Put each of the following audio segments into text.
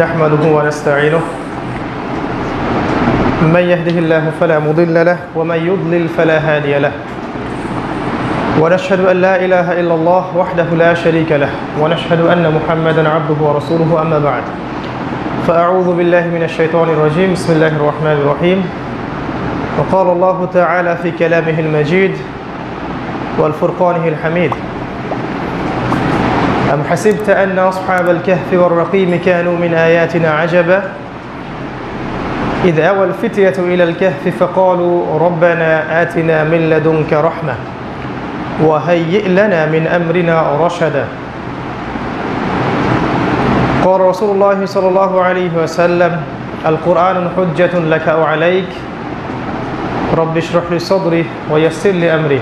نحمده ونستعينه من يهده الله فلا مضل له ومن يضلل فلا هادي له ونشهد أن لا إله إلا الله وحده لا شريك له ونشهد أن محمدا عبده ورسوله أما بعد فأعوذ بالله من الشيطان الرجيم بسم الله الرحمن الرحيم وقال الله تعالى في كلامه المجيد والفرقانه الحميد أم حسبت أن أصحاب الكهف والرقيم كانوا من آياتنا عجبا إذ أوى الفتية إلى الكهف فقالوا ربنا آتنا من لدنك رحمة وهيئ لنا من أمرنا رشدا قال رسول الله صلى الله عليه وسلم القرآن حجة لك أو عليك رب اشرح لي صدري ويسر لي أمري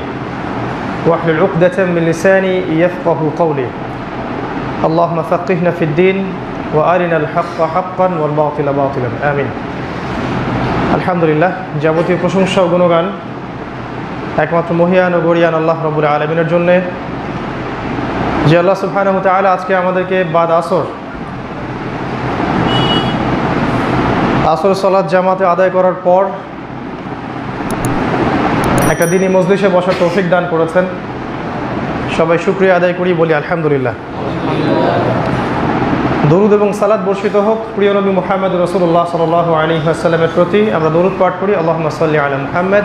واحلل عقدة من لساني يفقه قولي اللهم فقهنا في الدين وأرنا الحق حقا والباطل باطلا آمين আলহামদুলিল্লাহ যাবতীয় প্রশংসা ও গুণগান একমাত্র মহিয়ান ও গরিয়ান আল্লাহ রাব্বুল আলামিনের জন্য যে আল্লাহ সুবহানাহু ওয়া তাআলা আজকে আমাদেরকে বাদ আসর সালাত জামাতে আদায় করার পর একটা দিনই মজলিসে বসার তৌফিক দান করেছেন। সবাই শুকরিয়া আদায় করি, বলি আলহামদুলিল্লাহ। দরুদ এবং সালাত বর্ষিত হোক প্রিয় নবী মুহাম্মদ রাসূলুল্লাহ সাল্লাল্লাহু আলাইহি ওয়াসাল্লামের প্রতি। আমরা দরুদ পাঠ করি আল্লাহুম্মা সাল্লি আলা মুহাম্মদ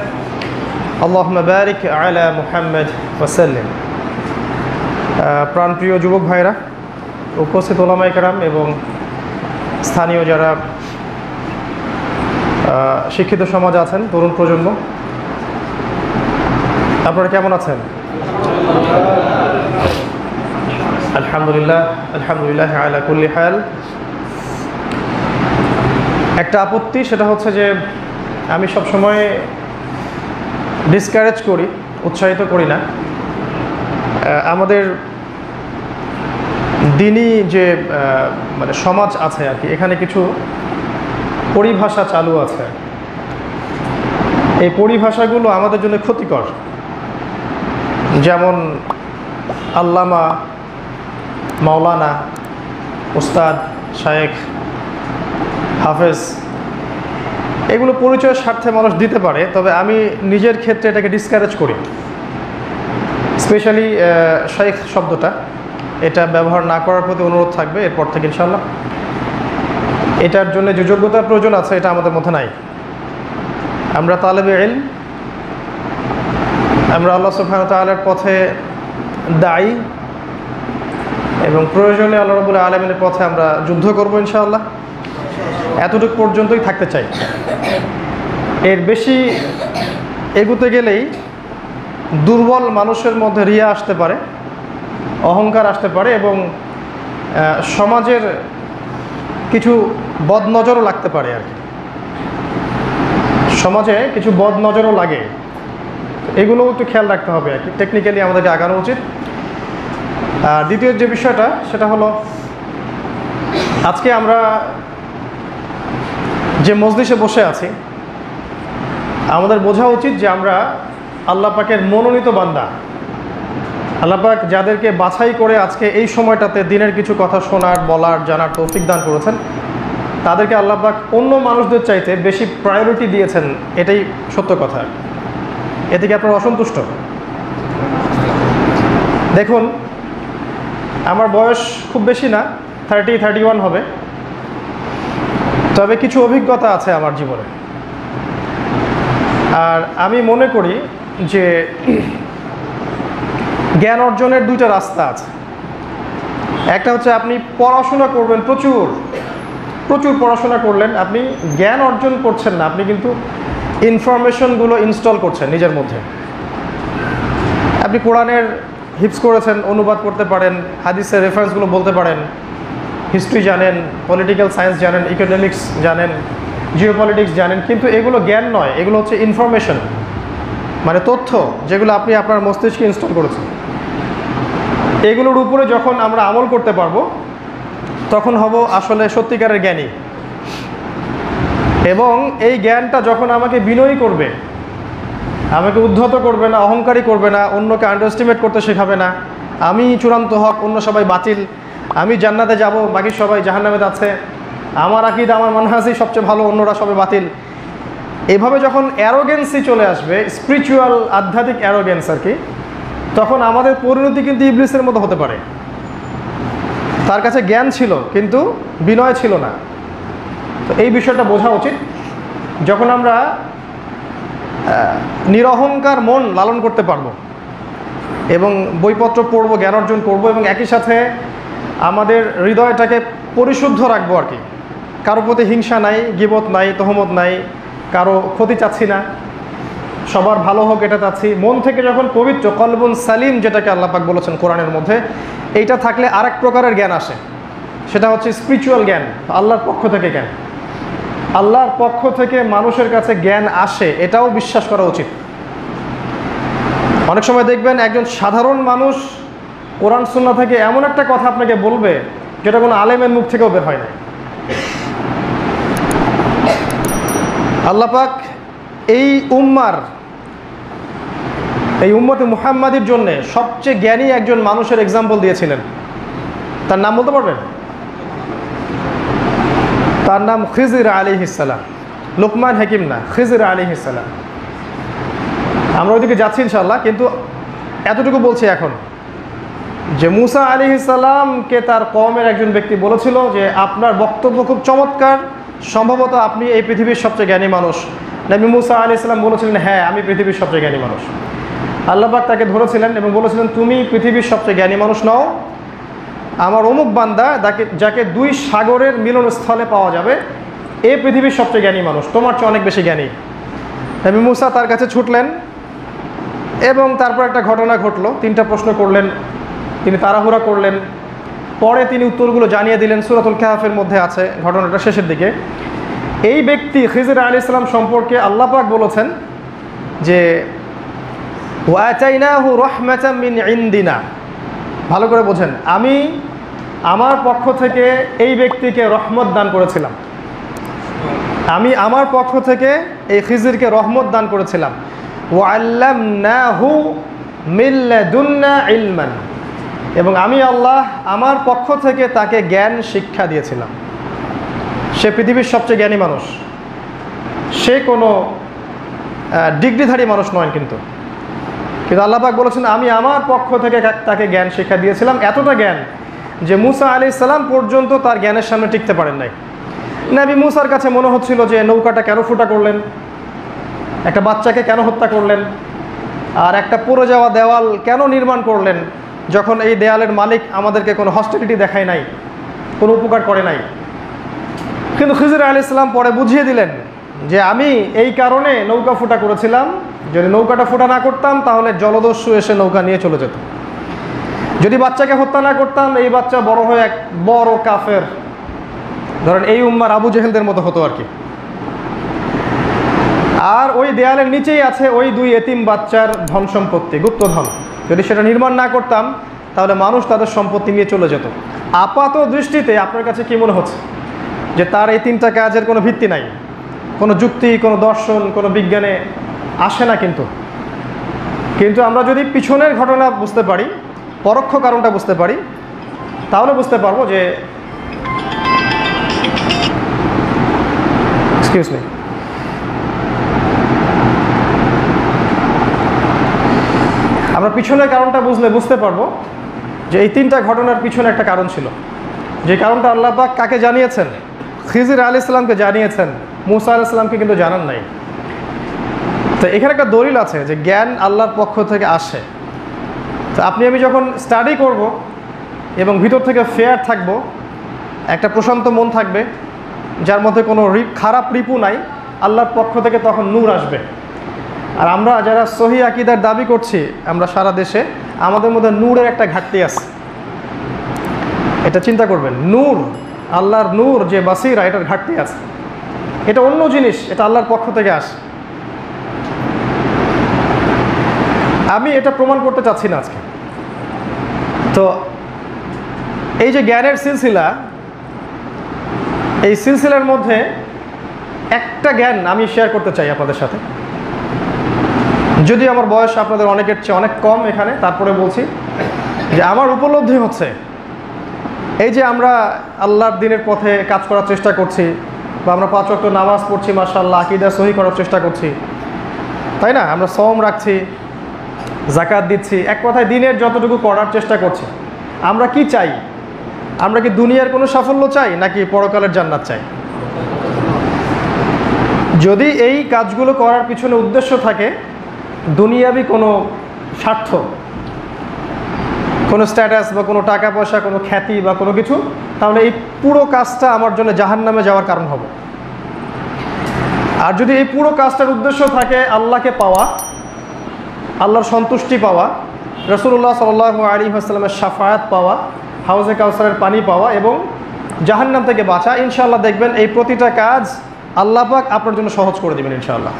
আল্লাহুম্মা বারিক আলা মুহাম্মদ ওয়া সাল্লিম। প্রাণপ্রিয় যুবক ভাইরা, উপস্থিত ওলামায়ে কেরাম এবং স্থানীয় যারা শিক্ষিত সমাজ আছেন, তরুণ প্রজন্ম, আপনারা কেমন আছেন? আলহামদুলিল্লাহ আলহামদুলিল্লাহ আলা কুল্লি হাল। একটা আপত্তি, সেটা হচ্ছে যে আমি সবসময় ডিসকারেজ করি, উৎসাহিত করি না আমাদের দিনই যে মানে সমাজ আছে আর কি, এখানে কিছু পরিভাষা চালু আছে। এই পরিভাষাগুলো আমাদের জন্য ক্ষতিকর। যেমন আল্লামা, মাওলানা, উস্তাদ, শায়েখ, হাফেজ, এগুলো পরিচয়ের স্বার্থে মানুষ দিতে পারে, তবে আমি নিজের ক্ষেত্রে এটাকে ডিসকারেজ করি। স্পেশালি শায়েখ শব্দটা, এটা ব্যবহার না করার প্রতি অনুরোধ থাকবে এরপর থেকে ইনশাআল্লাহ। এটার জন্য যে যোগ্যতার প্রয়োজন আছে এটা আমাদের মধ্যে নাই। আমরা তালেবে ইলম, আমরা আল্লাহ সুবহানাহু ওয়া তাআলার পথে দায়ী এবং প্রয়োজনে আল্লাহ রাব্বুল আলামিনের পথে আমরা যুদ্ধ করব ইনশাআল্লাহ। এতটুকু পর্যন্তই থাকতে চাই। এর বেশি এগুতে গেলেই দুর্বল মানুষের মধ্যে রিয়া আসতে পারে, অহংকার আসতে পারে এবং সমাজের কিছু বদনজরও লাগতে পারে আর কি। সমাজে কিছু বদনজরও লাগে, এগুলোও একটু খেয়াল রাখতে হবে আর কি। টেকনিক্যালি আমাদেরকে আগানো উচিত। আর দ্বিতীয় যে বিষয়টা, সেটা হলো আজকে আমরা যে মজলিসে বসে আছি, আমাদের বোঝা উচিত যে আমরা আল্লাহ পাকের মনোনীত বান্দা। আল্লাহ পাক যাদেরকে বাছাই করে আজকে এই সময়টাতে দিনের কিছু কথা শোনার, বলার, জানার তৌফিক দান করেছেন, তাদেরকে আল্লাহ পাক অন্য মানুষদের চাইতে বেশি প্রায়োরিটি দিয়েছেন, এটাই সত্য কথা। এ থেকে আপনারা অসন্তুষ্ট? দেখুন, আমার বয়স খুব বেশি না, 31 হবে, তবে কিছু অভিজ্ঞতা আছে আমার জীবনে। আর আমি মনে করি যে জ্ঞান অর্জনের দুইটা রাস্তা আছে। একটা হচ্ছে আপনি পড়াশোনা করবেন, প্রচুর প্রচুর পড়াশোনা করলেন, আপনি জ্ঞান অর্জন করছেন না, আপনি কিন্তু ইনফরমেশনগুলো ইনস্টল করছেন নিজের মধ্যে। আপনি কোরআনের হিফজ করেছেন, অনুবাদ করতে পারেন, হাদিসের রেফারেন্সগুলো বলতে পারেন, হিস্ট্রি জানেন, পলিটিক্যাল সায়েন্স জানেন, ইকোনমিক্স জানেন, জিওপলিটিক্স জানেন, কিন্তু এগুলো জ্ঞান নয়, এগুলো হচ্ছে ইনফরমেশন, মানে তথ্য যেগুলো আপনি আপনার মস্তিষ্কে ইনস্টল করেছেন। এগুলোর উপরে যখন আমরা আমল করতে পারবো, তখন হব আসলে সত্যিকারের জ্ঞানী। এবং এই জ্ঞানটা যখন আমাকে বিনয়ী করবে, আমাকে উদ্ধত করবে না, অহংকারী করবে না, অন্যকে আন্ডারএস্টিমেট করতে শেখাবে না, আমি চূড়ান্ত হক, অন্য সবাই বাতিল, আমি জান্নাতে যাব, বাকি সবাই জাহান্নামে যাচ্ছে, আমার আকীদা আমার মানহাজই সবচেয়ে ভালো, অন্যরা সবে বাতিল। এভাবে যখন অ্যারোগেন্সি চলে আসবে, স্পিরিচুয়াল আধ্যাত্মিক অ্যারোগেন্স আর কি, তখন আমাদের পরিণতি কিন্তু ইবলিসের মতো হতে পারে। তার কাছে জ্ঞান ছিল কিন্তু বিনয় ছিল না। তো এই বিষয়টা বোঝা উচিত। যখন আমরা নিরহংকার মন লালন করতে পারবো এবং বইপত্র পড়বো, জ্ঞান অর্জন করবো, এবং একই সাথে আমাদের হৃদয়টাকে পরিশুদ্ধ রাখবো আর কি, কারো প্রতি হিংসা নাই, গীবত নাই, তহমত নাই, কারো ক্ষতি চাচ্ছি না, সবার ভালো হোক এটা চাচ্ছি, মন থেকে যখন পবিত্র, কলবুন সালিম যেটাকে আল্লাহ পাক বলেছেন কোরআনের মধ্যে, এইটা থাকলে আরেক প্রকারের জ্ঞান আসে। সেটা হচ্ছে স্পিরিচুয়াল জ্ঞান, আল্লাহর পক্ষ থেকে জ্ঞান। আল্লাহর পক্ষ থেকে মানুষের কাছে জ্ঞান আসে, এটাও বিশ্বাস করা উচিত। অনেক সময় দেখবেন একজন সাধারণ মানুষ কোরআন সুন্নাহ থেকে এমন একটা কথা আপনাকে বলবে যেটা কোনো আলেমের মুখ থেকেও বের হয় না। আল্লাহ পাক এই উম্মতে মুহাম্মাদির জন্য সবচেয়ে জ্ঞানী একজন মানুষের এক্সাম্পল দিয়েছিলেন। তার নাম বলতে পারবেন? তার নাম খিজির আলাইহিস সালাম। লোকমান হাকিম না, খিজির আলাইহিস সালাম। আমরা ওইদিকে যাচ্ছি ইনশাআল্লাহ, কিন্তু এতটুকু বলছি এখন যে মুসা আলাইহিস সালামকে তার কওমের একজন ব্যক্তি বলেছিল যে আপনার বক্তব্য খুব চমৎকার, সম্ভবত আপনি এই পৃথিবীর সবচেয়ে জ্ঞানী মানুষ। নবী মুসা আলাইহিস সালাম বলেছিলেন, হ্যাঁ আমি পৃথিবীর সবচেয়ে জ্ঞানী মানুষ। আল্লাহ পাক তাকে ধরেছিলেন এবং বলেছিলেন, তুমি পৃথিবীর সবচেয়ে জ্ঞানী মানুষ নও, আমার অমুক বান্দা যাকে দুই সাগরের মিলনস্থলে পাওয়া যাবে, এই পৃথিবীর সবচেয়ে জ্ঞানী মানুষ, তোমার চেয়ে অনেক বেশি জ্ঞানী। নবী মুসা তার কাছে ছুটলেন এবং তারপর একটা ঘটনা ঘটলো, 3টা প্রশ্ন করলেন, তিনি তাড়াহুড়া করলেন, পরে তিনি উত্তরগুলো জানিয়ে দিলেন। সূরাতুল কাহফের মধ্যে আছে ঘটনাটা শেষের দিকে। এই ব্যক্তি খিজির আলাইহিস সালাম সম্পর্কে আল্লাহ পাক বলেছেন যে ওয়াতাইনাহু রাহমাতাম মিন ইনদিনা, ভালো করে বোঝেন, আমি আমার পক্ষ থেকে এই ব্যক্তিকে রহমত দান করেছিলাম। আমি আমার পক্ষ থেকে এই খিজিরকে রহমত দান করেছিলাম। ওয়াল্লামনাহু মিন লাদুন্না ইলমান, এবং আমি আল্লাহ আমার পক্ষ থেকে তাকে জ্ঞান শিক্ষা দিয়েছিলাম। সে পৃথিবীর সবচেয়ে জ্ঞানী মানুষ, সে কোনো ডিগ্রিধারী মানুষ নয়, কিন্তু আল্লাহ পাক বলেছেন আমি আমার পক্ষ থেকে তাকে জ্ঞান শিক্ষা দিয়েছিলাম। এতটা জ্ঞান যে মুসা আলাইহিস সালাম পর্যন্ত তার জ্ঞানের সামনে টিকতে পারেন নাই। নবী মুসার কাছে মনে হচ্ছিল যে নৌকাটা কেন ফুটা করলেন, একটা বাচ্চাকে কেন হত্যা করলেন, আর একটা পড়ে যাওয়া দেওয়াল কেন নির্মাণ করলেন, যখন এই দেয়ালের মালিক আমাদেরকে কোনো হসপিটালিটি দেখায় নাই, কোনো উপকার করে নাই। কিন্তু খিজির আলাইহিস সালাম পরে বুঝিয়ে দিলেন যে আমি এই কারণে নৌকা ফুটা করেছিলাম, যদি নৌকাটা ফুটা না করতাম তাহলে জলদস্যু এসে নৌকা নিয়ে চলে যেত। যদি বাচ্চাকে হত্যা না করতাম, এই বাচ্চা বড় হয়ে এক বড় কাফের, ধরেন এই উম্মার আবু জেহেলদের মতো হতো আর কি। আর ওই দেয়ালের নিচেই আছে ওই 2 এতিম বাচ্চার ধন সম্পত্তি, গুপ্তধন। যদি সেটা নির্মাণ না করতাম তাহলে মানুষ তাদের সম্পত্তি নিয়ে চলে যেত। আপাত দৃষ্টিতে আপনার কাছে কি মনে হচ্ছে যে তার এই 3টা কাজের কোনো ভিত্তি নাই, কোনো যুক্তি, কোনো দর্শন, কোনো বিজ্ঞানে আসে না। কিন্তু আমরা যদি পিছনের ঘটনা বুঝতে পারি, পরোক্ষ কারণটা বুঝতে পারি, তাহলে বুঝতে পারবো যে এক্সকিউজ মি, আমরা পিছনের কারণটা বুঝতে পারবো যে এই 3টা ঘটনার পিছনে একটা কারণ ছিল, যে কারণটা আল্লাহ পাক কাকে জানিয়েছেন? খিজির আলাইহিস সালামকে জানিয়েছেন, মুসা আলাইহিস সালামকে কিন্তু জানান নাই। তো এখানে একটা দলিল আছে যে জ্ঞান আল্লাহর পক্ষ থেকে আসে। তো আপনি আমি যখন স্টাডি করব এবং ভিতর থেকে ফেয়ার থাকব, একটা প্রশান্ত মন থাকবে যার মধ্যে কোনো খারাপ রিপু নাই, আল্লাহর পক্ষ থেকে তখন নূর আসবে। আর আমরা যারা সহি আকীদার দাবি করছি আমরা সারা দেশে, আমাদের মধ্যে নূরের একটা ঘাটতি আছে। এটা চিন্তা করবেন, নূর, আল্লাহর নূর যে বাসিরা, এটার ঘাটতি আছে। এটা অন্য জিনিস, এটা আল্লাহর পক্ষ থেকে আসে। আমি এটা প্রমাণ করতে চাচ্ছি না আজকে। তো এই যে জ্ঞানের সিলসিলা, এই সিলসিলার মধ্যে একটা জ্ঞান আমি শেয়ার করতে চাই আপনাদের সাথে। যদি আমার বয়স আপনাদের অনেকের চেয়ে অনেক কম এখানে, তারপরে বলছি যে আমার উপলব্ধি হচ্ছে এই যে আমরা আল্লাহর দিনের পথে কাজ করার চেষ্টা করছি, বা আমরা 5 ওয়াক্ত নামাজ পড়ছি, মাশাআল্লাহ আকীদা সহি করার চেষ্টা করছি, তাই না? আমরা সওম রাখছি, যাকাত দিচ্ছি, এক কথায় দিনের যতটুকু করার চেষ্টা করছি। আমরা কি চাই? আমরা কি দুনিয়ার কোনো সাফল্য চাই নাকি পরকালের জান্নাত চাই? যদি এই কাজগুলো করার পিছনে উদ্দেশ্য থাকে দুনিয়াবি কোনো স্বার্থ, কোনো স্ট্যাটাস বা কোনো টাকা পয়সা, কোনো খ্যাতি বা কোনো কিছু, তাহলে এই পুরো কাজটা আমার জন্য জাহান্নামে যাওয়ার কারণ হবে। আর যদি এই পুরো কাজটার উদ্দেশ্য থাকে আল্লাহকে পাওয়া, আল্লাহর সন্তুষ্টি পাওয়া, রাসূলুল্লাহ সাল্লাল্লাহু আলাইহি ওয়াসাল্লামের শাফায়াত পাওয়া, হাউজে কাউসারের পানি পাওয়া এবং জাহান্নাম থেকে বাঁচা, ইনশাআল্লাহ দেখবেন এই প্রতিটা কাজ আল্লাহ পাক আপনার জন্য সহজ করে দেবেন ইনশাআল্লাহ।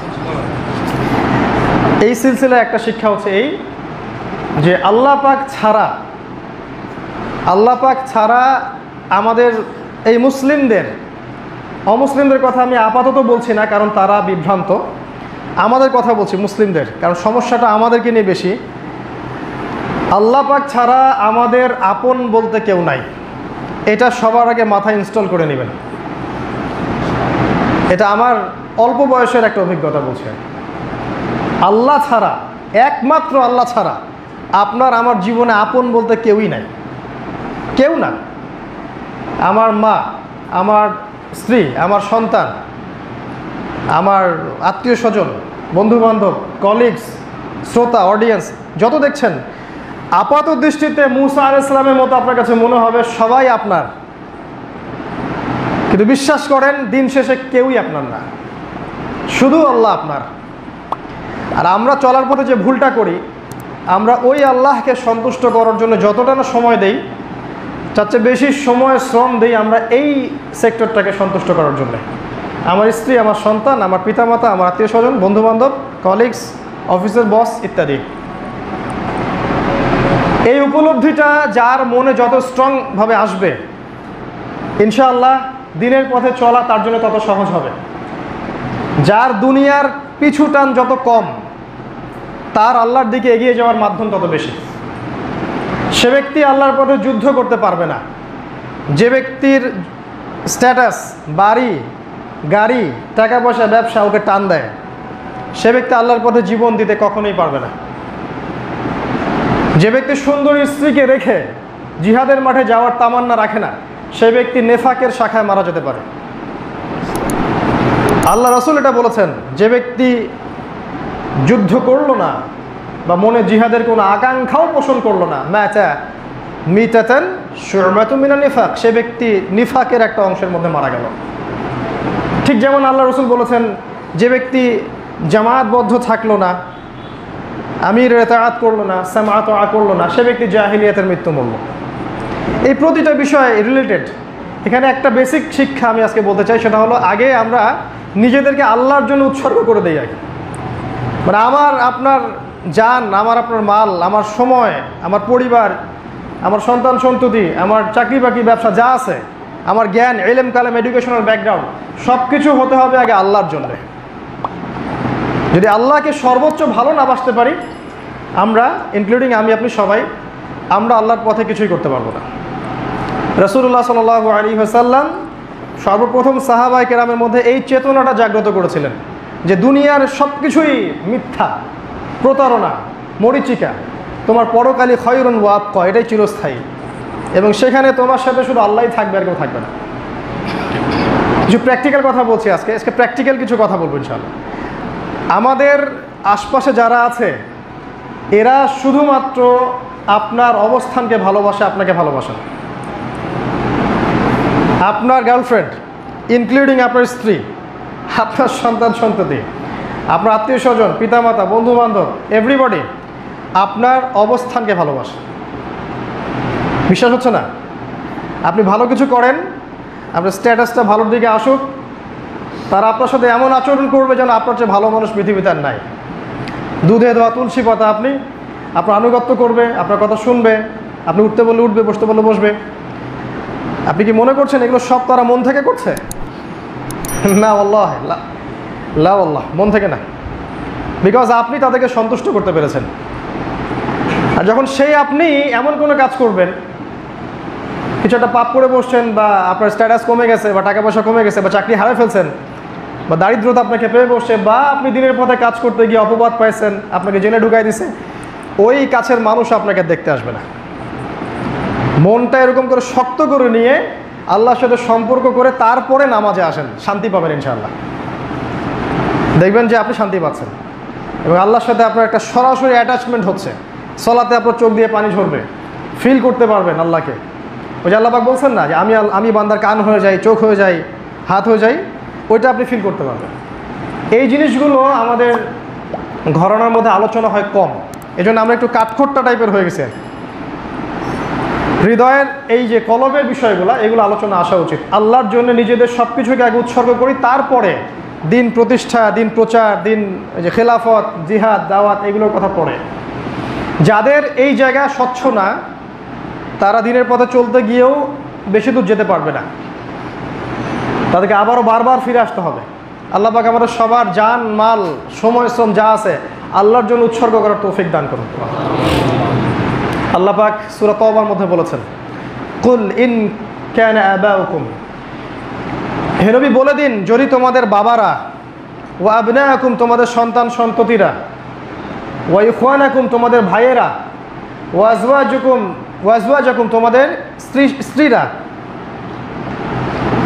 এই সিলসিলায় একটা শিক্ষা হচ্ছে এই যে আল্লাহ পাক ছাড়া আমাদের এই অমুসলিমদের কথা আমি আপাতত বলছি না, কারণ তারা বিভ্রান্ত। আমাদের কথা বলছি, মুসলিমদের, কারণ সমস্যাটা আমাদেরকে নিয়ে বেশি। আল্লাহ পাক ছাড়া আমাদের আপন বলতে কেউ নাই, এটা সবার আগে মাথায় ইনস্টল করে নেবেন। এটা আমার অল্প বয়সের একটা অভিজ্ঞতা বলছে। আল্লাহ ছাড়া, একমাত্র আল্লাহ ছাড়া আপনার আমার জীবনে আপন বলতে কেউই নাই, কেউ না। আমার মা, আমার স্ত্রী, আমার সন্তান, আমার আত্মীয় স্বজন, বন্ধুবান্ধব, কলিগস, শ্রোতা, অডিয়েন্স যত দেখছেন, আপাত দৃষ্টিতে মুসা আলাইহিস সালামের মতো আপনার কাছে মনে হবে সবাই আপনার, কিন্তু বিশ্বাস করেন দিন শেষে কেউই আপনার না, শুধু আল্লাহ আপনার। আর আমরা চলার পথে যে ভুলটা করি, আমরা ওই আল্লাহকে সন্তুষ্ট করার জন্য যতটা না সময় দেই, তার চেয়ে বেশি সময় শ্রম দেই আমরা এই সেক্টরটাকে সন্তুষ্ট করার জন্য। আমার স্ত্রী, আমার সন্তান, আমার পিতামাতা, আমার আত্মীয় স্বজন, বন্ধুবান্ধব, কলিগস, অফিসের বস ইত্যাদি। এই উপলব্ধিটা যার মনে যত স্ট্রংভাবে আসবে, ইনশাআল্লাহ দিনের পথে চলা তার জন্য তত সহজ হবে। যার দুনিয়ার পিছু টান যত কম, তার আল্লাহর দিকে এগিয়ে যাওয়ার মাধ্যম তত বেশি। সে ব্যক্তি আল্লাহর পথে যুদ্ধ করতে পারবে না। যে ব্যক্তির স্ট্যাটাস, বাড়ি, গাড়ি, টাকা পয়সা, ব্যবসা ওকে টান দেয়, সে ব্যক্তি আল্লাহর পথে জীবন দিতে কখনোই পারবে না। যে ব্যক্তি সুন্দর স্ত্রীকে রেখে জিহাদের মাঠে যাওয়ার তামান্না রাখে না, সে ব্যক্তি নেফাকের শাখায় মারা যেতে পারে। আল্লাহ রাসূল এটা বলেছেন, যে ব্যক্তি যুদ্ধ করলো না বা মনে জিহাদের কোনো আকাঙ্ক্ষাও পোষণ করলো না, মাতা মিতাতান শুরমাতুম মিনান নিফাক, সে ব্যক্তি নিফাকের একটা অংশের মধ্যে মারা গেল। ঠিক যেমন আল্লাহ রাসূল বলেছেন, যে ব্যক্তি জামায়াতবদ্ধ থাকলো না, আমিরের ইতাআত করলো না, সামআ তাআ করলো না, সে ব্যক্তি জাহিলিয়াতের মৃত্যু মরল। এই প্রতিটা বিষয় রিলেটেড। এখানে একটা বেসিক শিক্ষা আমি আজকে বলতে চাই, সেটা হলো আগে আমরা নিজেদেরকে আল্লাহর জন্য উৎসর্গ করে দিই আগে। মানে আমার আপনার জান, আমার আপনার মাল, আমার সময়, আমার পরিবার, আমার সন্তান সন্ততি, আমার চাকরি বাকরি, ব্যবসা যা আছে, আমার জ্ঞান, ইলম, কালাম, এডুকেশনাল ব্যাকগ্রাউন্ড, সব কিছু হতে হবে আগে আল্লাহর জন্য। যদি আল্লাহকে সর্বোচ্চ ভালো না বাসতে পারি, আমরা, ইনক্লুডিং আমি, আপনি সবাই, আমরা আল্লাহর পথে কিছুই করতে পারবো না। রাসূলুল্লাহ সাল্লাল্লাহু আলাইহি ওয়াসাল্লাম সর্বপ্রথম সাহাবায়ে কেরামের মধ্যে এই চেতনাটা জাগ্রত করেছিলেন যে দুনিয়ার সব কিছুই মিথ্যা, প্রতারণা, মরিচিকা, তোমার পরকালী খয়রুন ওয়া আবকা, এটাই চিরস্থায়ী, এবং সেখানে তোমার সাথে শুধু আল্লাহই থাকবে, আর কেউ থাকবে না। কিছু প্র্যাকটিক্যাল কথা বলছি আজকে প্র্যাকটিক্যাল কিছু কথা বলবো ইনশাআল্লাহ। আমাদের আশপাশে যারা আছে, এরা শুধুমাত্র আপনার অবস্থানকে ভালোবাসে, আপনাকে ভালোবাসে না। আপনার গার্লফ্রেন্ড, ইনক্লুডিং আপনার স্ত্রী, আপনার সন্তান সন্ততি, আপনার আত্মীয় স্বজন, পিতামাতা, বন্ধুবান্ধব, এভরিবডি আপনার অবস্থানকে ভালোবাসে। বিশ্বাস হচ্ছে না? আপনি ভালো কিছু করেন, আপনার স্ট্যাটাসটা ভালোর দিকে আসুক, তারা আপনার সাথে এমন আচরণ করবে যেন আপনার চেয়ে ভালো মানুষ পৃথিবীতে আর নাই। দুধে ধোয়া তুলসী পাতা, আপনি আপনার আনুগত্য করবে, আপনার কথা শুনবে, আপনি উঠতে বললে উঠবে, বসতে বললে বসবে। আপনি কি মনে করছেন এগুলো সব তারা মন থেকে করছে? না আল্লাহ, লা আল্লাহ, মন থেকে না। বিকজ আপনি তাদেরকে সন্তুষ্ট করতে পেরেছেন। আর যখন সেই আপনি এমন কোনো কাজ করবেন কিছু একটা পাপ করে বসছেন, বা আপনার স্ট্যাটাস কমে গেছে, বা টাকা পয়সা কমে গেছে, বা চাকরি হারিয়ে ফেলছেন, বা দারিদ্রতা আপনাকে পেয়ে বসছে, বা আপনি দিনের পথে কাজ করতে গিয়ে অপবাদ পাইছেন, আপনাকে জেলে ঢুকাই দিছে, ওই কাছের মানুষ আপনাকে দেখতে আসবে না। মনটা এরকম করে শক্ত করে নিয়ে আল্লাহর সাথে সম্পর্ক করে তারপরে নামাজে আসেন, শান্তি পাবেন ইনশাআল্লাহ। দেখবেন যে আপনি শান্তি পাচ্ছেন এবং আল্লাহর সাথে আপনার একটা সরাসরি অ্যাটাচমেন্ট হচ্ছে। সলাতে আপনার চোখ দিয়ে পানি ঝরবে, ফিল করতে পারবেন আল্লাহকে। ওই যে আল্লাহ পাক বলছেন না যে আমি বান্দার কান হয়ে যাই, চোখ হয়ে যাই, হাত হয়ে যাই, ওইটা আপনি ফিল করতে পারবেন। এই জিনিসগুলো আমাদের ঘরানার মধ্যে আলোচনা হয় কম, এজন্য আমরা একটু কাঠখোট্টা টাইপের হয়ে গেছি। হৃদয়ের এই যে কলবের বিষয়গুলো, এগুলো আলোচনা আসা উচিত। আল্লাহর জন্য নিজেদের সব কিছুকে আগে উৎসর্গ করি, তারপরে দিন প্রতিষ্ঠা, দিন প্রচার, দিন যে খেলাফত, জিহাদ, দাওয়াত, এগুলোর কথা পড়ে। যাদের এই জায়গা স্বচ্ছ না, তারা দিনের পথে চলতে গিয়েও বেশি দূর যেতে পারবে না, তাদেরকে আবারও বারবার ফিরে আসতে হবে। আল্লাহ পাক আমাদের সবার জান, মাল, সময়, শ্রম যা আছে আল্লাহর জন্য উৎসর্গ করার তৌফিক দান করুন। আল্লাহ পাক সূরা তাওবার মধ্যে বলেছেন, কুল ইন কানা আবাউকুম, হে নবী বলে দিন, যদি তোমাদের বাবারা, ওয়া আবনাকুম তোমাদের সন্তান সন্ততিরা, ওয়া ইখওয়ানাকুম তোমাদের ভাইয়েরা, ওয়া আজওয়াজুকুম তোমাদের স্ত্রীরা,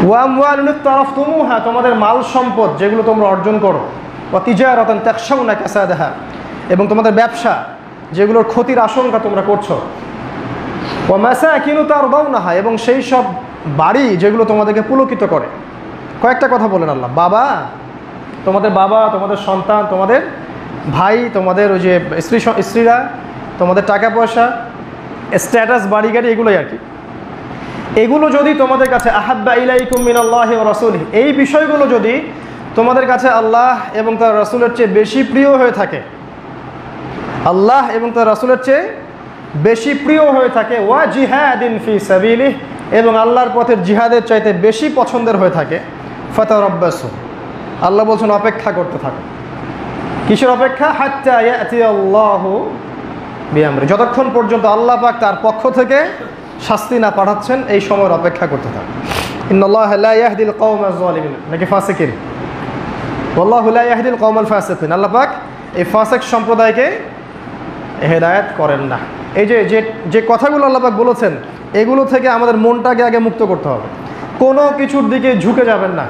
ওয়া আমওয়ালুন তারাফতুমুহা তোমাদের মাল সম্পদ যেগুলো তোমরা অর্জন করো, ওয়া তিজারাতান তাখশাউনা কাসাদাহা এবং তোমাদের ব্যবসা যেগুলোর ক্ষতির আশঙ্কা তোমরা করছো, ওয়া মাসাকিনু তারদাউনাহা এবং সেই সব বাড়ি যেগুলো তোমাদেরকে পুলকিত করে। কয়েকটা কথা বলেন আল্লাহ। বাবা, তোমাদের সন্তান, তোমাদের ভাই, তোমাদের ওই যে স্ত্রীরা, তোমাদের টাকা পয়সা, স্ট্যাটাস, বাড়ি গাড়ি, এগুলোই আর কি। এগুলো যদি তোমাদের কাছে আহাব্বা ইলাইকুম মিনাল্লাহি ওয়া রাসূলিহি, এই বিষয়গুলো যদি তোমাদের কাছে আল্লাহ এবং তার রাসূলের চেয়ে বেশি প্রিয় হয়ে থাকে, আল্লাহ এবং তার রাসূলের চেয়ে বেশি প্রিয় হয়ে থাকে, ওয়া জিহাদিন ফি সাবিলিহি এবং আল্লাহর পথের জিহাদের চাইতে বেশি পছন্দের হয়ে থাকে, ফাতারাব্বাসু আল্লাহ বলছেন অপেক্ষা করতে থাকো। কিসের অপেক্ষা? হাত্তা ইয়াতিয়াল্লাহু বিআমরি, যতক্ষণ পর্যন্ত আল্লাহ পাক তার পক্ষ থেকে শাস্তি না পাঠাচ্ছেন এই সময়ের অপেক্ষা করতে থাকো। ইন্নাল্লাহা লা ইয়াহদিল কওমাজ যালিমিন, নাকি ফাসিকিন, ওয়াল্লাহু লা ইয়াহদিল কওমাল ফাসিকিন, আল্লাহ পাক এই ফাসিক সম্প্রদায়কে হেদায়েত করেন না। এই যে কথাগুলো আল্লাহ পাক বলেছেন, এগুলো থেকে আমাদের মনটাকে আগে মুক্ত করতে হবে। কোনো কিছুর দিকে ঝুঁকে যাবেন না,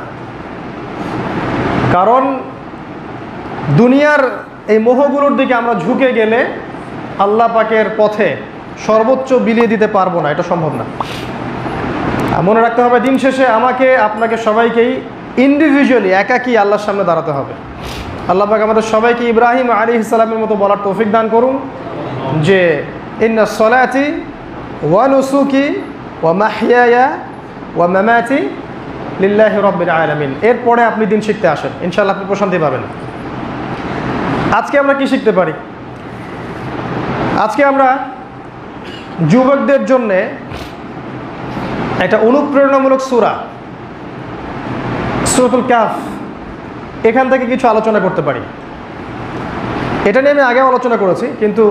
কারণ দুনিয়ার এই মোহগুলোর দিকে আমরা ঝুঁকে গেলে আল্লাহ পাকের পথে সর্বোচ্চ বিলিয়ে দিতে পারবো না, এটা সম্ভব না। মনে রাখতে হবে, দিন শেষে আমাকে, আপনাকে, সবাইকেই ইন্ডিভিজুয়ালি, একাকী আল্লাহর সামনে দাঁড়াতে হবে। আল্লাহ পাক আমাদের সবাইকে ইব্রাহিম আলাইহিস সালামের মতো বলার তৌফিক দান করুন যে ইন্না সলাতি ওয়া নুসুকি ওয়া মাহইয়ায়া ওয়া মামাতি লিল্লাহি রাব্বিল আলামিন। এরপরে আপনি দিন শিখতে আসেন, ইনশাআল্লাহ আপনি প্রশান্তি পাবেন। আজকে আমরা কি শিখতে পারি? আজকে আমরা যুবকদের জন্য একটা অনুপ্রেরণামূলক সূরা, সূরাতুল কাহফ, এখান থেকে কিছু আলোচনা করতে পারি। এটা নিয়ে আমি আগেও আলোচনা করেছি, কিন্তু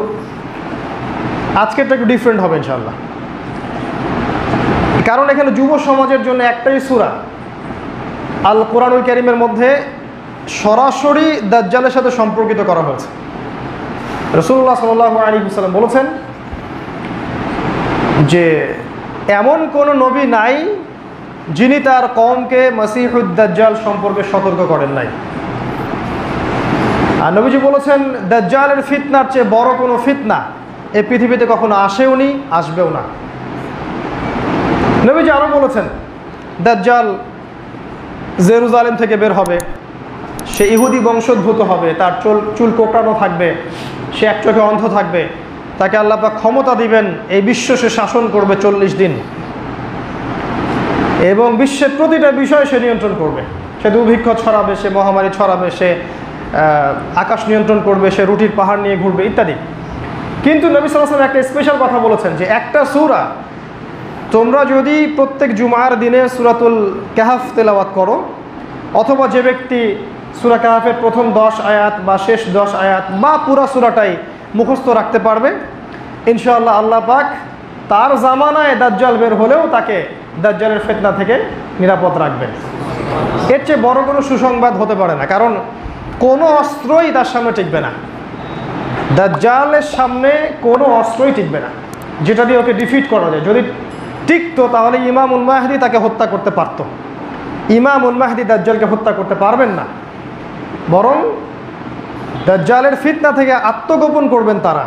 আজকেরটা একটু ডিফারেন্ট হবে ইনশাআল্লাহ। কারণ এখানে যুব সমাজের জন্য একটাই সূরা, আল কোরআনুল কারীমের মধ্যে সরাসরি দাজ্জালের সাথে সম্পর্কিত করা হয়েছে। রাসূলুল্লাহ সাল্লাল্লাহু আলাইহি ওয়াসাল্লাম বলেছেন যে এমন কোনো নবী নাই যিনি তার কওমকে মসিহুদ দাজ্জাল সম্পর্কে সতর্ক করেন নাই। আর নবীজি বলেছেন, দাজ্জালের ফিতনার চেয়ে বড় কোনো ফিতনা এই পৃথিবীতে কখনো আসেও নি, আসবেও না। নবীজি আরও বলেছেন, দাজ্জাল জেরুজালেম থেকে বের হবে, সে ইহুদি বংশোদ্ভূত হবে, তার চুল কোঁকড়ানো থাকবে, সে এক চোখে অন্ধ থাকবে, তাকে আল্লাহ পাক ক্ষমতা দিবেন, এই বিশ্ব সে শাসন করবে 40 দিন এবং বিশ্বের প্রতিটা বিষয় সে নিয়ন্ত্রণ করবে। সে দুর্ভিক্ষ ছড়াবে, সে মহামারী ছড়াবে, সে আকাশ নিয়ন্ত্রণ করবে, সে রুটির পাহাড় নিয়ে ঘুরবে ইত্যাদি। কিন্তু নবী সাল্লাল্লাহু আলাইহি ওয়াসাল্লাম একটা স্পেশাল কথা বলেছেন যে একটা সূরা তোমরা যদি প্রত্যেক জুমার দিনে সূরাতুল কাহফ তেলাওয়াত করো, অথবা যে ব্যক্তি সূরা কাহফের প্রথম 10 আয়াত বা শেষ 10 আয়াত বা পুরা সূরাটাই মুখস্থ রাখতে পারবে, ইনশাআল্লাহ আল্লাহ পাক তার জামানায় দাজ্জাল বের হলেও তাকে দাজ্জালের ফিতনা থেকে নিরাপদ রাখবেন। এর চেয়ে বড় কোনো সুসংবাদ হতে পারে না, কারণ কোনো অস্ত্রই তার সামনে টিকবে না। দাজ্জালের সামনে কোনো অস্ত্রই টিকবে না যেটা দিয়ে ওকে ডিফিট করা যায়। যদি টিকতো তাহলে ইমামুল মাহদী তাকে হত্যা করতে পারত। ইমামুল মাহদী দাজ্জালকে হত্যা করতে পারবেন না, বরং দাজ্জালের ফিতনা থেকে আত্মগোপন করবেন তারা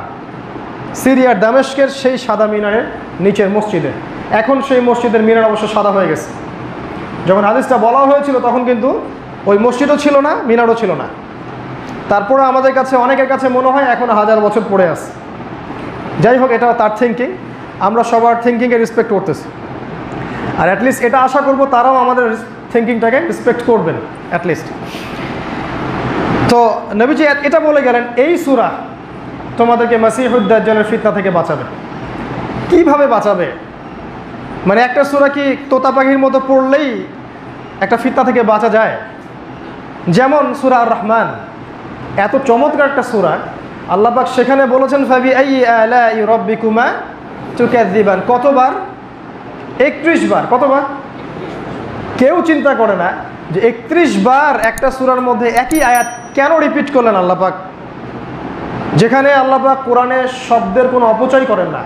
সিরিয়ার দামেস্কের সেই সাদা মিনারের নিচের মসজিদে। এখন সেই মসজিদের মিনার অবশ্য সাদা হয়ে গেছে। যখন হাদিসটা বলা হয়েছিল তখন কিন্তু ওই মসজিদও ছিল না, মিনারও ছিল না। তারপরে আমাদের কাছে, অনেকের কাছে মনে হয় এখন 1000 বছর পড়ে আছে। যাই হোক, এটা তার থিঙ্কিং, আমরা সবার থিঙ্কিংকে রেসপেক্ট করতেছি। আর অ্যাটলিস্ট এটা আশা করব তারাও আমাদের থিঙ্কিংটাকে রেসপেক্ট করবেন অ্যাটলিস্ট। তো নবীজি এটা বলে গেলেন, এই সূরা তোমাদেরকে মাসিহুদ দাজ্জালের ফিতনা থেকে বাঁচাবে। কিভাবে বাঁচাবে? মানে একটা সূরা কি তোতা পাখির মতো পড়লেই একটা ফিতনা থেকে বাঁচা যায়? যেমন সূরা আর রহমান, এত চমৎকার একটা সূরা, আল্লাহ পাক সেখানে বলেছেন ফাবি আইয়ি আলাই রাব্বিকুমা তুকাযযিবান। কতবার? 31 বার। কতবার? কেউ চিন্তা করে না যে 31 বার একটা সূরার মধ্যে একই আয়াত কেন রিপিট করলেন আল্লাহ পাক, যেখানে আল্লাহ পাক কোরআনের শব্দের কোনো অপচয় করেন না।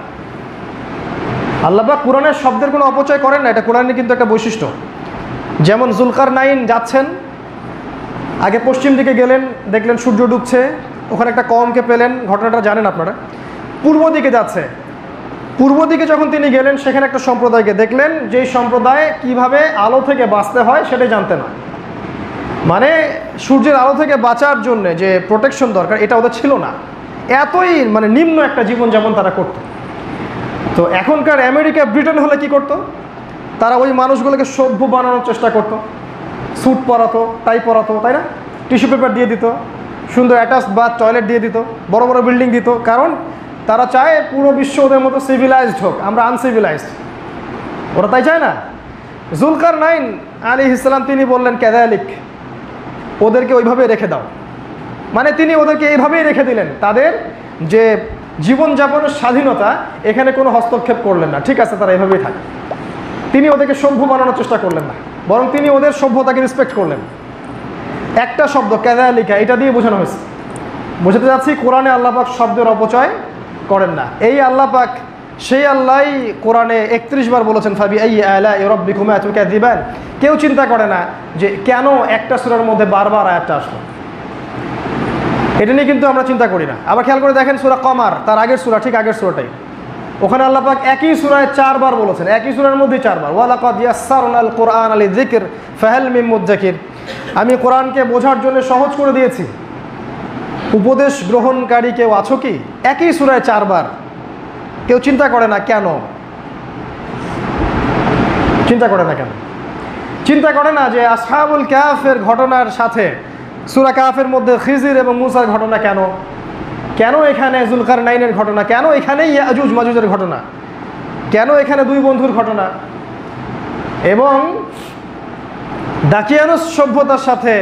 আল্লাহ পাক কোরআনের শব্দের কোনো অপচয় করেন না, এটা কোরআনের কিন্তু একটা বৈশিষ্ট্য। যেমন জুলকারনাইন যাচ্ছেন, আগে পশ্চিম দিকে গেলেন, দেখলেন সূর্য ডুবছে, ওখানে একটা কওমকে পেলেন, ঘটনাটা জানেন আপনারা। পূর্ব দিকে যাচ্ছে, পূর্ব দিকে যখন তিনি গেলেন সেখানে একটা সম্প্রদায়কে দেখলেন, যেই সম্প্রদায় কিভাবে আলো থেকে বাঁচতে হয় সেটাই জানতে না। মানে সূর্যের আলো থেকে বাঁচার জন্য যে প্রোটেকশন দরকার এটা ওদের ছিল না, এতই মানে নিম্ন একটা জীবনযাপন তারা করত। তো এখনকার আমেরিকা, ব্রিটেন হলে কি করত? তারা ওই মানুষগুলোকে সভ্য বানানোর চেষ্টা করত, স্যুট পরাতো, টাই পরাতো, তাই না? টিস্যু পেপার দিয়ে দিত, সুন্দর অ্যাটাচ বাথ টয়লেট দিয়ে দিত, বড় বড় বিল্ডিং দিত, কারণ তারা চায় পুরো বিশ্ব ওদের মতো সিভিলাইজড হোক, আমরা আনসিভিলাইজড। ওরা তাই চায় না। জুলকারনাইন আলাইহিস সালাম তিনি বললেন কাযালিক, ওদেরকে ওইভাবে রেখে দাও। মানে তিনি ওদেরকে এইভাবেই রেখে দিলেন, তাদের যে জীবনযাপনের স্বাধীনতা এখানে কোনো হস্তক্ষেপ করলেন না। ঠিক আছে, তারা এভাবেই থাকে। তিনি ওদেরকে সভ্য বানানোর চেষ্টা করলেন না, বরং তিনি ওদের সভ্যতাকে রেসপেক্ট করলেন। একটা শব্দ কাযালিকা, এটা দিয়ে বোঝানো হয়েছে, বোঝাতে যাচ্ছি কোরআনে আল্লাহ পাক শব্দের অপচয় করেন না। এই আল্লাহ পাক সেই আল্লাহই কোরআনে 31 বার বলেছেন ফাবি আইয়ি আলাই রাব্বিকুমা তুকাযযিবান। কেউ চিন্তা করে না যে কেন একটা সূরার মধ্যে বারবার আয়াতটা আসলো, এটা নিয়ে কিন্তু আমরা চিন্তা করি না। আবার খেয়াল করে দেখেন সূরা কমার, তার আগের সূরা, ঠিক আগের সূরাটাই, ওখানে আল্লাহ পাক একই সূরায় 4 বার বলেছেন, একই সূরার মধ্যে 4 বার, ওয়া লাকাদ ইয়াসসারনাল কুরআনা লিযিকর ফাহাল মিন মুদ্দাকির। আমি কোরআনকে বোঝার জন্য সহজ করে দিয়েছি, উপদেশ গ্রহণকারী কেউ আছো কি? একই সূরায় 4 বার। কেউ চিন্তা করে না কেন? চিন্তা করে না কেন? চিন্তা করে না যে আসহাবুল কাহফের ঘটনার সাথে সূরা কাহফের মধ্যে খিজির এবং মূসার ঘটনা কেন? কেন এখানে জুলকারনাইনের ঘটনা? কেন এখানে ইয়াজুজ মাজুজের ঘটনা? কেন এখানে দুই বন্ধুর ঘটনা? এবং দাকিয়ানুস সভ্যতার সাথে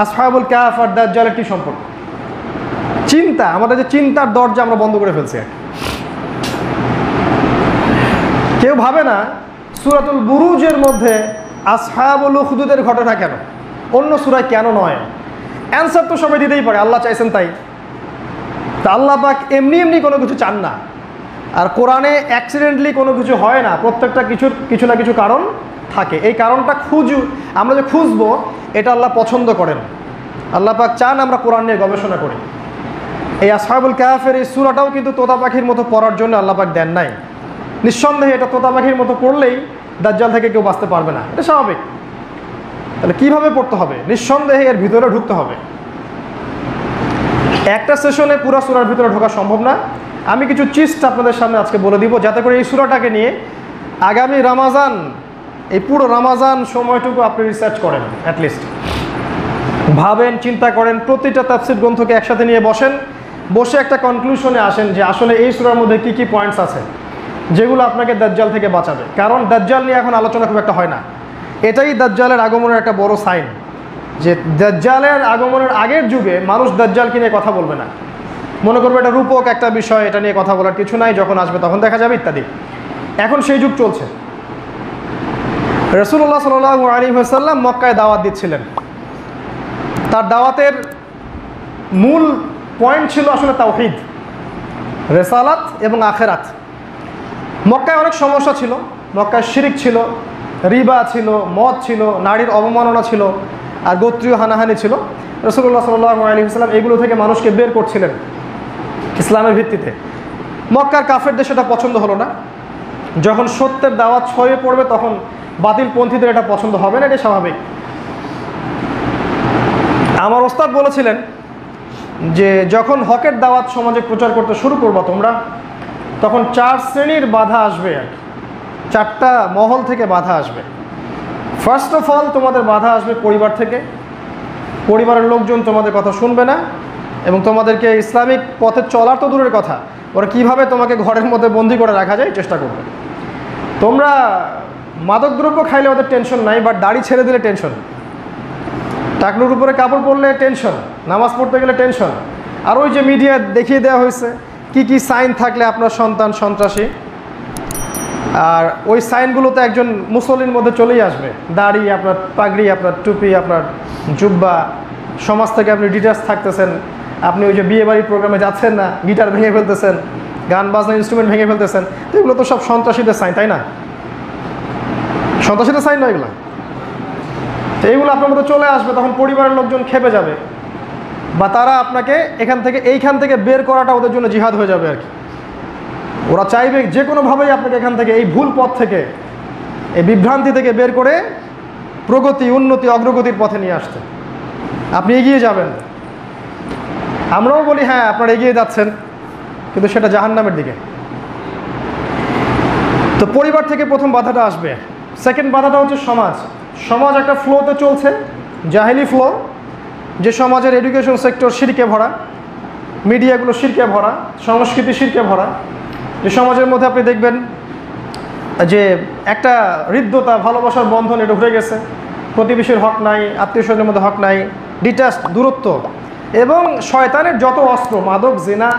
আসহাবুল কাহফ আর দাজ্জালের কি সম্পর্ক? চিন্তা, আমাদের যে চিন্তার দরজা আমরা বন্ধ করে ফেলছি। কেউ ভাবে না সূরাতুল বুরুজের মধ্যে আসহাবুল উখদুদের ঘটনা কেন, অন্য সূরায় কেন নয়? অ্যান্সার তো সবাই দিতেই পারে, আল্লাহ চাইছেন তাই। তা আল্লাহ পাক এমনি এমনি কোনো কিছু চান না, আর কোরআনে অ্যাক্সিডেন্টলি কোনো কিছু হয় না, প্রত্যেকটা কিছু না কিছু কারণ থাকে। এই কারণটা আমরা যে খুঁজবো এটা আল্লাহ পছন্দ করেন। আল্লাহ পাক চান আমরা কোরআন নিয়ে গবেষণা করি। এই আসহাবুল কাহফের এই সূরাটাও কিন্তু তোতা পাখির মতো পড়ার জন্য আল্লাহ পাক দেন নাই। নিঃসন্দেহে এটা তোতা পাখির মতো পড়লেই দাজ্জাল থেকে কেউ বাঁচতে পারবে না, এটা স্বাভাবিক। তাহলে কীভাবে পড়তে হবে? নিঃসন্দেহে এর ভিতরে ঢুকতে হবে। একটা সেশনে পুরো সূরার ভিতরে ঢোকা সম্ভব না। আমি কিছু চিস্ট আপনাদের সামনে আজকে বলে দিব, যাতে করে এই সূরাটাকে নিয়ে আগামী রমাজান, এই পুরো রমাজান সময়টুকু আপনি রিসার্চ করেন, অ্যাটলিস্ট ভাবেন, চিন্তা করেন, প্রতিটা তাফসীর গ্রন্থকে একসাথে নিয়ে বসে একটা কনক্লুশনে আসেন যে আসলে এই সূরার মধ্যে কী কী পয়েন্টস আছে যেগুলো আপনাকে দাজ্জাল থেকে বাঁচাবে। কারণ দাজ্জাল নিয়ে এখন আলোচনা খুব একটা হয় না। এটাই দাজ্জালের আগমনের একটা বড় সাইন, যে দাজ্জালের আগমনের আগের যুগে মানুষ দাজ্জালকে নিয়ে কথা বলবে না। মনে করবে এটা রূপক একটা বিষয়, এটা নিয়ে কথা বলার কিছু নাই, যখন আসবে তখন দেখা যাবে ইত্যাদি। এখন সেই যুগ চলছে। রাসূলুল্লাহ সাল্লাল্লাহু আলাইহি ওয়াসাল্লাম মক্কায় দাওয়াত দিচ্ছিলেন। তার দাওয়াতের মূল পয়েন্ট ছিল আসলে তাওহীদ, রিসালাত এবং আখিরাত। মক্কায় অনেক সমস্যা ছিল। মক্কায় শিরিক ছিল, রিবা ছিল, মদ ছিল, নারীর অবমাননা ছিল, আর গোত্রীয় হানাহানি ছিল। রাসূলুল্লাহ সাল্লাল্লাহু আলাইহি ওয়াসাল্লাম এগুলো থেকে মানুষকে বের করছিলেন ইসলামের ভিত্তিতে। মক্কার কাফেরদের সেটা পছন্দ হলো না। যখন সত্যের দাওয়াত ছড়িয়ে পড়বে তখন বাতিলপন্থীদের এটা পছন্দ হবে না, এটা স্বাভাবিক। আমার ওস্তাদ বলেছিলেন যে যখন হকের দাওয়াত সমাজে প্রচার করতে শুরু করবো তোমরা, তখন 4 শ্রেণীর বাধা আসবে, আর 4টা মহল থেকে বাধা আসবে। ফার্স্ট অফ অল তোমাদের বাধা আসবে পরিবার থেকে। পরিবারের লোকজন তোমাদের কথা শুনবে না এবং তোমাদেরকে ইসলামিক পথে চলার তো দূরের কথা, ওরা কীভাবে তোমাকে ঘরের মধ্যে বন্দি করে রাখা যায় চেষ্টা করবে। তোমরা মাদকদ্রব্য খাইলে ওদের টেনশন নাই, বাট দাড়ি ছেড়ে দিলে টেনশন, টাকনুর উপরে কাপড় পরলে টেনশন, নামাজ পড়তে গেলে টেনশন। আর ওই যে মিডিয়া দেখিয়ে দেওয়া হয়েছে কি কি সাইন থাকলে আপনার সন্তান সন্ত্রাসী, আর ওই সাইনগুলোতে একজন মুসল্লির মধ্যে চলেই আসবে। দাড়ি, আপনার পাগড়ি, আপনার টুপি, আপনার জুব্বা, সমাজ থেকে আপনি ডিটাচ থাকতেছেন, আপনি ওই যে বিয়ে বাড়ির প্রোগ্রামে যাচ্ছেন না, গিটার ভেঙে ফেলতেছেন, গান বাজনা ইনস্ট্রুমেন্ট ভেঙে ফেলতেছেন, তো এগুলো তো সব সন্ত্রাসীদের সাইন, তাই না? সন্ত্রাসীদের সাইন নয় এগুলো। তো এইগুলো আপনার মধ্যে চলে আসবে, তখন পরিবারের লোকজন খেপে যাবে, বা তারা আপনাকে এইখান থেকে বের করাটা ওদের জন্য জিহাদ হয়ে যাবে আর কি। ওরা চাইবে যে কোনোভাবেই আপনাকে এখান থেকে, এই ভুল পথ থেকে, এই বিভ্রান্তি থেকে বের করে প্রগতি, উন্নতি, অগ্রগতির পথে নিয়ে আসতে। আপনি এগিয়ে যাবেন। আমরাও বলি হ্যাঁ আপনারা এগিয়ে যাচ্ছেন, কিন্তু সেটা জাহান্নামের দিকে। তো পরিবার থেকে প্রথম বাধাটা আসবে। সেকেন্ড বাধাটা হচ্ছে সমাজ। সমাজ একটা ফ্লোতে চলছে, জাহেলি ফ্লো, যে সমাজের এডুকেশন সেক্টর শিরকে ভরা, মিডিয়াগুলো শিরকে ভরা, সংস্কৃতি শিরকে ভরা। যে সমাজের মধ্যে আপনি দেখবেন যে একটা হৃদ্যতা, ভালোবাসার বন্ধন এটা উঠে গেছে, প্রতিবেশীর হক নাই, আত্মীয় স্বজনের মধ্যে হক নাই, ডিটাচ, দূরত্ব, এবং শয়তানের যত অস্ত্র, মাদক, জিনা,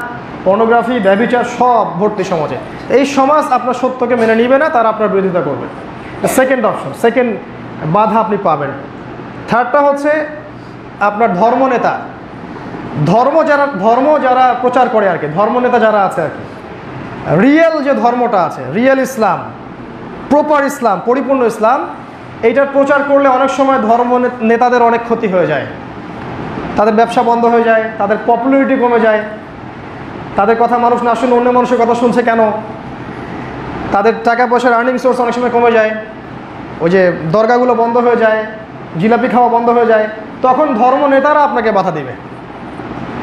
পর্নোগ্রাফি, ব্যভিচার সব ভর্তি সমাজে। এই সমাজ আপনার সত্যকে মেনে নিবে না, তারা আপনার বিরোধিতা করবে। সেকেন্ড অপশন, সেকেন্ড বাধা আপনি পাবেন। থার্ডটা হচ্ছে আপনার ধর্মনেতা। ধর্ম যারা প্রচার করে আর কি, ধর্মনেতা যারা আছে আর কি, রিয়েল যে ধর্মটা আছে, রিয়েল ইসলাম, প্রপার ইসলাম, পরিপূর্ণ ইসলাম, এইটার প্রচার করলে অনেক সময় ধর্ম নেতাদের অনেক ক্ষতি হয়ে যায়। তাদের ব্যবসা বন্ধ হয়ে যায়, তাদের পপুলারিটি কমে যায়, তাদের কথা মানুষ না শুনে অন্য মানুষের কথা শুনছে কেন, তাদের টাকা পয়সার আর্নিং সোর্স অনেক সময় কমে যায়, ওই যে দরগাগুলো বন্ধ হয়ে যায়, জিলাপি খাওয়া বন্ধ হয়ে যায়, তখন ধর্ম নেতারা আপনাকে বাধা দিবে।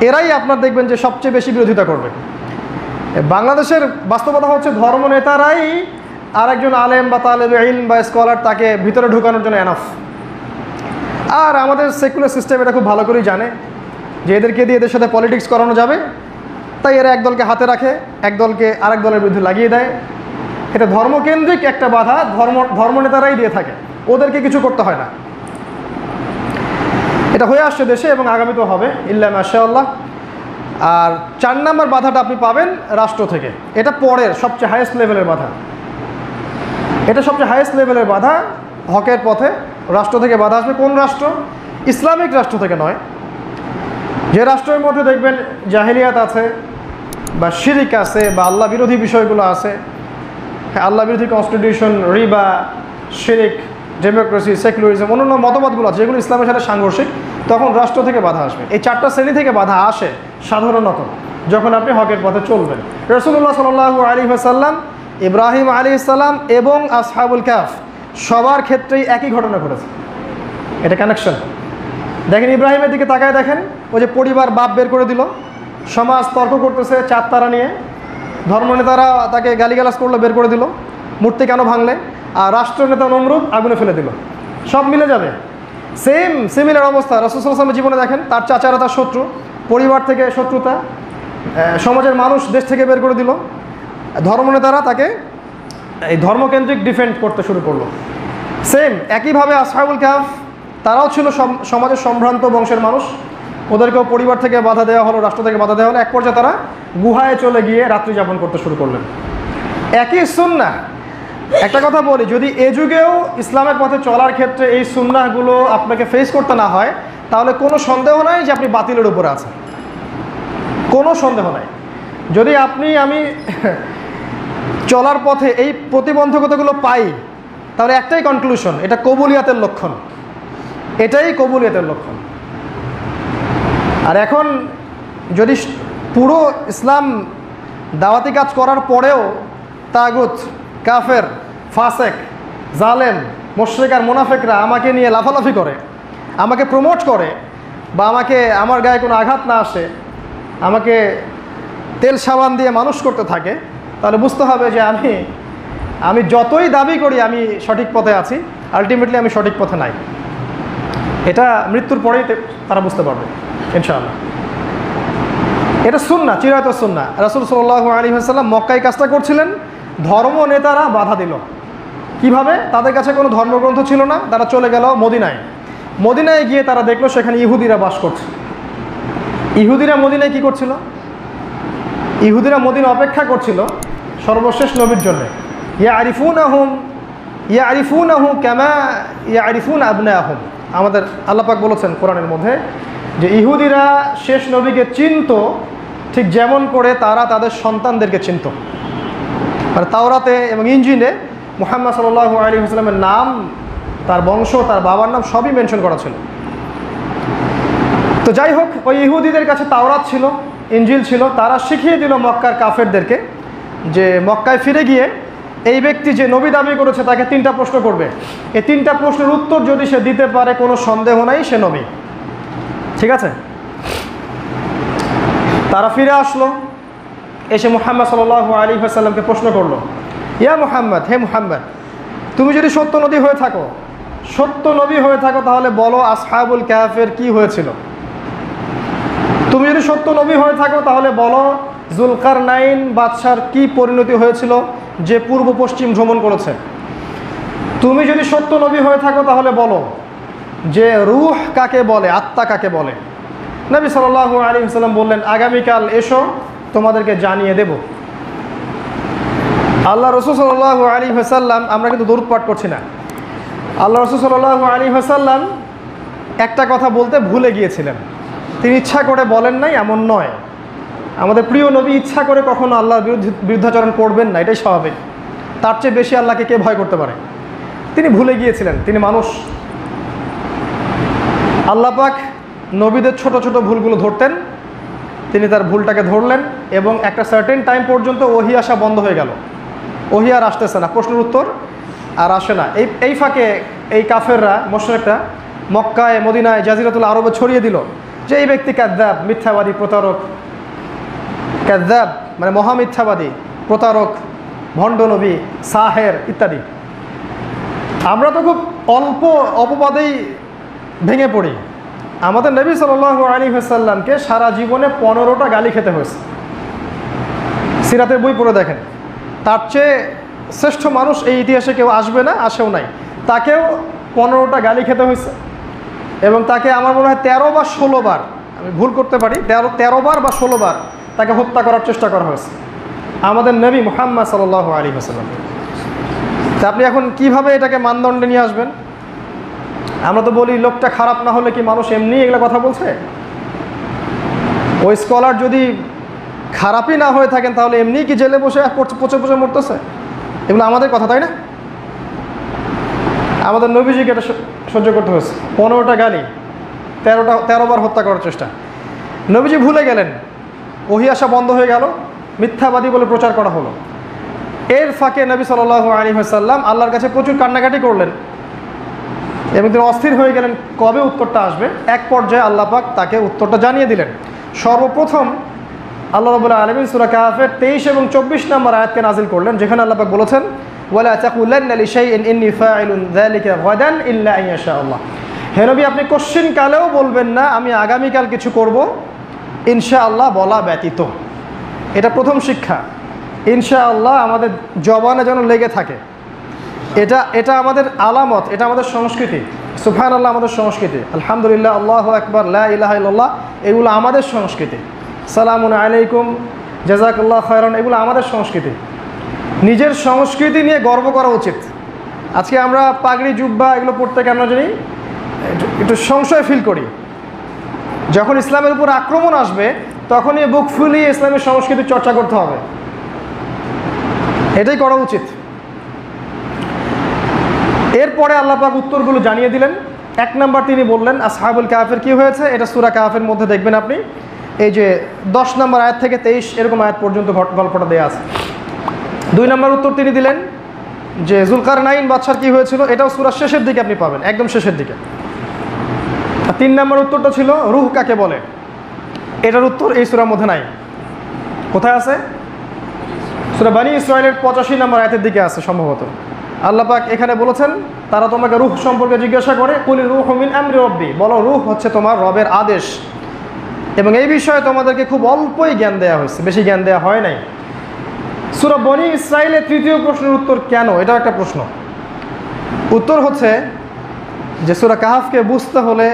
এরাই আপনার দেখবেন যে সবচেয়ে বেশি বিরোধিতা করবে। বাংলাদেশের বাস্তবতা হচ্ছে ধর্ম নেতারাই আরেকজন আলেম বা তালেবে ইলম বা স্কলার তাকে ভিতরে ঢুকানোর জন্য এনাফ। আর আমাদের সেকুলার সিস্টেম এটা খুব ভালো করেই জানে যে এদেরকে দিয়ে এদের সাথে পলিটিক্স করানো যাবে, তাই এরা একদলকে হাতে রাখে, একদলকে আরেক দলের বিরুদ্ধে লাগিয়ে দেয়। এটা ধর্মকেন্দ্রিক একটা বাধা, ধর্ম নেতারাই দিয়ে থাকে, ওদেরকে কিছু করতে হয় না। এটা হয়ে আসছে দেশে এবং আগামীতেও হবে ইল্লা মাশাআল্লাহ। আর 4 নম্বর বাধাটা আপনি পাবেন রাষ্ট্র থেকে। এটা পরের সবচেয়ে হাইয়েস্ট লেভেলের বাধা। এটা সবচেয়ে হাইয়েস্ট লেভেলের বাধা হকের পথে। রাষ্ট্র থেকে বাধা আসবে। কোন রাষ্ট্র? ইসলামিক রাষ্ট্র থেকে নয়। যে রাষ্ট্রের মধ্যে দেখবেন জাহেলিয়াত আছে বা শিরিক আছে বা আল্লাহ বিরোধী বিষয়গুলো আছে, আল্লাহ বিরোধী কনস্টিটিউশন, রিবা, শিরিক, ডেমোক্রেসি, সেকুলারিজম, অন্যান্য মতবাদগুলো আছে যেগুলো ইসলামের সাথে সাংঘর্ষিক, তখন রাষ্ট্র থেকে বাধা আসবে। এই 4টা শ্রেণী থেকে বাধা আসে সাধারণত যখন আপনি হকের পথে চলবেন। রাসূলুল্লাহ সাল্লাল্লাহু আলাইহি ওয়াসাল্লাম, ইব্রাহিম আলাইহিস সালাম এবং আসহাবুল কাহফ সবার ক্ষেত্রেই একই ঘটনা ঘটেছে। এটা কানেকশন। দেখেন ইব্রাহিমের দিকে তাকায় দেখেন, ওই যে পরিবার বাপ বের করে দিল, সমাজ তর্ক করতেছে 4 তারা নিয়ে, ধর্মনেতারা তাকে গালিগালাজ করলো, বের করে দিল, মূর্তি কেন ভাঙলে, আর রাষ্ট্রনেতা নমরুদ আগুনে ফেলে দিল। সব মিলে যাবে। সিমিলার অবস্থা রাসূল সাল্লাল্লাহু আলাইহি ওয়াসাল্লামের জীবনে দেখেন, তার চাচারা তার শত্রু, পরিবার থেকে শত্রুতা, সমাজের মানুষ দেশ থেকে বের করে দিল, ধর্মনেতারা তাকে এই ধর্মকেন্দ্রিক ডিফেন্ড করতে শুরু করলো। একইভাবে আসহাবুল কাহফ, তারাও ছিল সমাজের সম্ভ্রান্ত বংশের মানুষ, ওদেরকেও পরিবার থেকে বাধা দেওয়া হলো, রাষ্ট্র থেকে বাধা দেওয়া হলো। এক পর্যায়ে তারা গুহায় চলে গিয়ে রাত্রি যাপন করতে শুরু করলেন। একই সুন্নাহ। একটা কথা বলি, যদি এ যুগেও ইসলামের পথে চলার ক্ষেত্রে এই সুন্নাহগুলো আপনাকে ফেস করতে না হয়, তাহলে কোনো সন্দেহ নাই যে আপনি বাতিলের উপরে আছেন, কোনো সন্দেহ নাই। যদি আমি চলার পথে এই প্রতিবন্ধকতাগুলো পাই, তাহলে একটাই কনক্লুশন, এটা কবুলিয়াতের লক্ষণ, এটাই কবুলিয়াতের লক্ষণ। আর এখন যদি পুরো ইসলাম দাওয়াতি কাজ করার পরেও তাগুত, কাফের, ফাসেক, জালেম, মুশরিক আর মুনাফিকরা আমাকে নিয়ে লাফালাফি করে, আমাকে প্রমোট করে, বা আমার গায়ে কোনো আঘাত না আসে, আমাকে তেল সাবান দিয়ে মানুষ করতে থাকে, তাহলে বুঝতে হবে যে আমি যতই দাবি করি আমি সঠিক পথে আছি, আলটিমেটলি আমি সঠিক পথে নাই। এটা মৃত্যুর পরেই তারা বুঝতে পারবে ইনশাআল্লাহ। এটা সুন্নাহ, চিরায়ত সুন্নাহ। রাসূল সাল্লাল্লাহু আলাইহি ওয়াসাল্লাম মক্কায় কাজটা করছিলেন, ধর্ম নেতারা বাধা দিল। কিভাবে? তাদের কাছে কোনো ধর্মগ্রন্থ ছিল না, তারা চলে গেল মদিনায়। মদিনায় গিয়ে তারা দেখলো সেখানে ইহুদিরা বাস করছে। ইহুদিরা মদিনায় কি করছিল? ইহুদিরা মদিনা অপেক্ষা করছিল সর্বশেষ নবীর জন্য। ইয়ারিফুনাহু কামা ইয়ারিফুনা আবনাহুম। আমাদের আল্লাহ পাক বলেছেন কোরআনের মধ্যে যে ইহুদিরা শেষ নবীকে চিনত ঠিক যেমন করে তারা তাদের সন্তানদেরকে চিনত। আর তাওরাতে এবং ইনজিলে মুহাম্মদ সাল্লাল্লাহু আলাইহি ওয়াসাল্লামের নাম, তার বংশ, তার বাবার নাম সবই মেনশন করা ছিল। তো যাই হোক, ওই ইহুদিদের কাছে তাওরাত ছিল, ইনজিল ছিল। তারা শিখিয়ে দিল মক্কার কাফেরদেরকে যে মক্কায় ফিরে গিয়ে এই ব্যক্তি যে নবী দাবি করেছে তাকে 3টা প্রশ্ন করবে। এই 3টা প্রশ্নের উত্তর যদি সে দিতে পারে, কোনো সন্দেহ নাই সে নবী। ঠিক আছে? তারা ফিরে আসলো, এসে মুহাম্মদ সাল্লাল্লাহু আলাইহি ওয়াসাল্লামকে প্রশ্ন করলো, ইয়া মুহাম্মদ, হে মুহাম্মদ, তুমি যদি সত্য নবী হয়ে থাকো তাহলে বলো আসহাবুল কাহফের কি হয়েছিল। তুমি যদি সত্য নবী হয়ে থাকো তাহলে বলো জুলকারনাইন বাদশার কি পরিণতি হয়েছিল যে পূর্ব পশ্চিম ভ্রমণ করেছে। তুমি যদি সত্য নবী হয়ে থাকো তাহলে বলো যে রূহ কাকে বলে, আত্মা কাকে বলে। নবী সাল্লাল্লাহু আলাইহি ওয়াসাল্লাম বললেন, আগামীকাল এসো, তোমাদেরকে জানিয়ে দেব। আল্লাহ রাসূল সাল্লাল্লাহু আলাইহি ওয়াসাল্লাম, আমরা কিন্তু দরুদ পাঠ করছি না, আল্লাহ রাসূল সাল্লাল্লাহু আলাইহি ওয়াসাল্লাম একটা কথা বলতে ভুলে গিয়েছিলেন। তিনি ইচ্ছা করে বলেন নাই এমন নয়। আমাদের প্রিয় নবী ইচ্ছা করে কখনো আল্লাহর বিরুদ্ধাচরণ করবেন না, এটাই স্বাভাবিক। তার চেয়ে বেশি আল্লাহকে কে ভয় করতে পারে? তিনি ভুলে গিয়েছিলেন, তিনি মানুষ। আল্লাহ পাক নবীদের ছোট ছোট ভুলগুলো ধরতেন, তিনি তার ভুলটাকে ধরলেন এবং একটা সার্টেন টাইম পর্যন্ত ওহী আসা বন্ধ হয়ে গেল। ওহী আর আসতেছে না, প্রশ্নের উত্তর আর আসে না। এই ফাঁকে এই কাফেররা, মুশরিকরা মক্কায়, মদিনায়, জাজিরাতুল আরবে ছড়িয়ে দিল যে এই ব্যক্তি কাযযাব, মিথ্যাবাদী, প্রতারক। কাযযাব মানে মহামিথ্যাবাদী, প্রতারক, ভণ্ড নবী, সাহের ইত্যাদি। আমরা তো খুব অল্প অপবাদেই ভেঙে পড়ি। আমাদের নবী সাল্লাল্লাহু আলাইহি ওয়াসাল্লামকে সারা জীবনে 15টা গালি খেতে হয়েছে। সিরাতের বই পড়ে দেখেন, তার চেয়ে শ্রেষ্ঠ মানুষ এই ইতিহাসে কেউ আসবে না, আসেও নাই। তাকেও 15টা গালি খেতে হয়েছে এবং তাকে আমার মনে হয় 13 বা 16 বার, আমি ভুল করতে পারি, 13 বার বা 16 বার তাকে হত্যা করার চেষ্টা করা হয়েছে আমাদের নবী মুহাম্মদ সাল্লাল্লাহু আলাইহি ওয়াসাল্লাম। তা আপনি এখন কিভাবে এটাকে মানদণ্ডে নিয়ে আসবেন? আমরা তো বলি লোকটা খারাপ না হলে কি মানুষ এমনি এগুলো কথা বলছে? ওই স্কলার যদি খারাপই না হয়ে থাকেন তাহলে এমনি কি জেলে বসে পচে পচে মরতেছে? এগুলো আমাদের কথা, তাই না? আমাদের নবীজিকে এটা সহ্য করতে হয়েছে, 15টা গালি, 13 বার হত্যা করার চেষ্টা। নবীজি ভুলে গেলেন, ওহী আসা বন্ধ হয়ে গেল, মিথ্যাবাদী বলে প্রচার করা হলো। এর ফাঁকে নবী সাল্লাল্লাহু আলাইহি ওয়াসাল্লাম আল্লাহর কাছে প্রচুর কান্নাকাটি করলেন এবং তিনি অস্থির হয়ে গেলেন কবে উত্তরটা আসবে। এক পর্যায়ে আল্লাহ পাক তাকে উত্তরটা জানিয়ে দিলেন। সর্বপ্রথম আল্লাহ রাব্বুল আলামিন সূরা কাহফের 23 এবং 24 নম্বর আয়াতকে নাজিল করলেন, যেখানে আল্লাহ পাক বলেছেন, ওয়ালা তাকুলান্না লিশাইইন ইন্নী ফাইলুন যালিকা গাদান ইল্লা আন ইয়াশা আল্লাহ। হে নবী, আপনি কোশ্চিন কালেও বলবেন না আমি আগামীকাল কিছু করব ইনশাআল্লাহ বলা ব্যতীত। এটা প্রথম শিক্ষা। ইনশাআল্লাহ আমাদের জবানে যেন লেগে থাকে। এটা আমাদের আলামত, এটা আমাদের সংস্কৃতি। সুবহানাল্লাহ আমাদের সংস্কৃতি, আলহামদুলিল্লাহ, আল্লাহু আকবার, লা ইলাহা ইল্লাল্লাহ, এগুলো আমাদের সংস্কৃতি। সালামুন আলাইকুম, জাযাকাল্লাহ খায়রান, এগুলো আমাদের সংস্কৃতি। নিজের সংস্কৃতি নিয়ে গর্ব করা উচিত। আজকে আমরা পাগড়ি জুব্বা এগুলো পড়তে কেন জানি একটু সংশয় ফিল করি। যখন ইসলামের উপর আক্রমণ আসবে তখনই বুক ফুলিয়ে ইসলামের সংস্কৃতির চর্চা করতে হবে, এটাই করা উচিত। এরপরে আল্লাহ পাক উত্তরগুলো জানিয়ে দিলেন। 1 নম্বর তিনি বললেন আসহাবুল কাহফের কি হয়েছে, এটা সূরা কাহফের মধ্যে দেখবেন আপনি, এই যে 10 নম্বর আয়াত থেকে 23 এরকম আয়াত পর্যন্ত গল্পটা দেওয়া আছে। 2 নম্বর উত্তর তিনি দিলেন যে যুলকারনাইন বাদশার কি হয়েছিল, এটাও সূরার শেষের দিকে আপনি পাবেন, একদম শেষের দিকে। 3 নম্বর উত্তরটা ছিল রূহ কাকে বলে, এটার উত্তর এই সূরার মধ্যে নাই। কোথায় আছে? সূরা বনী ইসরাঈলের 85 নম্বর আয়াতের দিকে আছে সম্ভবত। আল্লাহ পাক এখানে বলেছেন তারা তোমাকে রূহ সম্পর্কে জিজ্ঞাসা করে, কুলি রূহু মিন আমরি রব্বি, বলো রূহ হচ্ছে তোমার রবের আদেশ। এবং এই বিষয়ে তোমাদেরকে খুব অল্পই জ্ঞান দেওয়া হয়েছে, বেশি জ্ঞান দেওয়া হয় নাই। সূরা বনী ইসরাঈলের 3য় প্রশ্নের উত্তর কেন, এটাও একটা প্রশ্ন। উত্তর হচ্ছে যে সূরা কাহফকে বুঝতে হলে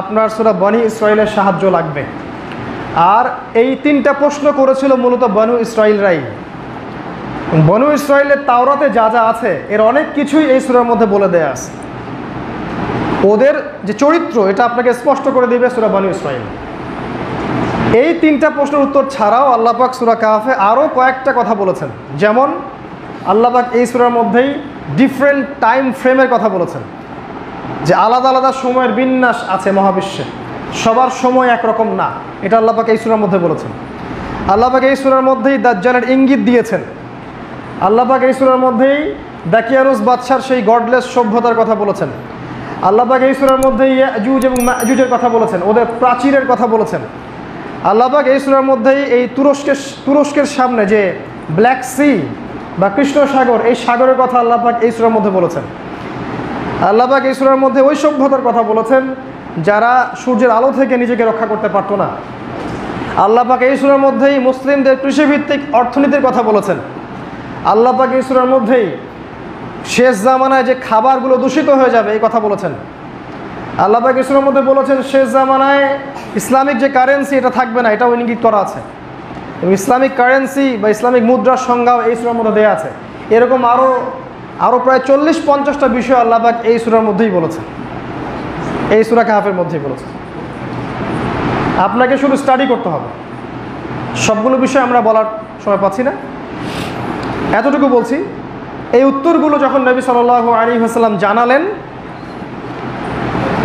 আপনার সূরা বনী ইসরাঈলের সাহায্য লাগবে। আর এই 3টা প্রশ্ন করেছিল মূলত বনু ইসরাঈলরাই। বনু ইসরাঈলের তাওরাতে যা যা আছে এর অনেক কিছুই এই সূরার মধ্যে বলে দেয়া আছে। ওদের যে চরিত্র এটা আপনাকে স্পষ্ট করে দিবে সূরা বনু ইসরাঈল। এই 3টা প্রশ্নের উত্তর ছাড়াও আল্লাহ পাক সূরা কাহফে আরও কয়েকটা কথা বলেছেন। যেমন আল্লাহ পাক এই সূরার মধ্যেই ডিফারেন্ট টাইম ফ্রেমের কথা বলেছেন, যে আলাদা আলাদা সময়ের বিন্যাস আছে মহাবিশ্বে, সবার সময় একরকম না, এটা আল্লাহ পাক এই সূরার মধ্যে বলেছেন। আল্লাহ পাক এই সূরার মধ্যেই দাজ্জালের ইঙ্গিত দিয়েছেন। আল্লাহ পাক এই সূরার মধ্যেই দাকিয়ানুস বাদশার সেই গডলেস সভ্যতার কথা বলেছেন। আল্লাহ পাক এই সূরার মধ্যেই ইয়াজুজ এবং মাজুজের কথা বলেছেন, ওদের প্রাচীরের কথা বলেছেন। আল্লাহ পাক এই সূরার মধ্যেই এই তুরস্কের সামনে যে ব্ল্যাক সি বা কৃষ্ণ সাগর, এই সাগরের কথা আল্লাহ পাক এই সূরার মধ্যে বলেছেন। আল্লাহ পাক এই সূরার মধ্যে ওই সভ্যতার কথা বলেছেন যারা সূর্যের আলো থেকে নিজেকে রক্ষা করতে পারত না। আল্লাহ পাক এই সূরার মধ্যেই মুসলিমদের কৃষিভিত্তিক অর্থনীতির কথা বলেছেন। আল্লাহ পাক এই সূরার মধ্যেই শেষ জামানায় যে খাবারগুলো দূষিত হয়ে যাবে এই কথা বলেছেন। আল্লাহ পাক এই সূরার মধ্যে বলেছেন শেষ জামানায় ইসলামিক যে কারেন্সি এটা থাকবে না, এটাও ইঙ্গিত করা আছে। এবং ইসলামিক কারেন্সি বা ইসলামিক মুদ্রার সংজ্ঞাও এই সূরার মধ্যে দেওয়া আছে। এরকম আরও প্রায় 40-50টা বিষয় আল্লাহ পাক এই সূরার মধ্যেই বলেছেন, এই সূরা কাহফের মধ্যেই বলেছেন। আপনাকে শুধু স্টাডি করতে হবে, সবগুলো বিষয় আমরা বলার সময় পাচ্ছি না, এতটুকু বলছি। এই উত্তরগুলো যখন নবী সাল্লাল্লাহু আলাইহি ওয়াসাল্লাম জানালেন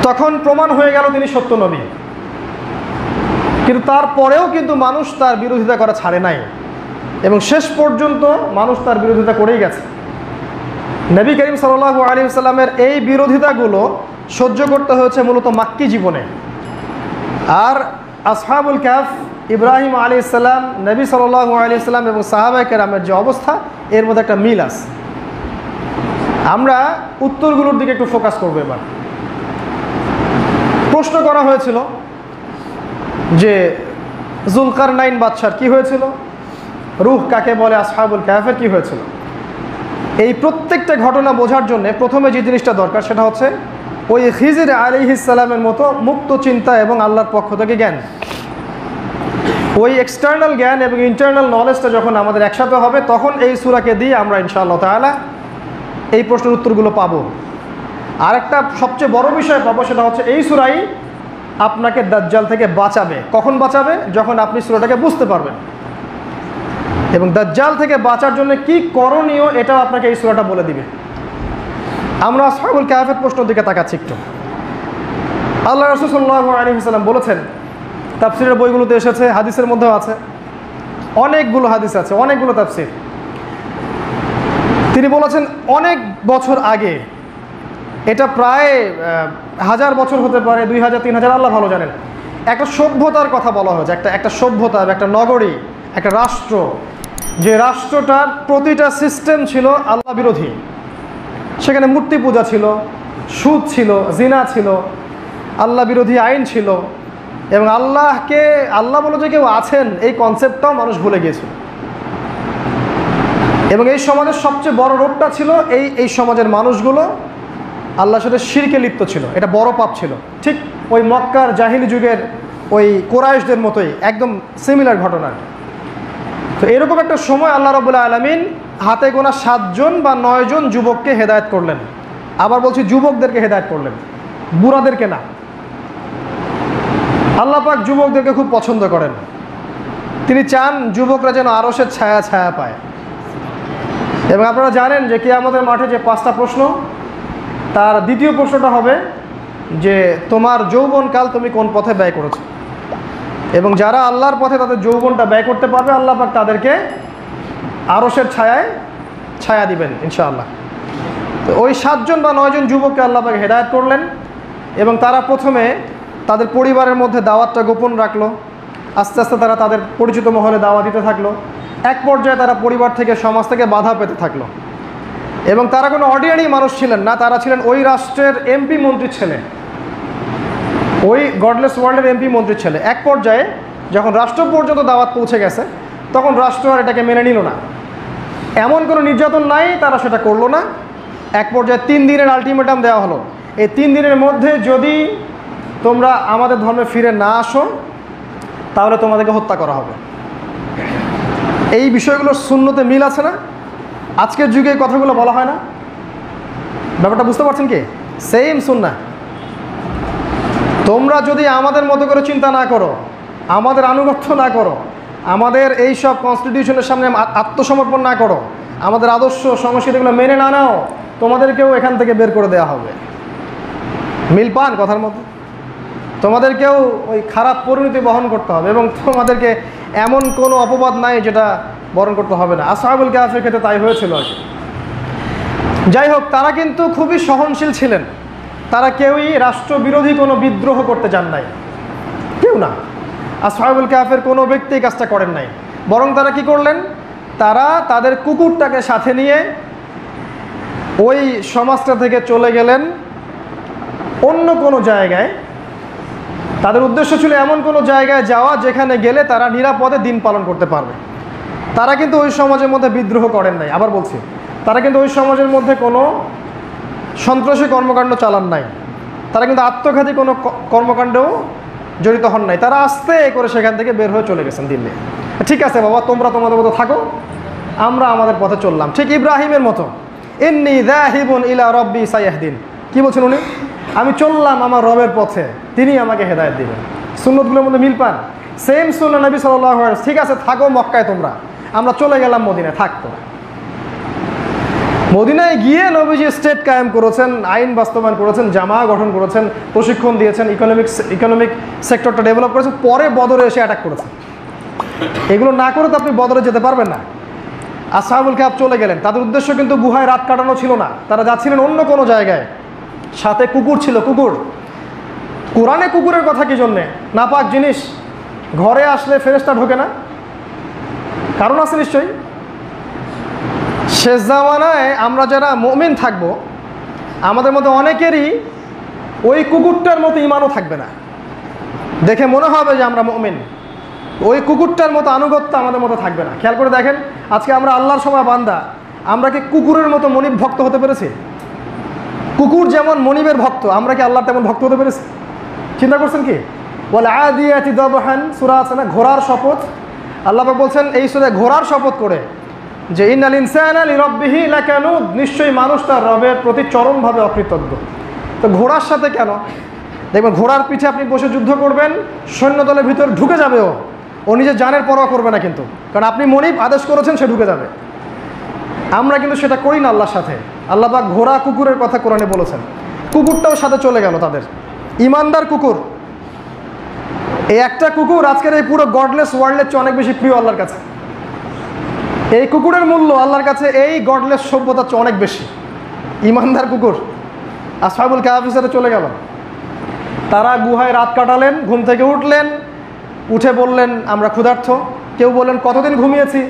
তখন প্রমাণ হয়ে গেল তিনি সত্য নবী। কিন্তু তারপরেও কিন্তু মানুষ তার বিরোধিতা করা ছাড়ে নাই, এবং শেষ পর্যন্ত মানুষ তার বিরোধিতা করেই গেছে। নবী করিম সাল্লাল্লাহু আলাইহি ওয়াসাল্লামের এই বিরোধিতাগুলো সহ্য করতে হয়েছে মূলত মাক্কি জীবনে। আর আসহাবুল কাহফ, ইব্রাহিম আলাইহিস সালাম, নবী সাল্লাল্লাহু আলাইহি ওয়াসাল্লাম এবং সাহাবায়ে কেরামের যে অবস্থা, এর মধ্যে একটা মিল আছে। আমরা উত্তরগুলোর দিকে একটু ফোকাস করব। এবার প্রশ্ন করা হয়েছিল যে যুলকারনাইন বাদশার কি হয়েছিল, রূহ কাকে বলে, আসহাবুল কাহফের কি হয়েছিল। এই প্রত্যেকটা ঘটনা বোঝার জন্য প্রথমে যে জিনিসটা দরকার সেটা হচ্ছে ওই খিজির আলাইহিস সালামের মতো মুক্ত চিন্তা এবং আল্লাহর পক্ষ থেকে জ্ঞান। ওই এক্সটার্নাল জ্ঞান এবং ইন্টারনাল নলেজটা যখন আমাদের একসাথে হবে তখন এই সূরাকে দিয়ে আমরা ইনশাআল্লাহ তাআলা এই প্রশ্নের উত্তরগুলো পাবো। আরেকটা সবচেয়ে বড় বিষয় পাবো, সেটা হচ্ছে এই সূরাই আপনাকে দাজ্জাল থেকে বাঁচাবে। কখন বাঁচাবে? যখন আপনি সূরাটাকে বুঝতে পারবেন। এবং দাজ্জাল থেকে বাঁচার জন্য কি করণীয় এটাও আপনাকে এই সূরাটা বলে দিবে। আমরা আসহাবুল কাহফের প্রশ্নের দিকে তাকাচ্ছি একটু। আল্লাহ রাসূল সাল্লাল্লাহু আলাইহি ওয়াসাল্লাম বলেছেন, তাফসীরের বইগুলোতে এসেছে, হাদিসের মধ্যেও আছে, অনেকগুলো হাদিস আছে, অনেকগুলো তাফসীর। তিনি বলেছেন অনেক বছর আগে, এটা প্রায় 1000 বছর হতে পারে, 2000, 3000, আল্লাহ ভালো জানেন, একটা সভ্যতার কথা বলা হয়েছে। একটা সভ্যতা, একটা নগরী, একটা রাষ্ট্র, যে রাষ্ট্রটার প্রতিটা সিস্টেম ছিল আল্লাহ বিরোধী। সেখানে মূর্তি পূজা ছিল, সুদ ছিল, জিনা ছিল, আল্লাহ বিরোধী আইন ছিল, এবং আল্লাহকে আল্লাহ বলে যে কেউ আছেন এই কনসেপ্টটাও মানুষ ভুলে গিয়েছিল। এবং এই সমাজের সবচেয়ে বড় রোগটা ছিল এই সমাজের মানুষগুলো আল্লাহর সাথে শিরকে লিপ্ত ছিল, এটা বড় পাপ ছিল। ঠিক ওই মক্কার জাহিলি যুগের ওই কোরাইশদের মতোই একদম সিমিলার ঘটনা। তো এরকম একটা সময় আল্লাহ রাব্বুল আলামিন হাতে গোনা 7 জন বা 9 জন যুবককে হেদায়েত করলেন। আবার বলছি যুবকদেরকে হেদায়েত করলেন, বুড়াদেরকে না। আল্লাহ পাক যুবকদেরকে খুব পছন্দ করেন। তিনি চান যুবকরা যেন আরশের ছায়া ছায়া পায়। এবং আপনারা জানেন যে কিয়ামতের মাঠে যে 5টা প্রশ্ন, তার দ্বিতীয় প্রশ্নটা হবে যে তোমার যৌবনকাল তুমি কোন পথে ব্যয় করেছো। এবং যারা আল্লাহর পথে তাদের যৌবনটা ব্যয় করতে পারবে, আল্লাহ পাক তাদেরকে আরশের ছায়ায় ছায়া দিবেন ইনশাআল্লাহ। তো ওই 7 জন বা 9 জন যুবককে আল্লাহ পাক হেদায়েত করলেন। এবং তারা প্রথমে তাদের পরিবারের মধ্যে দাওয়াতটা গোপন রাখলো। আস্তে আস্তে তারা তাদের পরিচিত মহলে দাওয়াত দিতে থাকলো। এক পর্যায়ে তারা পরিবার থেকে, সমাজ থেকে বাধা পেতে থাকলো। এবং তারা কোনো অর্ডিনারি মানুষ ছিলেন না, তারা ছিলেন ওই রাষ্ট্রের এমপি মন্ত্রীর ছেলে, ওই গডলেস ওয়ার্ল্ডের এমপি মন্ত্রীর ছেলে। এক পর্যায়ে যখন রাষ্ট্র পর্যন্ত দাওয়াত পৌঁছে গেছে, তখন রাষ্ট্র আর এটাকে মেনে নিল না। এমন কোনো নির্যাতন নাই, তারা সেটা করলো না। এক পর্যায়ে 3 দিনের আলটিমেটাম দেওয়া হলো, এই 3 দিনের মধ্যে যদি তোমরা আমাদের ধর্মে ফিরে না আসো তাহলে তোমাদেরকে হত্যা করা হবে। এই বিষয়গুলোর সুন্নতে মিল আছে না? আজকের যুগে এই কথাগুলো বলা হয় না? ব্যাপারটা বুঝতে পারছেন কি? সেম সুন্নাহ। তোমরা যদি আমাদের মতো করে চিন্তা না করো, আমাদের আনুগত্য না করো, আমাদের এই সব কনস্টিটিউশনের সামনে আত্মসমর্পণ না করো, আমাদের আদর্শ সংস্কৃতিগুলো মেনে না নাও, তোমাদেরকেও এখান থেকে বের করে দেওয়া হবে। মিল পান কথার মতো? তোমাদেরকেও ওই খারাপ পরিণতি বহন করতে হবে এবং তোমাদেরকে এমন কোনো অপবাদ নাই যেটা বরণ করতে হবে না। আসহাবুল কাহফের ক্ষেত্রে তাই হয়েছিল আর কি। যাই হোক, তারা কিন্তু খুবই সহনশীল ছিলেন। তারা কেউই রাষ্ট্রবিরোধী কোনো বিদ্রোহ করতে চান নাই, কেউ না। আসহাবুল কাহফের কোনো ব্যক্তি কাজটা করেন নাই। বরং তারা কি করলেন? তারা তাদের কুকুরটাকে সাথে নিয়ে ওই সমাজটা থেকে চলে গেলেন অন্য কোনো জায়গায়। তাদের উদ্দেশ্য ছিল এমন কোনো জায়গায় যাওয়া যেখানে গেলে তারা নিরাপদে দিন পালন করতে পারবে। তারা কিন্তু ওই সমাজের মধ্যে বিদ্রোহ করেন নাই। আবার বলছি, তারা কিন্তু ওই সমাজের মধ্যে কোনো সন্ত্রাসী কর্মকাণ্ড চালান নাই। তারা কিন্তু আত্মঘাতী কোনো কর্মকাণ্ডেও জড়িত হন নাই। তারা আস্তে করে সেখান থেকে বের হয়ে চলে গেছেন দিল্লি। ঠিক আছে বাবা, তোমরা তোমাদের মতো থাকো, আমরা আমাদের পথে চললাম। ঠিক ইব্রাহিমের মতো, ইন্নী যাহিবুন ইলা রব্বি সায়াহদিন। কি বলছেন উনি? আমি চললাম আমার রবের পথে, তিনি আমাকে হেদায়েত দিবেন। সুন্নতগুলোর মধ্যে মিল পান? সেম সুন্নাহ নবী সাল্লাল্লাহু আলাইহি ওয়াসাল্লাম। ঠিক আছে, থাকো মক্কায় তোমরা, আমরা চলে গেলাম মদিনায়, থাকতো। মদিনায় গিয়ে নবীজি স্টেট কায়েম করেছেন, আইন বাস্তবায়ন করেছেন, জামা গঠন করেছেন, প্রশিক্ষণ দিয়েছেন, ইকোনমিক সেক্টরটা ডেভেলপ করেছেন। পরে বদরে এসে অ্যাটাক করেছেন। এগুলো না করে তো আপনি বদরে যেতে পারবেন না। আসহাবুল কাহফ চলে গেলেন। তাদের উদ্দেশ্য কিন্তু গুহায় রাত কাটানো ছিল না, তারা যাচ্ছিলেন অন্য কোনো জায়গায়। সাথে কুকুর ছিল, কুকুর। কোরআনে কুকুরের কথা কি জন্যে? নাপাক জিনিস ঘরে আসলে ফেরেশতা ঢোকে না, কারণ আছে নিশ্চয়ই। শেষ জামানায় আমরা যারা মুমিন থাকব, আমাদের মধ্যে অনেকেরই ওই কুকুরটার মতো ঈমানও থাকবে না। দেখে মনে হবে যে আমরা মুমিন, ওই কুকুরটার মতো আনুগত্য আমাদের মতো থাকবে না। খেয়াল করে দেখেন, আজকে আমরা আল্লাহর সভা বান্দা, আমরা কি কুকুরের মতো মনিব ভক্ত হতে পেরেছি? কুকুর যেমন মনিবের ভক্ত, আমরা কি আল্লাহর তেমন ভক্ত হতে পেরেছি? চিন্তা করছেন কি? বলে আদিয়াতি দাবহান, সূরা আছে না, ঘোড়ার শপথ। আল্লাহ পাক বলছেন এই সূরায় ঘোড়ার শপথ করে যে ইন্নাল ইনসানা লিরাব্বিহি লাকানুদ, নিশ্চয়ই মানুষ তার রবের প্রতি চরমভাবে অকৃতজ্ঞ। তো ঘোড়ার সাথে কেন? দেখবেন ঘোড়ার পিঠে আপনি বসে যুদ্ধ করবেন, সৈন্যদলের ভিতরে ঢুকে যাবে ও নিজের জানের পরোয়া করবে না কিন্তু, কারণ আপনি মনিব আদেশ করেছেন, সে ঢুকে যাবে। আমরা কিন্তু সেটা করি না আল্লাহর সাথে। আল্লাহ পাক ঘোড়া কুকুরের কথা কোরআনে বলেছেন, কুকুরটাও সাথে চলে গেল তাদের। ইমানদার কুকুর, এই একটা কুকুর আজকের এই পুরো গডলেস ওয়ার্ল্ডের চেয়ে অনেক বেশি প্রিয় আল্লাহর কাছে। এই কুকুরের মূল্য আল্লাহর কাছে এই গডলেস সভ্যতার চেয়ে অনেক বেশি। ইমানদার কুকুর আসহাবুল কাহফের সাথে চলে গেল। তারা গুহায় রাত কাটালেন, ঘুম থেকে উঠলেন, উঠে বললেন আমরা ক্ষুধার্ত। কেউ বললেন কতদিন ঘুমিয়েছি,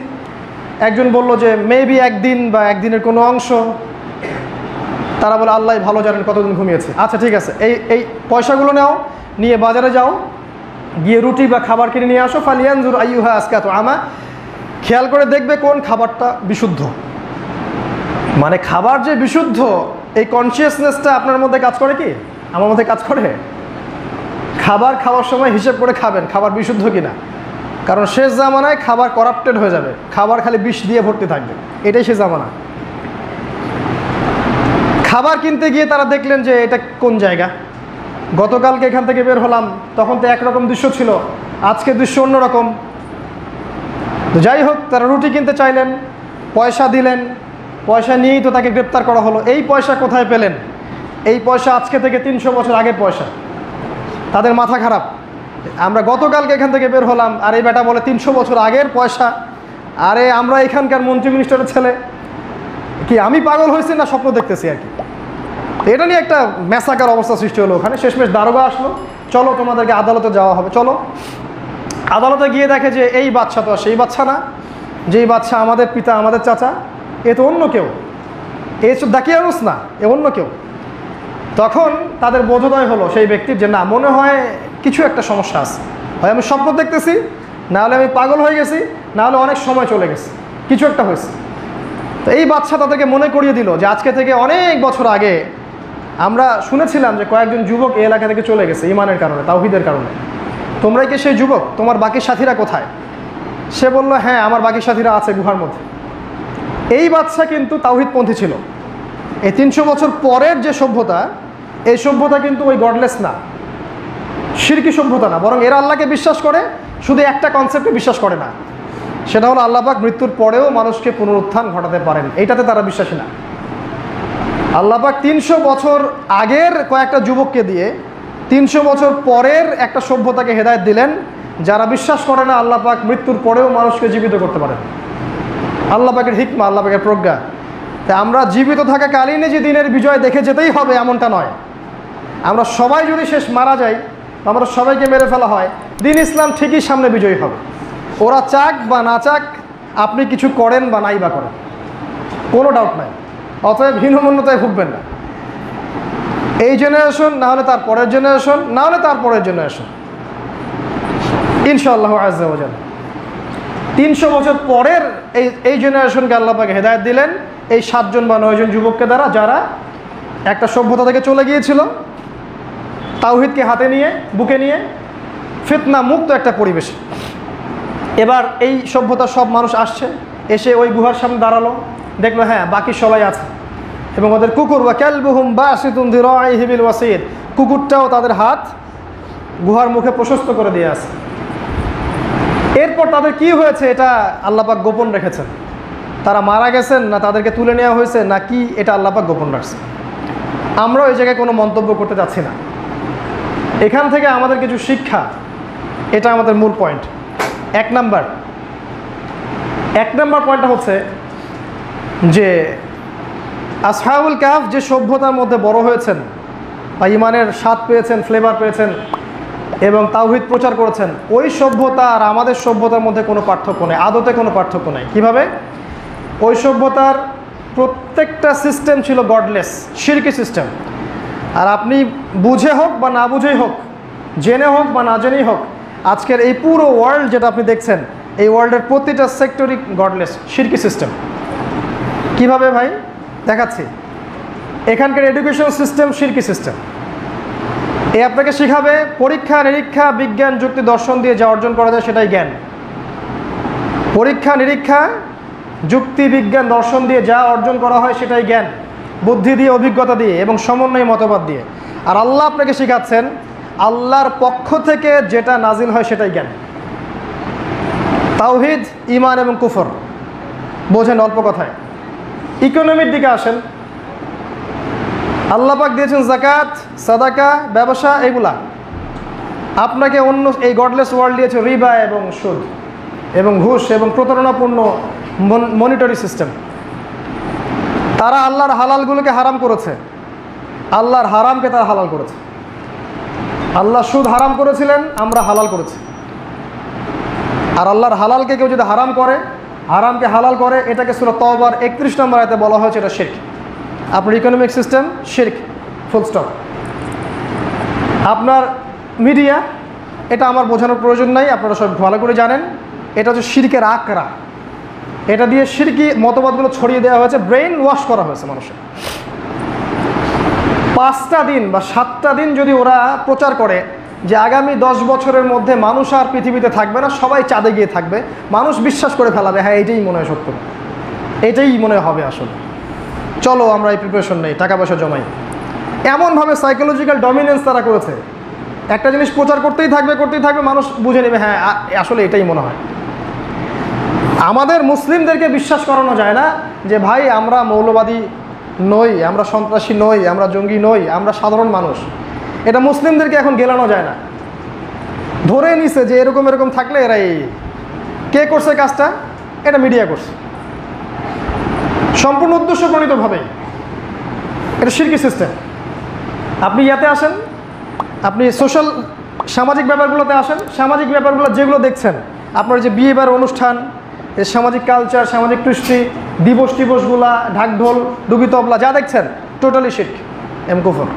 একজন বলল যে মেবি একদিন বা একদিনের কোনো অংশ। তারা বলে আল্লাহ ভালো জানেন কতদিন ঘুমিয়েছি। আচ্ছা ঠিক আছে, এই পয়সাগুলো নাও, নিয়ে বাজারে যাও, গিয়ে রুটি বা খাবার কিনে নিয়ে আসো। ফালিয়ানজুর আইয়ুহা আসকাত আমা, খেয়াল করে দেখবে কোন খাবারটা বিশুদ্ধ। মানে খাবার যে বিশুদ্ধ এই কনসিয়াসনেসটা আপনার মধ্যে কাজ করে কি? আমার মধ্যে কাজ করে? খাবার খাওয়ার সময় হিসেব করে খাবেন খাবার বিশুদ্ধ কিনা, কারণ শেষ জামানায় খাবার করাপ্টেড হয়ে যাবে, খাবার খালি বিষ দিয়ে ভর্তি থাকবে, এটাই শেষ জামানা। খাবার কিনতে গিয়ে তারা দেখলেন যে এটা কোন জায়গা, গতকালকে এখান থেকে বের হলাম তখন তো একরকম দৃশ্য ছিল, আজকে দৃশ্য অন্যরকম। তো যাই হোক, তারা রুটি কিনতে চাইলেন, পয়সা দিলেন, পয়সা নিয়েই তো তাকে গ্রেপ্তার করা হলো। এই পয়সা কোথায় পেলেন? এই পয়সা আজকে থেকে 300 বছর আগের পয়সা। তাদের মাথা খারাপ, আমরা গতকালকে এখান থেকে বের হলাম আর এই বেটা বলে 300 বছর আগের পয়সা। আরে আমরা এখানকার মন্ত্রী মিনিস্টারের ছেলে, কি আমি পাগল হয়েছি না স্বপ্ন দেখতেছি আর কি। এটা নিয়ে একটা মেসাকার অবস্থা সৃষ্টি হলো ওখানে। শেষমেশ দারোগা আসলো, চলো তোমাদেরকে আদালতে যাওয়া হবে, চলো। আদালতে গিয়ে দেখে যে এই বাচ্চা তো আর সেই বাচ্চা না, যেই বাচ্চা আমাদের পিতা আমাদের চাচা, এ তো অন্য কেউ, এ তো দাকিয়ানুস না, এ অন্য কেউ। তখন তাদের বোধোদয় হলো সেই ব্যক্তির যে না, মনে হয় কিছু একটা সমস্যা আছে, হয় আমি স্বপ্ন দেখতেছি, না হলে আমি পাগল হয়ে গেছি, না হলে অনেক সময় চলে গেছে, কিছু একটা হয়েছে। তো এই বাচ্চা তাদেরকে মনে করিয়ে দিল যে আজকে থেকে অনেক বছর আগে আমরা শুনেছিলাম যে কয়েকজন যুবক এই এলাকা থেকে চলে গেছে ঈমানের কারণে, তাওহীদের কারণে। তোমরাই কি সেই যুবক? তোমার বাকি সাথীরা কোথায়? সে বলল, হ্যাঁ আমার বাকি সাথীরা আছে গুহার মধ্যে। এই বাচ্চা কিন্তু তাওহীদপন্থী ছিল। এই 300 বছর পরের যে সভ্যতা, এই সভ্যতা কিন্তু ওই গডলেস না, শিরকি সভ্যতা না, বরং এরা আল্লাহকে বিশ্বাস করে, শুধু একটা কনসেপ্টে বিশ্বাস করে না, সেটা হলো আল্লাহ পাক মৃত্যুর পরেও মানুষকে পুনরুত্থান ঘটাতে পারেন, এইটাতে তারা বিশ্বাসী না। আল্লাহ পাক 300 বছর আগের কয়েকটা যুবককে দিয়ে 300 বছর পরের একটা সভ্যতাকে হেদায়েত দিলেন, যারা বিশ্বাস করে না আল্লাহ পাক মৃত্যুর পরেও মানুষকে জীবিত করতে পারেন। আল্লাহ পাকের হিকমা, আল্লাহ পাকের প্রজ্ঞা। তাই আমরা জীবিত থাকাকালীনই যে দিনের বিজয় দেখে যেতেই হবে এমনটা নয়। আমরা সবাই যদি শেষ মারা যাই, আমরা সবাইকে মেরে ফেলা হয়, দিন ইসলাম ঠিকই সামনে বিজয়ী হবে। ওরা চাক বা না চাক, আপনি কিছু করেন বা নাই বা করেন, কোনো ডাউট নাই। অতএব হীনমন্যতায় ভুগবেন না। এই জেনারেশন না হলে তার পরের জেনারেশন, না হলে তার পরের জেনারেশন, ইনশাআল্লাহ আজ্জা ওয়া জাল 300 বছর পরের এই জেনারেশনকে আল্লাহ পাক হেদায়েত দিলেন এই 7 জন বা 9 জন যুবককে দ্বারা, যারা একটা সভ্যতা থেকে চলে গিয়েছিল তাওহীদকে হাতে নিয়ে, বুকে নিয়ে, ফিতনা মুক্ত একটা পরিবেশে। এবার এই সভ্যতার সব মানুষ আসছে, এসে ওই গুহার সামনে দাঁড়ালো, দেখলো হ্যাঁ বাকি সবাই আছে, এবং ওদের কুকুর ওয়া কালবুহুম বাসিতুন যিরাইহি বিল ওয়াসিদ, কুকুরটাও তাদের হাত গুহার মুখে প্রশস্ত করে দিয়ে আছে। এরপর তাদের কি হয়েছে এটা আল্লাহ পাক গোপন রেখেছেন। তারা মারা গেছেন না তাদেরকে তুলে নেওয়া হয়েছে না কি, এটা আল্লাহ পাক গোপন রাখছে। আমরাও এই জায়গায় কোনো মন্তব্য করতে যাচ্ছি না। এখান থেকে আমাদের কিছু শিক্ষা, এটা আমাদের মূল পয়েন্ট। এক নাম্বার পয়েন্টটা হচ্ছে যে আসহাবুল কাহফ যে সভ্যতার মধ্যে বড় হয়েছেন বা ইমানের স্বাদ পেয়েছেন, ফ্লেভার পেয়েছেন এবং তাওহীদ প্রচার করেছেন, ওই সভ্যতা আর আমাদের সভ্যতার মধ্যে কোনো পার্থক্য নেই, আদতে কোনো পার্থক্য নেই। কীভাবে? ওই সভ্যতার প্রত্যেকটা সিস্টেম ছিল গডলেস, শিরকি সিস্টেম। আর আপনি বুঝে হোক বা না বুঝেই হোক, জেনে হোক বা না জেনেই হোক, আজকের এই পুরো ওয়ার্ল্ড যেটা আপনি দেখছেন, এই ওয়ার্ল্ডের প্রতিটা সেক্টরই গডলেস, শিরকি সিস্টেম। কিভাবে ভাই? দেখাচ্ছি। এখানকার এডুকেশন সিস্টেম শিরকি সিস্টেম। এ আপনাকে শেখাবে পরীক্ষা নিরীক্ষা বিজ্ঞান যুক্তি দর্শন দিয়ে যা অর্জন করা যায় সেটাই জ্ঞান। পরীক্ষা নিরীক্ষা যুক্তি বিজ্ঞান দর্শন দিয়ে যা অর্জন করা হয় সেটাই জ্ঞান, বুদ্ধি দিয়ে, অভিজ্ঞতা দিয়ে এবং সমন্বয় মতবাদ দিয়ে। আর আল্লাহ আপনাকে শেখাচ্ছেন আল্লাহর পক্ষ থেকে যেটা নাজিল হয় সেটাই জ্ঞান। তাওহীদ, ঈমান এবং কুফর বোঝেন অল্প কথায়। ইকোনমির দিকে আসেন। আল্লাহ পাক দিয়েছেন যাকাত, সাদাকা, ব্যবসা, এগুলা। আপনাকে অন্য এই গডলেস ওয়ার্ল্ড দিয়েছে রিবা এবং সুদ এবং ঘুষ এবং প্রতারণাপূর্ণ মনিটরি সিস্টেম। তারা আল্লাহর হালালগুলোকে হারাম করেছে, আল্লাহর হারামকে তারা হালাল করেছে। আল্লাহ সুদ হারাম করেছিলেন, আমরা হালাল করেছি। আর আল্লাহর হালালকে কেউ যদি হারাম করে, হারামকে হালাল করে, এটাকে সূরা তাওবার 31 নম্বর আয়াতে বলা হয়েছে এটা শিরক। আপনার ইকোনমিক সিস্টেম শিরক, ফুল স্টপ। আপনার মিডিয়া, এটা আমার বোঝানোর প্রয়োজন নাই, আপনারা সব ভালো করে জানেন, এটা হচ্ছে শিরকের আকরা। এটা দিয়ে শিরকি মতবাদগুলো ছড়িয়ে দেওয়া হয়েছে, ব্রেইন ওয়াশ করা হয়েছে মানুষের। 5টা দিন বা 7টা দিন যদি ওরা প্রচার করে যে আগামী 10 বছরের মধ্যে মানুষ আর পৃথিবীতে থাকবে না, সবাই চাঁদে গিয়ে থাকবে, মানুষ বিশ্বাস করে ফেলাবে হ্যাঁ এটাই মনে হয় সত্য, এটাই মনে হবে আসলে, চলো আমরা এই প্রিপারেশন নেই, টাকা পয়সা জমাই। এমনভাবে সাইকোলজিক্যাল ডমিনেন্স তারা করেছে, একটা জিনিস প্রচার করতেই থাকবে, মানুষ বুঝে নেবে হ্যাঁ আসলে এটাই মনে হয়। আমাদের মুসলিমদেরকে বিশ্বাস করানো যায় না যে ভাই আমরা মৌলবাদী নই, আমরা সন্ত্রাসী নই, আমরা জঙ্গি নই, আমরা সাধারণ মানুষ। এটা মুসলিমদেরকে এখন গেলানো যায় না, ধরে নিছে যে এরকম এরকম থাকলে এরা এই। কে করছে কাজটা? এটা মিডিয়া করছে সম্পূর্ণ উদ্দেশ্য প্রণীতভাবেই। এটা শিরকি সিস্টেম। আপনি ইয়াতে আসেন, আপনি সামাজিক ব্যাপারগুলোতে আসেন, সামাজিক ব্যাপারগুলো যেগুলো দেখছেন, আপনার যে বিয়ে বার অনুষ্ঠান, সামাজিক কালচার, সামাজিক কৃষ্টি, দিবস টিবসগুলা, ঢাকঢোল, ডুবি তবলা যা দেখছেন টোটালি শিরক, কুফর।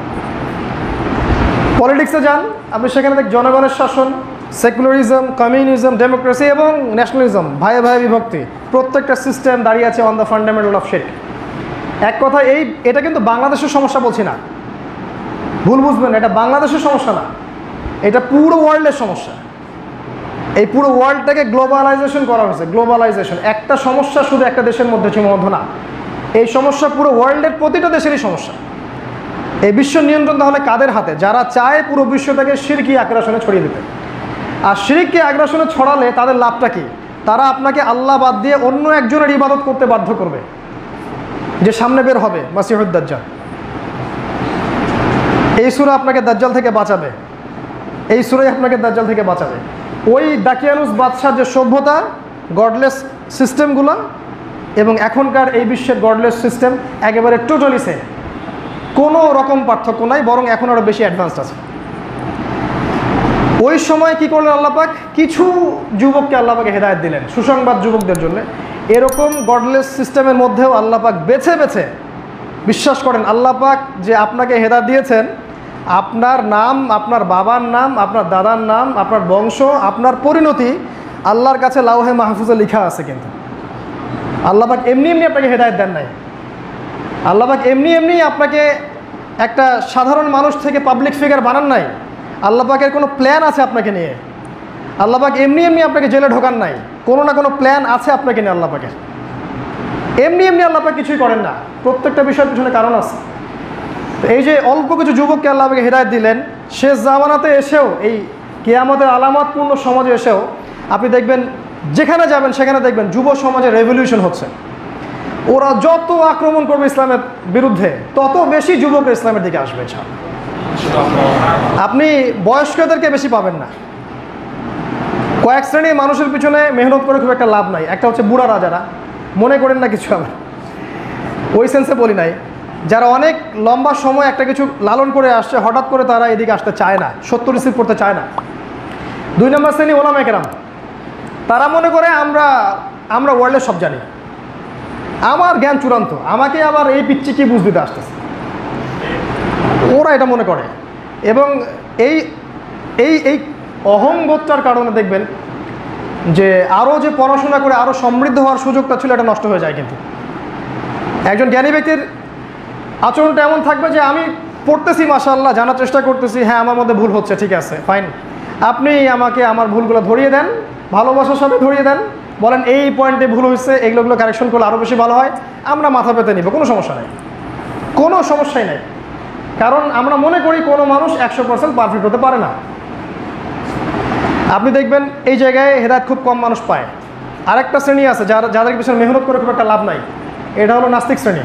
পলিটিক্সে যান, আপনি সেখানে দেখ জনগণের শাসন, সেকুলারিজম, কমিউনিজম, ডেমোক্রেসি এবং ন্যাশনালিজম, ভাইয়ে ভাইয়ে বিভক্তি, প্রত্যেকটা সিস্টেম দাঁড়িয়ে আছে অন দ্য ফান্ডামেন্টাল অফ শিরক। এক কথা এটা কিন্তু বাংলাদেশের সমস্যা বলছি না, ভুল বুঝবেন, এটা বাংলাদেশের সমস্যা না, এটা পুরো ওয়ার্ল্ডের সমস্যা। এই পুরো ওয়ার্ল্ডটাকে গ্লোবালাইজেশন করা হয়েছে। গ্লোবালাইজেশন একটা সমস্যা শুধু একটা দেশের মধ্যে সীমাবদ্ধ না, এই সমস্যা পুরো ওয়ার্ল্ডের প্রতিটা দেশেরই সমস্যা। এই বিশ্ব নিয়ন্ত্রণ তাহলে কাদের হাতে? যারা চায় পুরো বিশ্বটাকে শিরকি আগ্রাসনে ছড়িয়ে দিতে। আর শিরকি আগ্রাসনে ছড়ালে তাদের লাভটা কি? তারা আপনাকে আল্লাহ বাদ দিয়ে অন্য একজনের ইবাদত করতে বাধ্য করবে, যে সামনে বের হবে মাসিহুদ দাজ্জাল। এই সূরা আপনাকে দাজ্জাল থেকে বাঁচাবে, এই সূরাই আপনাকে দাজ্জাল থেকে বাঁচাবে। ওই দাকিয়ানুস বাদশার যে সভ্যতা, গডলেস সিস্টেমগুলো এবং এখনকার এই বিশ্বের গডলেস সিস্টেম একেবারে টোটালি সেম, কোনো রকম পার্থক্য নাই, বরং এখন আরও বেশি অ্যাডভান্সড আছে। ওই সময় কি করলেন আল্লাহ পাক? কিছু যুবককে আল্লাহ পাকে হেদায়েত দিলেন, সুসংবাদ যুবকদের জন্য। এরকম গডলেস সিস্টেমের মধ্যেও আল্লাহ পাক বেছে বেছে, বিশ্বাস করেন আল্লাহ পাক যে আপনাকে হেদায়েত দিয়েছেন, আপনার নাম, আপনার বাবার নাম, আপনার দাদার নাম, আপনার বংশ, আপনার পরিণতি আল্লাহর কাছে লাওহে মাহফুজে লেখা আছে। কিন্তু আল্লাহ পাক এমনি এমনি আপনাকে হেদায়েত দেন নাই। আল্লাহ পাক এমনি এমনি আপনাকে একটা সাধারণ মানুষ থেকে পাবলিক ফিগার বানান নাই। আল্লাহ পাকের কোনো প্ল্যান আছে আপনাকে নিয়ে। আল্লাহ পাক এমনি এমনি আপনাকে জেলে ঢোকান নাই, কোনো না কোনো প্ল্যান আছে আপনাকে নিয়ে আল্লাহ পাকের। এমনি এমনি আল্লাহ পাক কিছুই করেন না, প্রত্যেকটা বিষয়ের পিছনে কারণ আছে। তো এই যে অল্প কিছু যুবককে আল্লাহ পাকে হেদায়েত দিলেন, শেষ জামানাতে এসেও, এই কিয়ামতের আলামতপূর্ণ সমাজে এসেও আপনি দেখবেন, যেখানে যাবেন সেখানে দেখবেন যুব সমাজে রেভলিউশন হচ্ছে। ওরা যত আক্রমণ করবে ইসলামের বিরুদ্ধে, তত বেশি যুবক ইসলামের দিকে আসবে। আপনি বয়স্কদেরকে বেশি পাবেন না। কয়েক শ্রেণীর মানুষের পিছনে মেহনত করে খুব একটা লাভ নাই। একটা হচ্ছে বুড়া রাজারা, মনে করেন না কিছু, আমার ওই সেন্সে বলি নাই, যারা অনেক লম্বা সময় একটা কিছু লালন করে আসছে, হঠাৎ করে তারা এদিকে আসতে চায় না, সত্য রিসিভ করতে চায় না। 2 নম্বর শ্রেণী ওলামায়ে কেরাম, তারা মনে করে আমরা ওয়ার্ল্ডের সব জানি, আমার জ্ঞান চূড়ান্ত, আমাকে আবার এই পিচ্ছি কি বুঝ দিতে আসতেছে, ওরা এটা মনে করে। এবং এই এই এই অহংবোধটার কারণে দেখবেন যে আরও যে পড়াশোনা করে আরও সমৃদ্ধ হওয়ার সুযোগটা ছিল, এটা নষ্ট হয়ে যায়। কিন্তু একজন জ্ঞানী ব্যক্তির আচরণটা এমন থাকবে যে আমি পড়তেছি, মাশাআল্লাহ, জানার চেষ্টা করতেছি, হ্যাঁ আমার মধ্যে ভুল হচ্ছে, ঠিক আছে, ফাইন, আপনি আমাকে আমার ভুলগুলো ধরিয়ে দেন, ভালোবাসার সাথে ধরিয়ে দেন, বলেন এই পয়েন্টে ভুল হয়েছে, এগুলো কারেকশন করলে আরও বেশি ভালো হয়, আমরা মাথা পেতে নিব, কোনো সমস্যা নেই, কোনো সমস্যাই নেই। কারণ আমরা মনে করি কোনো মানুষ 100% পারফেক্ট হতে পারে না। আপনি দেখবেন এই জায়গায় হেদায়েত খুব কম মানুষ পায়। আরেকটা শ্রেণী আছে যাদের পিছনে মেহনত করে খুব একটা লাভ নাই, এটা হলো নাস্তিক শ্রেণী।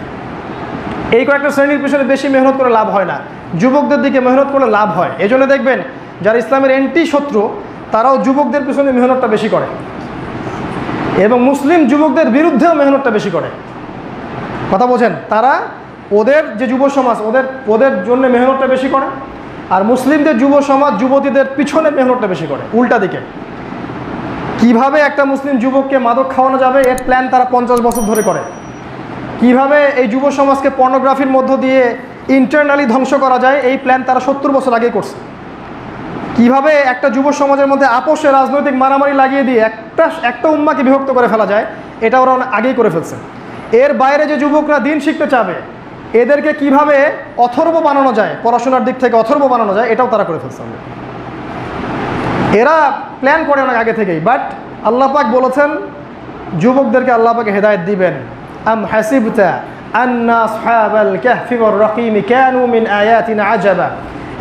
এই কয়েকটা শ্রেণীর পিছনে বেশি মেহনত করে লাভ হয় না, যুবকদের দিকে মেহনত করলে লাভ হয়। এই জন্য দেখবেন যারা ইসলামের এন্টি শত্রু, তারাও যুবকদের পিছনে মেহনতটা বেশি করে, এবং মুসলিম যুবকদের বিরুদ্ধেও মেহনতটা বেশি করে। কথা বোঝেন? তারা ওদের যে যুব সমাজ, ওদের জন্য মেহনতটা বেশি করে, আর মুসলিমদের যুব সমাজ যুবতীদের পিছনে মেহনতটা বেশি করে। উল্টা দিকে কিভাবে একটা মুসলিম যুবককে মাদক খাওয়ানো যাবে, এর প্ল্যান তারা 50 বছর ধরে করে। কিভাবে এই যুব সমাজকে পর্নোগ্রাফির মধ্য দিয়ে ইন্টারনালি ধ্বংস করা যায়, এই প্ল্যান তারা 70 বছর আগেই করছে। কিভাবে একটা যুব সমাজের মধ্যে আপোষে রাজনৈতিক মারামারি লাগিয়ে দিয়ে একটা উম্মাকে বিভক্ত করে ফেলা যায়, এটা ওরা আগেই করে ফেলছে। এর বাইরে যে যুবকরা দিন শিখতে চাবে, এদেরকে কিভাবে অথর্ব বানানো যায়, পড়াশোনার দিক থেকে অথর্ব বানানো যায়, এটাও তারা করে ফেলছে। এরা প্ল্যান করে অনেক আগে থেকেই, বাট আল্লাহ পাক বলেছেন যুবকদেরকে আল্লাহ পাক হেদায়েত দিবেন। আম হাসিবতা আন্না আসহাবাল কাহফি ওয়ার রাকিম কানু মিন আয়াতিনা আজাবা।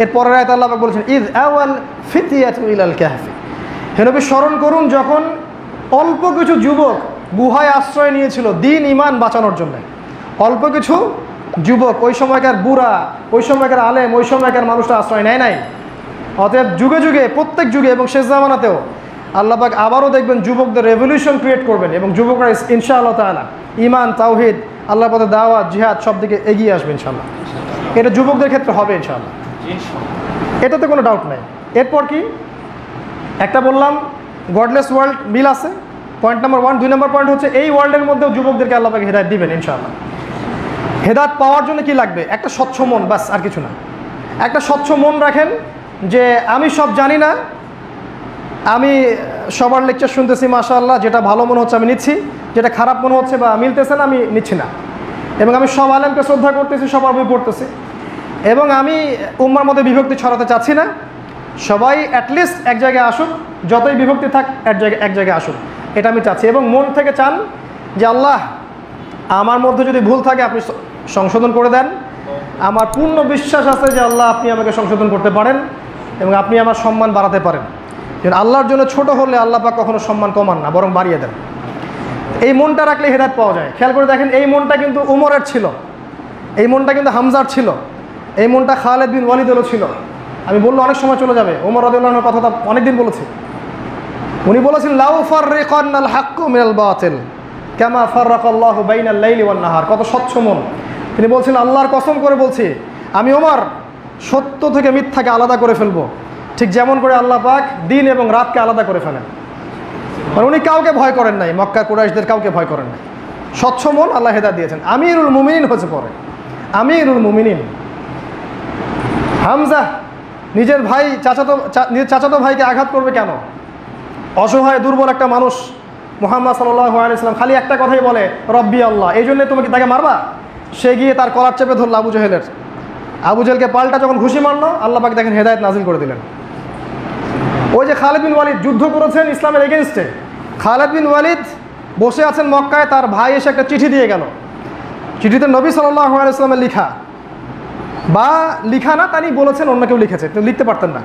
এর পরের আয়াতে আল্লাহ পাক বলেছেন ইয আওয়াল ফিতিয়াতু ইলাল কাহফি। হে নবী, স্মরণ করুন যখন অল্প কিছু যুবক গুহায় আশ্রয় নিয়েছিল দিন ইমান বাঁচানোর জন্য। অল্প কিছু যুবক, ওই সময়কার বুড়া, ওই সময়কার আলেম, ওই সময়কার মানুষরা আশ্রয় নেয় নাই। অতএব যুগে যুগে, প্রত্যেক যুগে এবং শেষ জামানাতেও আল্লাহ পাক আবারও দেখবেন যুবকদের রেভলিউশন ক্রিয়েট করবেন এবং যুবকরা ইনশাআল্লাহ তাআলা ইমান, তাওহীদ, আল্লাহর পথে দাওয়াত, জিহাদ সব দিকে এগিয়ে আসবে ইনশাআল্লাহ। এটা যুবকদের ক্ষেত্রে হবে ইনশাআল্লাহ, এটাতে কোনো ডাউট নাই। এরপর কি একটা বললাম, গডলেস ওয়ার্ল্ড মিল আছে, পয়েন্ট নাম্বার 1। 2 নম্বর পয়েন্ট হচ্ছে এই ওয়ার্ল্ডের মধ্যেও যুবকদেরকে আল্লাহ পাক হেদায়েত দিবেন ইনশাআল্লাহ। হেদায়েত পাওয়ার জন্য কি লাগবে? একটা স্বচ্ছ মন, বাস, আর কিছু না। একটা স্বচ্ছ মন রাখেন যে আমি সব জানি না, আমি সবার লেকচার শুনতেছি মাশাআল্লাহ, যেটা ভালো মনে হচ্ছে আমি নিচ্ছি, যেটা খারাপ মনে হচ্ছে বা মিলতেছে না আমি নিচ্ছি না, এবং আমি সব আলেমকে শ্রদ্ধা করতেছি, সবার বই পড়তেছি, এবং আমি উম্মার মধ্যে বিভক্তি ছড়াতে চাচ্ছি না। সবাই অ্যাটলিস্ট এক জায়গায় আসুক, যতই বিভক্তি থাক এক জায়গায় আসুক, এটা আমি চাচ্ছি। এবং মন থেকে চান যে আল্লাহ আমার মধ্যে যদি ভুল থাকে আপনি সংশোধন করে দেন। আমার পূর্ণ বিশ্বাস আছে যে আল্লাহ আপনি আমাকে সংশোধন করতে পারেন এবং আপনি আমার সম্মান বাড়াতে পারেন। কারণ আল্লাহর জন্য ছোট হলে আল্লাহ পাক কখনো সম্মান কমান না, বরং বাড়িয়ে দেন। এই মনটা রাখলে হেদায়েত পাওয়া যায়। খেয়াল করে দেখেন, এই মনটা কিন্তু উমরের ছিল, এই মনটা কিন্তু হামজার ছিল, এই মনটা খালিদ বিন ওয়ালিদেরও ছিল। আমি বললে অনেক সময় চলে যাবে, ওমর রাদিয়াল্লাহু আনহুর কথাটা অনেকদিন বলেছি। উনি বলেছেন লাউ ফাররিকান্নাল হাক্কু মিনাল বাতিল কামা ফাররাকাল্লাহু বাইনাল লাইলি ওয়ান নাহার। কত স্বচ্ছ মন। তিনি বলছেন আল্লাহর কসম করে বলছি আমি ওমর সত্য থেকে মিথ্যাকে আলাদা করে ফেলবো, ঠিক যেমন করে আল্লাহ পাক দিন এবং রাতকে আলাদা করে ফেলেন। মানে উনি কাউকে ভয় করেন নাই, মক্কা কুরাইশদের কাউকে ভয় করেন নাই। স্বচ্ছ মন আল্লাহ হেদায়েত দিয়েছেন। আমিরুল মুমিনিন হচ্ছে পরে, আমিরুল মুমিনিন। হামজা নিজের ভাই নিজের চাচাতো ভাইকে আঘাত করবে কেন? অসহায় দুর্বল একটা মানুষ, মুহাম্মদ সাল্লাল্লাহু আলাইহি ওয়াসাল্লাম খালি একটা কথাই বলে রব্বি আল্লাহ, এই জন্যে তুমি কি তাকে মারবা? সে গিয়ে তার কলার চেপে ধরলো আবু জেহেলের। আবু জেহেলকে পাল্টা যখন ঘুষি মারলো, আল্লাহ পাক দেখেন হেদায়েত নাজিল করে দিলেন। ওই যে খালিদ বিন ওয়ালিদ যুদ্ধ করেছেন ইসলামের এগেনস্টে, খালিদ বিন ওয়ালিদ বসে আছেন মক্কায়, তার ভাই এসে একটা চিঠি দিয়ে গেল। চিঠিতে নবী সাল্লাল্লাহু আলাইহি ওয়াসাল্লামের লিখা, বা লিখা না, তিনি বলেছেন অন্য কেউ লিখেছে, তিনি লিখতে পারতেন না।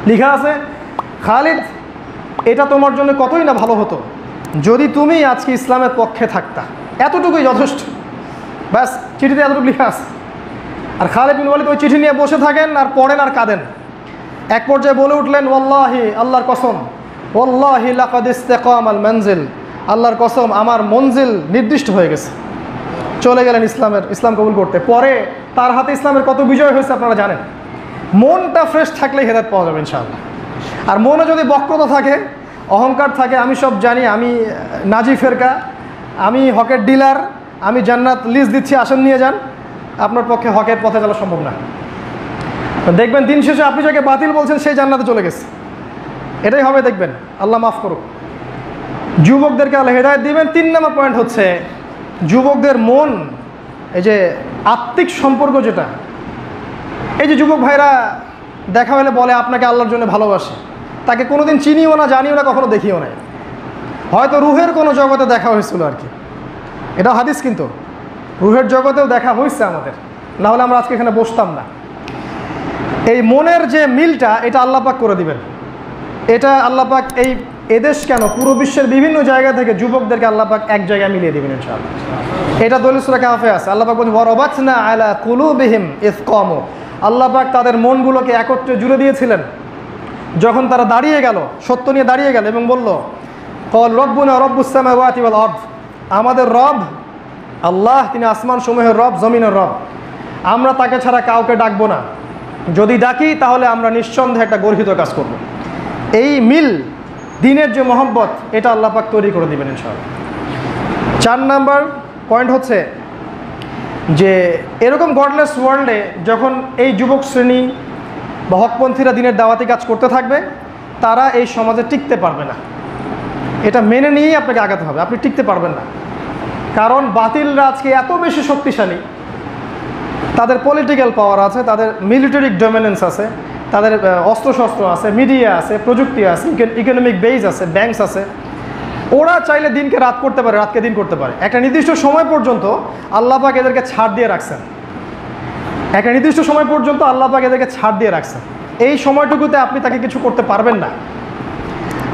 লিখা আছে, খালিদ এটা তোমার জন্য কতই না ভালো হতো যদি তুমি আজকে ইসলামের পক্ষে থাকতা, এতটুকুই যথেষ্ট। ব্যাস, চিঠিতে এতটুকু লিখা আছে। আর খালিদ বিন ওয়ালিদ ওই চিঠি নিয়ে বসে থাকেন আর পড়েন আর কাঁদেন। এক পর্যায়ে বলে উঠলেন ওয়াল্লাহি, আল্লাহর কসম, ওয়াল্লাহি লাকাদ ইসতাকামাল মানজিল, আল্লাহর কসম আমার মঞ্জিল নির্দিষ্ট হয়ে গেছে। চলে গেলেন ইসলাম কবুল করতে। পরে তার হাতে ইসলামের কত বিজয় হয়েছে আপনারা জানেন। মনটা ফ্রেশ থাকলে হেদায়েত পাওয়া যাবে ইনশাআল্লাহ। আর মনে যদি বক্রতা থাকে, অহংকার থাকে, আমি সব জানি, আমি নাজি ফেরকা, আমি হকের ডিলার, আমি জান্নাত লিজ দিচ্ছি, আসন নিয়ে যান, আপনার পক্ষে হকের পথে চলা সম্ভব না। দেখবেন দিন শেষে আপনি যাকে বাতিল বলছেন সেই জান্নাতে চলে গেছে। এটাই হবে, দেখবেন। আল্লাহ মাফ করুক। যুবকদেরকে আল্লাহ হেদায়েত দিবেন। 3 নম্বর পয়েন্ট হচ্ছে যুবকদের মন, এই যে আত্মিক সম্পর্ক যেটা, এই যে যুবক ভাইরা দেখা হলে বলে আপনাকে আল্লাহর জন্য ভালোবাসে, তাকে কোনোদিন চিনিও না, জানিও না, কখনো দেখিও নাই, হয়তো রুহের কোনো জগতে দেখা হয়েছিল আর কি। এটা হাদিস, কিন্তু রুহের জগতেও দেখা হয়েছে আমাদের, না হলে আমরা আজকে এখানে বসতাম না। এই মনের যে মিলটা, এটা আল্লাহ পাক করে দিবেন। এটা আল্লাহ পাক এদেশ কেন, পুরো বিশ্বের বিভিন্ন জায়গা থেকে যুবকদেরকে আল্লাহ পাক এক জায়গায় মিলিয়ে দিবেন ইনশাআল্লাহ। এটা দলিল সূরা কাহফে আছে। আল্লাহ পাক বলেন ওয়ারাবাতনা আলা কুলুবিহিম ইয কামু, আল্লাহ পাক তাদের মনগুলোকে একত্রে জুড়ে দিয়েছিলেন যখন তারা দাঁড়িয়ে গেল, সত্য নিয়ে দাঁড়িয়ে গেল এবং বলল ক্বাল রব্বুনা রব্বুস সামাওয়াতি ওয়াল আরদ, আমাদের রব আল্লাহ, তিনি আসমান সমূহের রব, জমিনের রব, আমরা তাকে ছাড়া কাউকে ডাকবো না, যদি ডাকি তাহলে আমরা নিঃসন্দেহে একটা গর্হিত কাজ করব। এই মিল, দিনের যে মহব্বত, এটা আল্লাহ পাক তৈরি করে দিবেন ইনশাআল্লাহ। 4 নাম্বার পয়েন্ট হচ্ছে যে এরকম গডলেস ওয়ার্ল্ডে যখন এই যুবক শ্রেণী বা হকপন্থীরা দিনের দাওয়াতি কাজ করতে থাকবে, তারা এই সমাজে টিকতে পারবে না। এটা মেনে নিয়েই আপনাকে আগাতে হবে, আপনি টিকতে পারবেন না। কারণ বাতিলরা আজকে এত বেশি শক্তিশালী, তাদের পলিটিক্যাল পাওয়ার আছে, তাদের মিলিটারি ডমিনেন্স আছে, তাদের অস্ত্রশস্ত্র আছে, মিডিয়া আছে, প্রযুক্তি আছে, ইকোনমিক বেস আছে, ব্যাংকস আছে। ওরা চাইলে দিনকে রাত করতে পারে, রাতকে দিন করতে পারে। একটা নির্দিষ্ট সময় পর্যন্ত আল্লাহ পাক এদেরকে ছাড় দিয়ে রাখছেন, একটা নির্দিষ্ট সময় পর্যন্ত আল্লাহ পাক এদেরকে ছাড় দিয়ে রাখছেন। এই সময়টুকুতে আপনি তাকে কিছু করতে পারবেন না।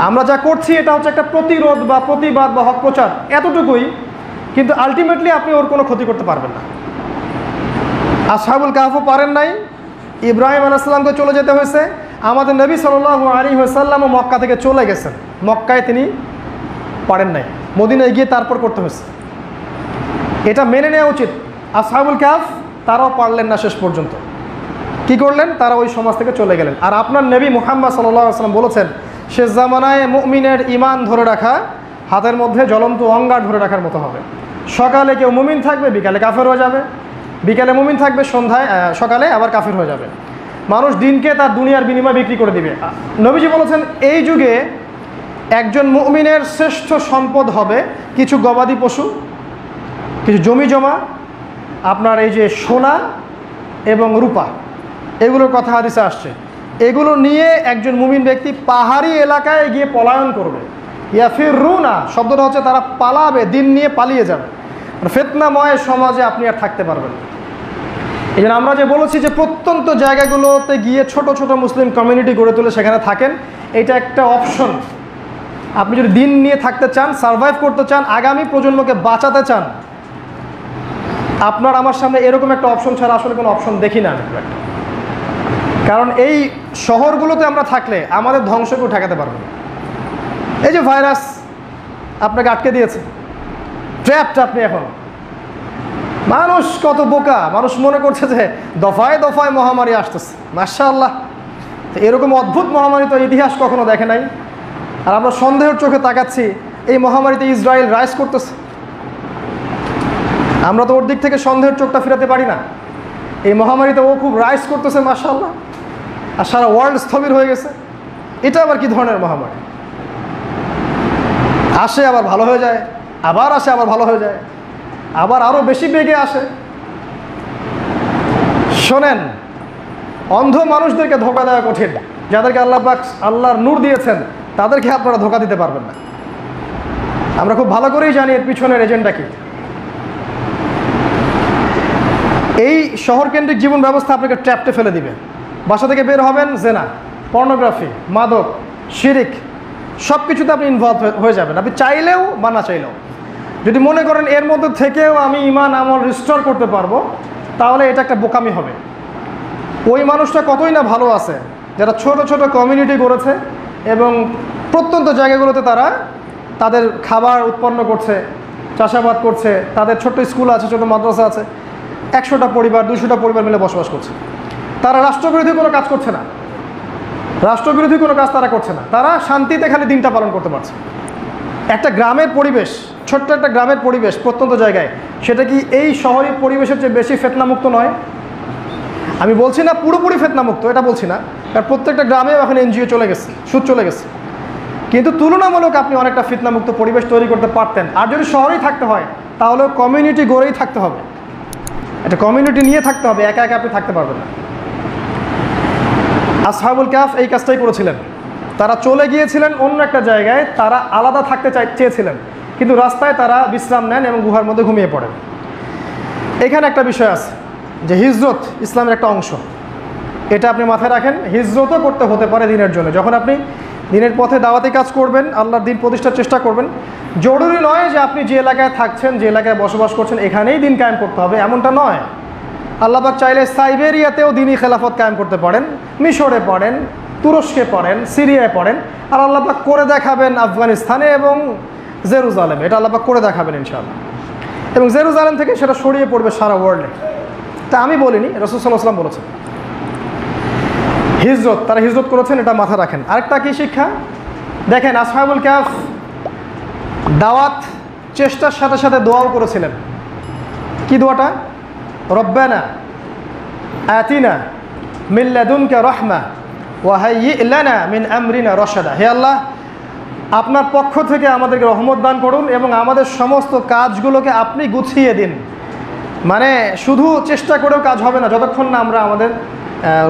আমরা যা করছি এটা হচ্ছে একটা প্রতিরোধ বা প্রতিবাদ বা হক প্রচার, এতটুকুই। কিন্তু আলটিমেটলি আপনি ওর কোনো ক্ষতি করতে পারবেন না। আসহাবুল কাহফও পারেন নাই, ইব্রাহিম আলাইহিস সালামকে চলে যেতে হয়েছে। আমাদের নবী সাল্লাল্লাহু আলাইহি ওয়াসাল্লামও মক্কা থেকে চলে গেছেন, মক্কায় তিনি পারেন নাই, মদিনায় গিয়ে তারপর করতে হয়েছে। এটা মেনে নেওয়া উচিত। আসহাবুল কাহফ তারাও পারলেন না শেষ পর্যন্ত। কি করলেন? তারা ওই সমাজ থেকে চলে গেলেন। আর আপনার নবী মুহাম্মদ সাল্লাল্লাহু আলাইহি ওয়াসাল্লাম বলেছেন, শেষ জামানায় মুমিনের ঈমান ধরে রাখা হাতের মধ্যে জ্বলন্ত অঙ্গার ধরে রাখার মতো হবে। সকালে কেউ মুমিন থাকবে, বিকালে কাফের হয়ে যাবে, বিকালে মুমিন থাকবে, সকালে আবার কাফের হয়ে যাবে। মানুষ দিনকে তার দুনিয়ার বিনিময়ে বিক্রি করে দিবে। নবীজি বলেছেন, এই যুগে একজন মুমিনের শ্রেষ্ঠ সম্পদ হবে কিছু গবাদি পশু, কিছু জমি জমা, আপনার এই যে সোনা এবং রূপা, এগুলোর কথা হাদিসে আসছে। এগুলো নিয়ে একজন মুমিন ব্যক্তি পাহাড়ি এলাকায় গিয়ে পলায়ন করবে। ইয়াফিরুনা শব্দটা হচ্ছে তারা পালাবে, দিন নিয়ে পালিয়ে যাবে। ফিতনাময় সমাজে আপনি আর থাকতে পারবেন। এই জন্য আমরা যে বলেছি যে প্রত্যন্ত জায়গাগুলোতে গিয়ে ছোট ছোট মুসলিম কমিউনিটি গড়ে তুলে সেখানে থাকেন, এটা একটা অপশন। আপনি যদি দিন নিয়ে থাকতে চান, সারভাইভ করতে চান, আগামী প্রজন্মকে বাঁচাতে চান, আপনার আমার সামনে এরকম একটা অপশন ছাড়া আসলে কোনো অপশন দেখি না। কারণ এই শহরগুলোতে আমরা থাকলে আমাদের ধ্বংসকেও ঠেকাতে পারবো। এই যে ভাইরাস আপনাকে আটকে দিয়েছে, ট্র্যাপড আপনি এখন। মানুষ কত বোকা, মানুষ মনে করছে যে দফায় দফায় মহামারী আসতেছে। মাশাআল্লাহ, এরকম অদ্ভুত মহামারী তো ইতিহাস কখনো দেখে নাই। আর আমরা সন্দেহের চোখে তাকাচ্ছি, এই মহামারীতে ইসরায়েল রাইজ করতেছে। আমরা তো ওর দিক থেকে সন্দেহের চোখটা ফিরাতে পারি না। এই মহামারীতে ও খুব রাইজ করতেছে মাশাআল্লাহ, আর সারা ওয়ার্ল্ড স্থবির হয়ে গেছে। এটা আবার কি ধরনের মহামারী? আসে আবার ভালো হয়ে যায়, আবার আসে আবার ভালো হয়ে যায়, আবার আরও বেশি বেগে আসে। শোনেন, অন্ধ মানুষদেরকে ধোঁকা দেওয়া কঠিন। যাদেরকে আল্লাহ পাক আল্লাহর নূর দিয়েছেন তাদেরকে আপনারা ধোঁকা দিতে পারবেন না। আমরা খুব ভালো করেই জানি এর পিছনের এজেন্ডা কি। এই শহরকেন্দ্রিক জীবন ব্যবস্থা আপনাকে ট্র্যাপটে ফেলে দিবে। বাসা থেকে বের হবেন, জেনা, পর্নোগ্রাফি, মাদক, শিরিক, সব কিছুতে আপনি ইনভলভ হয়ে যাবেন, আপনি চাইলেও বা না চাইলেও। যদি মনে করেন এর মধ্যে থেকেও আমি ঈমান আমল রিস্টোর করতে পারবো, তাহলে এটা একটা বোকামি হবে। ওই মানুষটা কতই না ভালো আছে যারা ছোট ছোট কমিউনিটি গড়েছে এবং প্রত্যন্ত জায়গাগুলোতে তারা তাদের খাবার উৎপন্ন করছে, চাষাবাদ করছে, তাদের ছোট্ট স্কুল আছে, ছোট মাদ্রাসা আছে, 100টা পরিবার 200টা পরিবার মিলে বসবাস করছে। তারা রাষ্ট্রবিরোধী কোনো কাজ করছে না, রাষ্ট্রবিরোধী কোনো কাজ তারা করছে না, তারা শান্তিতে খালি দিনটা পালন করতে পারছে। একটা গ্রামের পরিবেশ, ছোট্ট একটা গ্রামের পরিবেশ প্রত্যন্ত জায়গায়, সেটা কি এই শহরের পরিবেশের চেয়ে বেশি ফিতনামুক্ত নয়? আমি বলছি না পুরোপুরি ফিতনামুক্ত, এটা বলছি না, কারণ প্রত্যেকটা গ্রামেও এখন এনজিও চলে গেছে, সুদ চলে গেছে। কিন্তু তুলনামূলক আপনি অনেকটা ফিতনামুক্ত পরিবেশ তৈরি করতে পারতেন। আর যদি শহরেই থাকতে হয় তাহলে কমিউনিটি গড়েই থাকতে হবে, একটা কমিউনিটি নিয়ে থাকতে হবে, একা একা আপনি থাকতে পারবেন না। আসহাবুল কাহফ এই কাজটাই করেছিলেন। তারা চলে গিয়েছিলেন অন্য একটা জায়গায়, তারা আলাদা থাকতে চেয়েছিলেন, কিন্তু রাস্তায় তারা বিশ্রাম নেন এবং গুহার মধ্যে ঘুমিয়ে পড়েন। এখানে একটা বিষয় আছে যে হিজরত ইসলামের একটা অংশ, এটা আপনি মাথায় রাখেন। হিজরতও করতে হতে পারে দিনের জন্য। যখন আপনি দিনের পথে দাওয়াতি কাজ করবেন, আল্লাহর দিন প্রতিষ্ঠার চেষ্টা করবেন, জরুরি নয় যে আপনি যে এলাকায় থাকছেন, যে এলাকায় বসবাস করছেন এখানেই দিন কায়েম করতে হবে, এমনটা নয়। আল্লাহ পাক চাইলে সাইবেরিয়াতেও দিনই খেলাফত কায়েম করতে পারেন, মিশরে পড়েন, তুরস্কে পড়েন, সিরিয়ায় পড়েন, আর আল্লাহ পাক করে দেখাবেন আফগানিস্তানে এবং জেরুজালেমে। এটা আল্লাহ পাক করে দেখাবেন ইনশাআল্লাহ, এবং জেরুজালেম থেকে সেটা ছড়িয়ে পড়বে সারা ওয়ার্ল্ডে। তা আমি বলিনি, রাসূল সাল্লাল্লাহু আলাইহি ওয়াসাল্লাম বলেছেন। হিজরত, তারা হিজরত করেছেন, এটা মাথা রাখেন। আরেকটা কি শিক্ষা দেখেন, আসহাবুল কাহফ দাওয়াত চেষ্টার সাথে সাথে দোয়াও করেছিলেন। কি দোয়াটা? রব্বানা আতিনা মিন লাদুনকা রাহমা ওয়া হাইয়্যি লানা মিন আমরিনা রাশাদা। হে আল্লাহ, আপনার পক্ষ থেকে আমাদেরকে রহমত দান করুন এবং আমাদের সমস্ত কাজগুলোকে আপনি গুছিয়ে দিন। মানে শুধু চেষ্টা করেও কাজ হবে না যতক্ষণ না আমরা আমাদের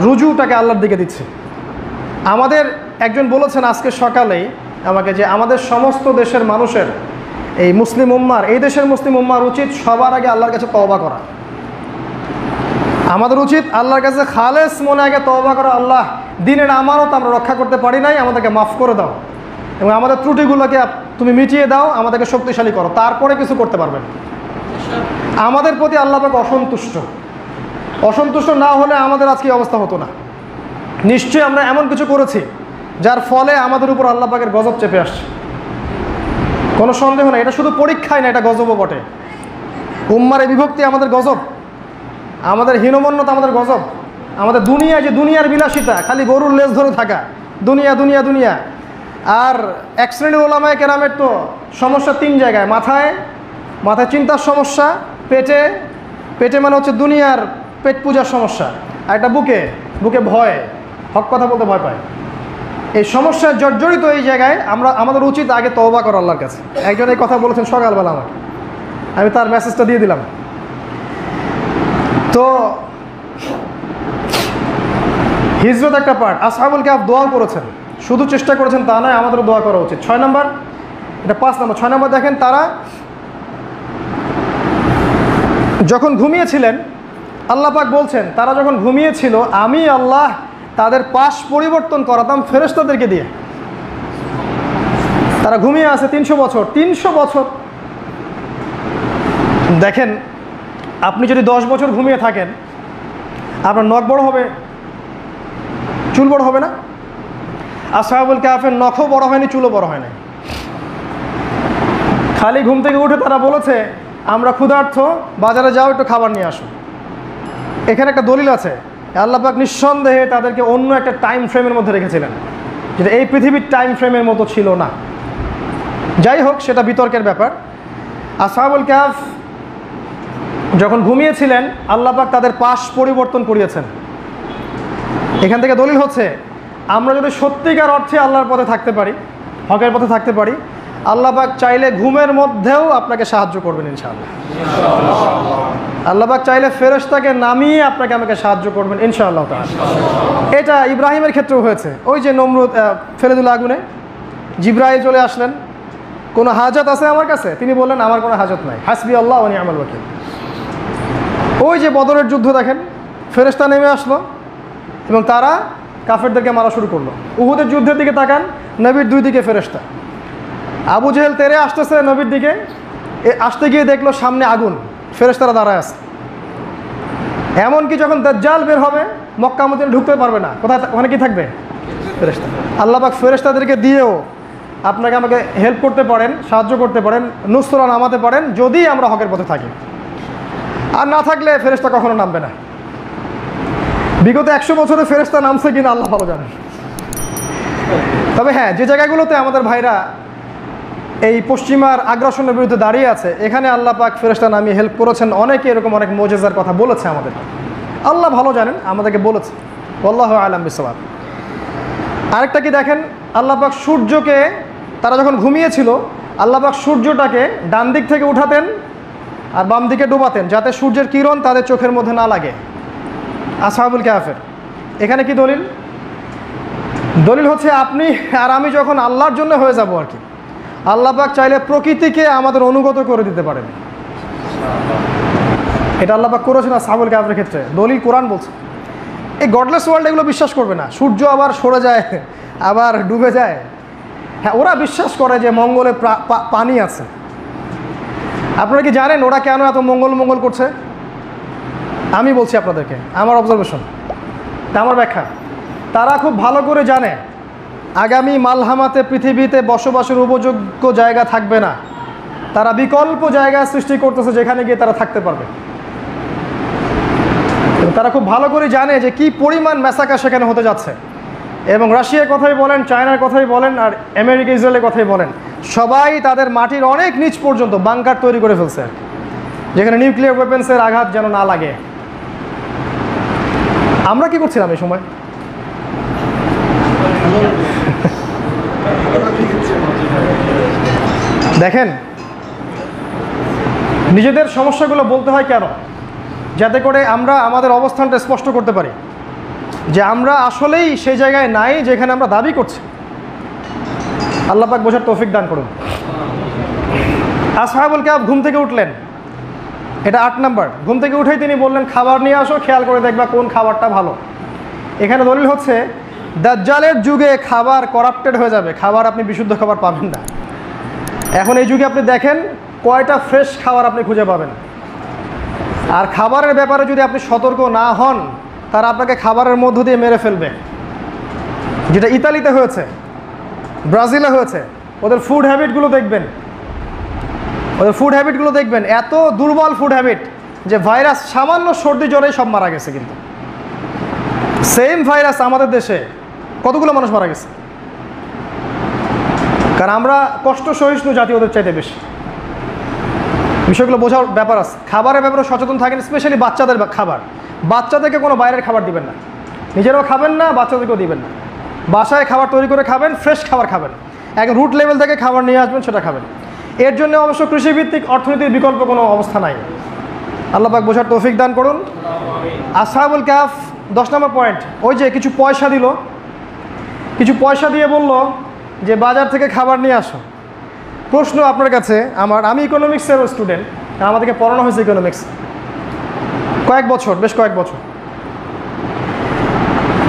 রুজুটাকে আল্লাহর দিকে দিচ্ছি। আমাদের একজন বলেছেন আজকে সকালেই আমাকে যে আমাদের সমস্ত দেশের মানুষের, এই মুসলিম উম্মার, এই দেশের মুসলিম উম্মার উচিত সবার আগে আল্লাহর কাছে তওবা করা। আমাদের উচিত আল্লাহর কাছে খালেস মনে আগে তওবা করা, আল্লাহ দিনের আমানত আমরা রক্ষা করতে পারি নাই, আমাদেরকে মাফ করে দাও এবং আমাদের ত্রুটিগুলোকে তুমি মিটিয়ে দাও, আমাদেরকে শক্তিশালী করো, তারপরে কিছু করতে পারবেন। আমাদের প্রতি আল্লাহ পাক অসন্তুষ্ট না হলে আমাদের আজকে অবস্থা হতো না। নিশ্চয়ই আমরা এমন কিছু করেছি যার ফলে আমাদের উপর আল্লাহ পাকের গজব চেপে আসছে, কোনো সন্দেহ নেই। এটা শুধু পরীক্ষাই না, এটা গজবও বটে। উম্মার এই বিভক্তি আমাদের গজব, আমাদের হীনমন্যতা আমাদের গজব, আমাদের দুনিয়া, যে দুনিয়ার বিলাসিতা, খালি গরুর লেজ ধরে থাকা, দুনিয়া দুনিয়া দুনিয়া। আর এক শ্রেণীর ওলামায়ে কেরামের তো সমস্যা 3 জায়গায়, মাথায় চিন্তার সমস্যা, পেটে মানে হচ্ছে দুনিয়ার পেট পূজার সমস্যা, আর একটা বুকে ভয়, হক কথা বলতে ভয় পায়। এই সমস্যায় জর্জরিত এই জায়গায় আমাদের উচিত আগে তওবা করা আল্লাহর কাছে। একজন এই কথা বলেছেন সকালবেলা আমাকে, আমি তার মেসেজটা দিয়ে দিলাম। তো হিজরত একটা পার্ট, আসহাবুল কাহফ দোয়া করেছেন, শুধু চেষ্টা করেছেন তা নয়, আমাদেরও দোয়া করা উচিত। 6 নম্বর, এটা 5 নম্বর। 6 নম্বর দেখেন, তারা যখন ঘুমিয়েছিলেন, আল্লাহ পাক বলছেন তারা যখন ঘুমিয়েছিল আমি আল্লাহ তাদের পাশ পরিবর্তন করাতাম ফেরেশতাদেরকে দিয়ে। তারা ঘুমিয়ে আছে 300 বছর। 300 বছর দেখেন, আপনি যদি 10 বছর ঘুমিয়ে থাকেন, আপনার নখ বড় হবে, চুল বড় হবে না? আসহাবুল কাহফের নখও বড় হয়নি, চুলও বড় হয় না। খালি ঘুম থেকে উঠে তারা বলেছে আমরা ক্ষুধার্ত, বাজারে যাও একটু খাবার নিয়ে আসো। এখানে একটা দলিল আছে, আল্লাহ পাক নিঃসন্দেহে তাদেরকে অন্য একটা টাইম ফ্রেমের মধ্যে রেখেছিলেন, যেটা এই পৃথিবীর টাইম ফ্রেমের মতো ছিল না। যাই হোক, সেটা বিতর্কের ব্যাপার। আসহাবুল কাহফ যখন ঘুমিয়েছিলেন, আল্লাহ পাক তাদের পাশ পরিবর্তন করিয়েছেন। এখান থেকে দলিল হচ্ছে, আমরা যদি সত্যিকার অর্থে আল্লাহর পথে থাকতে পারি, হকের পথে থাকতে পারি, আল্লাহ পাক চাইলে ঘুমের মধ্যেও আপনাকে সাহায্য করবেন ইনশাআল্লাহ। আল্লাহ পাক চাইলে ফেরেশতাকে নামিয়ে আপনাকে আমাকে সাহায্য করবেন ইনশাআল্লাহ তাআলা। এটা ইব্রাহিমের ক্ষেত্রেও হয়েছে। ওই যে নমরুদ ফেলে দিল আগুনে, জিবরাইল চলে আসলেন, কোনো হাজত আছে আমার কাছে? তিনি বললেন আমার কোনো হাজত নাই, হাসবি আল্লাহ ওয়া নি'মাল ওয়াকিল। ওই যে বদরের যুদ্ধ দেখেন, ফেরেশতা নেমে আসলো এবং তারা কাফেরদেরকে মারা শুরু করলো। উহুদের যুদ্ধের দিকে তাকান, নবীর 2 দিকে ফেরেশতা। আবু জেহেল তেরে আসতেছে নবীর দিকে, আসতে গিয়ে দেখলো সামনে আগুন, ফেরেশতারা দাঁড়ায় আছে। এমনকি যখন দাজ্জাল বের হবে, মক্কা মদিনায় ঢুকতে পারবে না, কোথায় ওখানে কি থাকবে? ফেরেশতা। আল্লাহ পাক ফেরেশতাদেরকে দিয়েও আপনাকে আমাকে হেল্প করতে পারেন, সাহায্য করতে পারেন, নুসরা নামাতে পারেন, যদি আমরা হকের পথে থাকি। আর না থাকলে ফেরেশতা কখনো নামবে না। বিগত 100 বছরে ফেরেশতা নামছে কিনা আল্লাহ ভালো জানেন। তবে হ্যাঁ, যে জায়গাগুলোতে আমাদের ভাইরা এই পশ্চিমার আগ্রাসনের বিরুদ্ধে দাঁড়িয়ে আছে, এখানে আল্লাহ পাক ফেরেশতা নামিয়ে হেল্প করেছেন। অনেকে এরকম অনেক মুজিজার কথা বলেছে আমাদের, আল্লাহ ভালো জানেন, আমাদেরকে বলেছে। আল্লাহু আ'লাম বিসওয়াব। আরেকটা কি দেখেন, আল্লাহ পাক সূর্যকে, তারা যখন ঘুমিয়েছিল, আল্লাহ পাক সূর্যটাকে ডান দিক থেকে উঠাতেন আর বাম দিকে ডুবাতেন, যাতে সূর্যের কিরণ তাদের চোখের মধ্যে না লাগে। আসহাবুল কাহফের এখানে কি দলিল? দলিল হচ্ছে আপনি আর আমি যখন আল্লাহর জন্য হয়ে যাব আর কি, আল্লাহ পাক চাইলে প্রকৃতিকে আমাদের অনুগত করে দিতে পারেন। এটা আল্লাহ পাক করেছেন আসহাবুল কাহফের ক্ষেত্রে, দলিল কোরআন বলছে। এই গডলেস ওয়ার্ল্ড এগুলো বিশ্বাস করবে না, সূর্য আবার সরে যায়, আবার ডুবে যায়। হ্যাঁ, ওরা বিশ্বাস করে যে মঙ্গলে পানি আছে। আপনারা কি জানেন ওরা কেন এত মঙ্গল করছে? আমি বলছি আপনাদেরকে, আমার অবজারভেশন, আমার ব্যাখ্যা। তারা খুব ভালো করে জানে আগামী মালহামাতে পৃথিবীতে বসবাসের উপযোগ্য জায়গা থাকবে না। তারা বিকল্প জায়গা সৃষ্টি করতেছে যেখানে গিয়ে তারা থাকতে পারবে। তারা খুব ভালো করে জানে যে কি পরিমাণ ম্যাসাকার সেখানে হতে যাচ্ছে। এবং রাশিয়ার কথাই বলেন, চায়নার কথাই বলেন, আর আমেরিকা ইসরায়েলের কথাই বলেন, সবাই তাদের মাটির অনেক নিচ পর্যন্ত বাংকার তৈরি করে ফেলছে, যেখানে নিউক্লিয়ার ওয়েপেন্সের আঘাত যেন না লাগে। আমরা কি করছিলাম এই সময়? দেখেন, নিজেদের সমস্যাগুলো বলতে হয় কেন? যাতে করে আমরা আমাদের অবস্থানটা স্পষ্ট করতে পারি যে আমরা আসলেই সেই জায়গায় নাই যেখানে আমরা দাবি করছি। আল্লাহ পাক বোঝার তৌফিক দান করুন। আসহাবুল কাহফ ঘুম থেকে উঠলেন, এটা 8 নাম্বার। ঘুম থেকে উঠেই তিনি বললেন খাবার নিয়ে আসো, খেয়াল করে দেখবা কোন খাবারটা ভালো। এখানে দলিল হচ্ছে দাজ্জালের যুগে খাবার করাপ্টেড হয়ে যাবে, খাবার আপনি বিশুদ্ধ খাবার পাবেন না। এখন এই যুগে আপনি দেখেন কয়টা ফ্রেশ খাবার আপনি খুঁজে পাবেন। আর খাবারের ব্যাপারে যদি আপনি সতর্ক না হন, তারা আপনাকে খাবারের মধ্য দিয়ে মেরে ফেলবে, যেটা ইতালিতে হয়েছে, ব্রাজিলে হয়েছে। ওদের ফুড হ্যাবিটগুলো দেখবেন, এত দুর্বল ফুড হ্যাবিট যে ভাইরাস সামান্য সর্দি জ্বরেই সব মারা গেছে। কিন্তু সেম ভাইরাস আমাদের দেশে কতগুলো মানুষ মারা গেছে, কারণ আমরা কষ্ট সহিষ্ণু জাতি ওদের চাইতে বেশি। বিষয়গুলো বোঝার ব্যাপার আছে। খাবারের ব্যাপারে সচেতন থাকেন, স্পেশালি বাচ্চাদের খাবার। বাচ্চাদেরকে কোনো বাইরের খাবার দিবেন না, নিজেরাও খাবেন না, বাচ্চাদেরকেও দিবেন না। বাসায় খাবার তৈরি করে খাবেন, ফ্রেশ খাবার খাবেন, একদম রুট লেভেল থেকে খাবার নিয়ে আসবেন, সেটা খাবেন। এর জন্য অবশ্য কৃষিভিত্তিক অর্থনীতির বিকল্প কোনো অবস্থা নাই। আল্লাহ পাক বোঝার তৌফিক দান করুন। আসহাবুল কাহফ 10 নম্বর পয়েন্ট, ওই যে কিছু পয়সা দিল, কিছু পয়সা দিয়ে বলল যে বাজার থেকে খাবার নিয়ে আসো। প্রশ্ন আপনার কাছে আমার, আমি ইকোনমিক্সের স্টুডেন্ট, আমাদেরকে পড়ানো হয়েছে ইকোনমিক্স বেশ কয়েক বছর।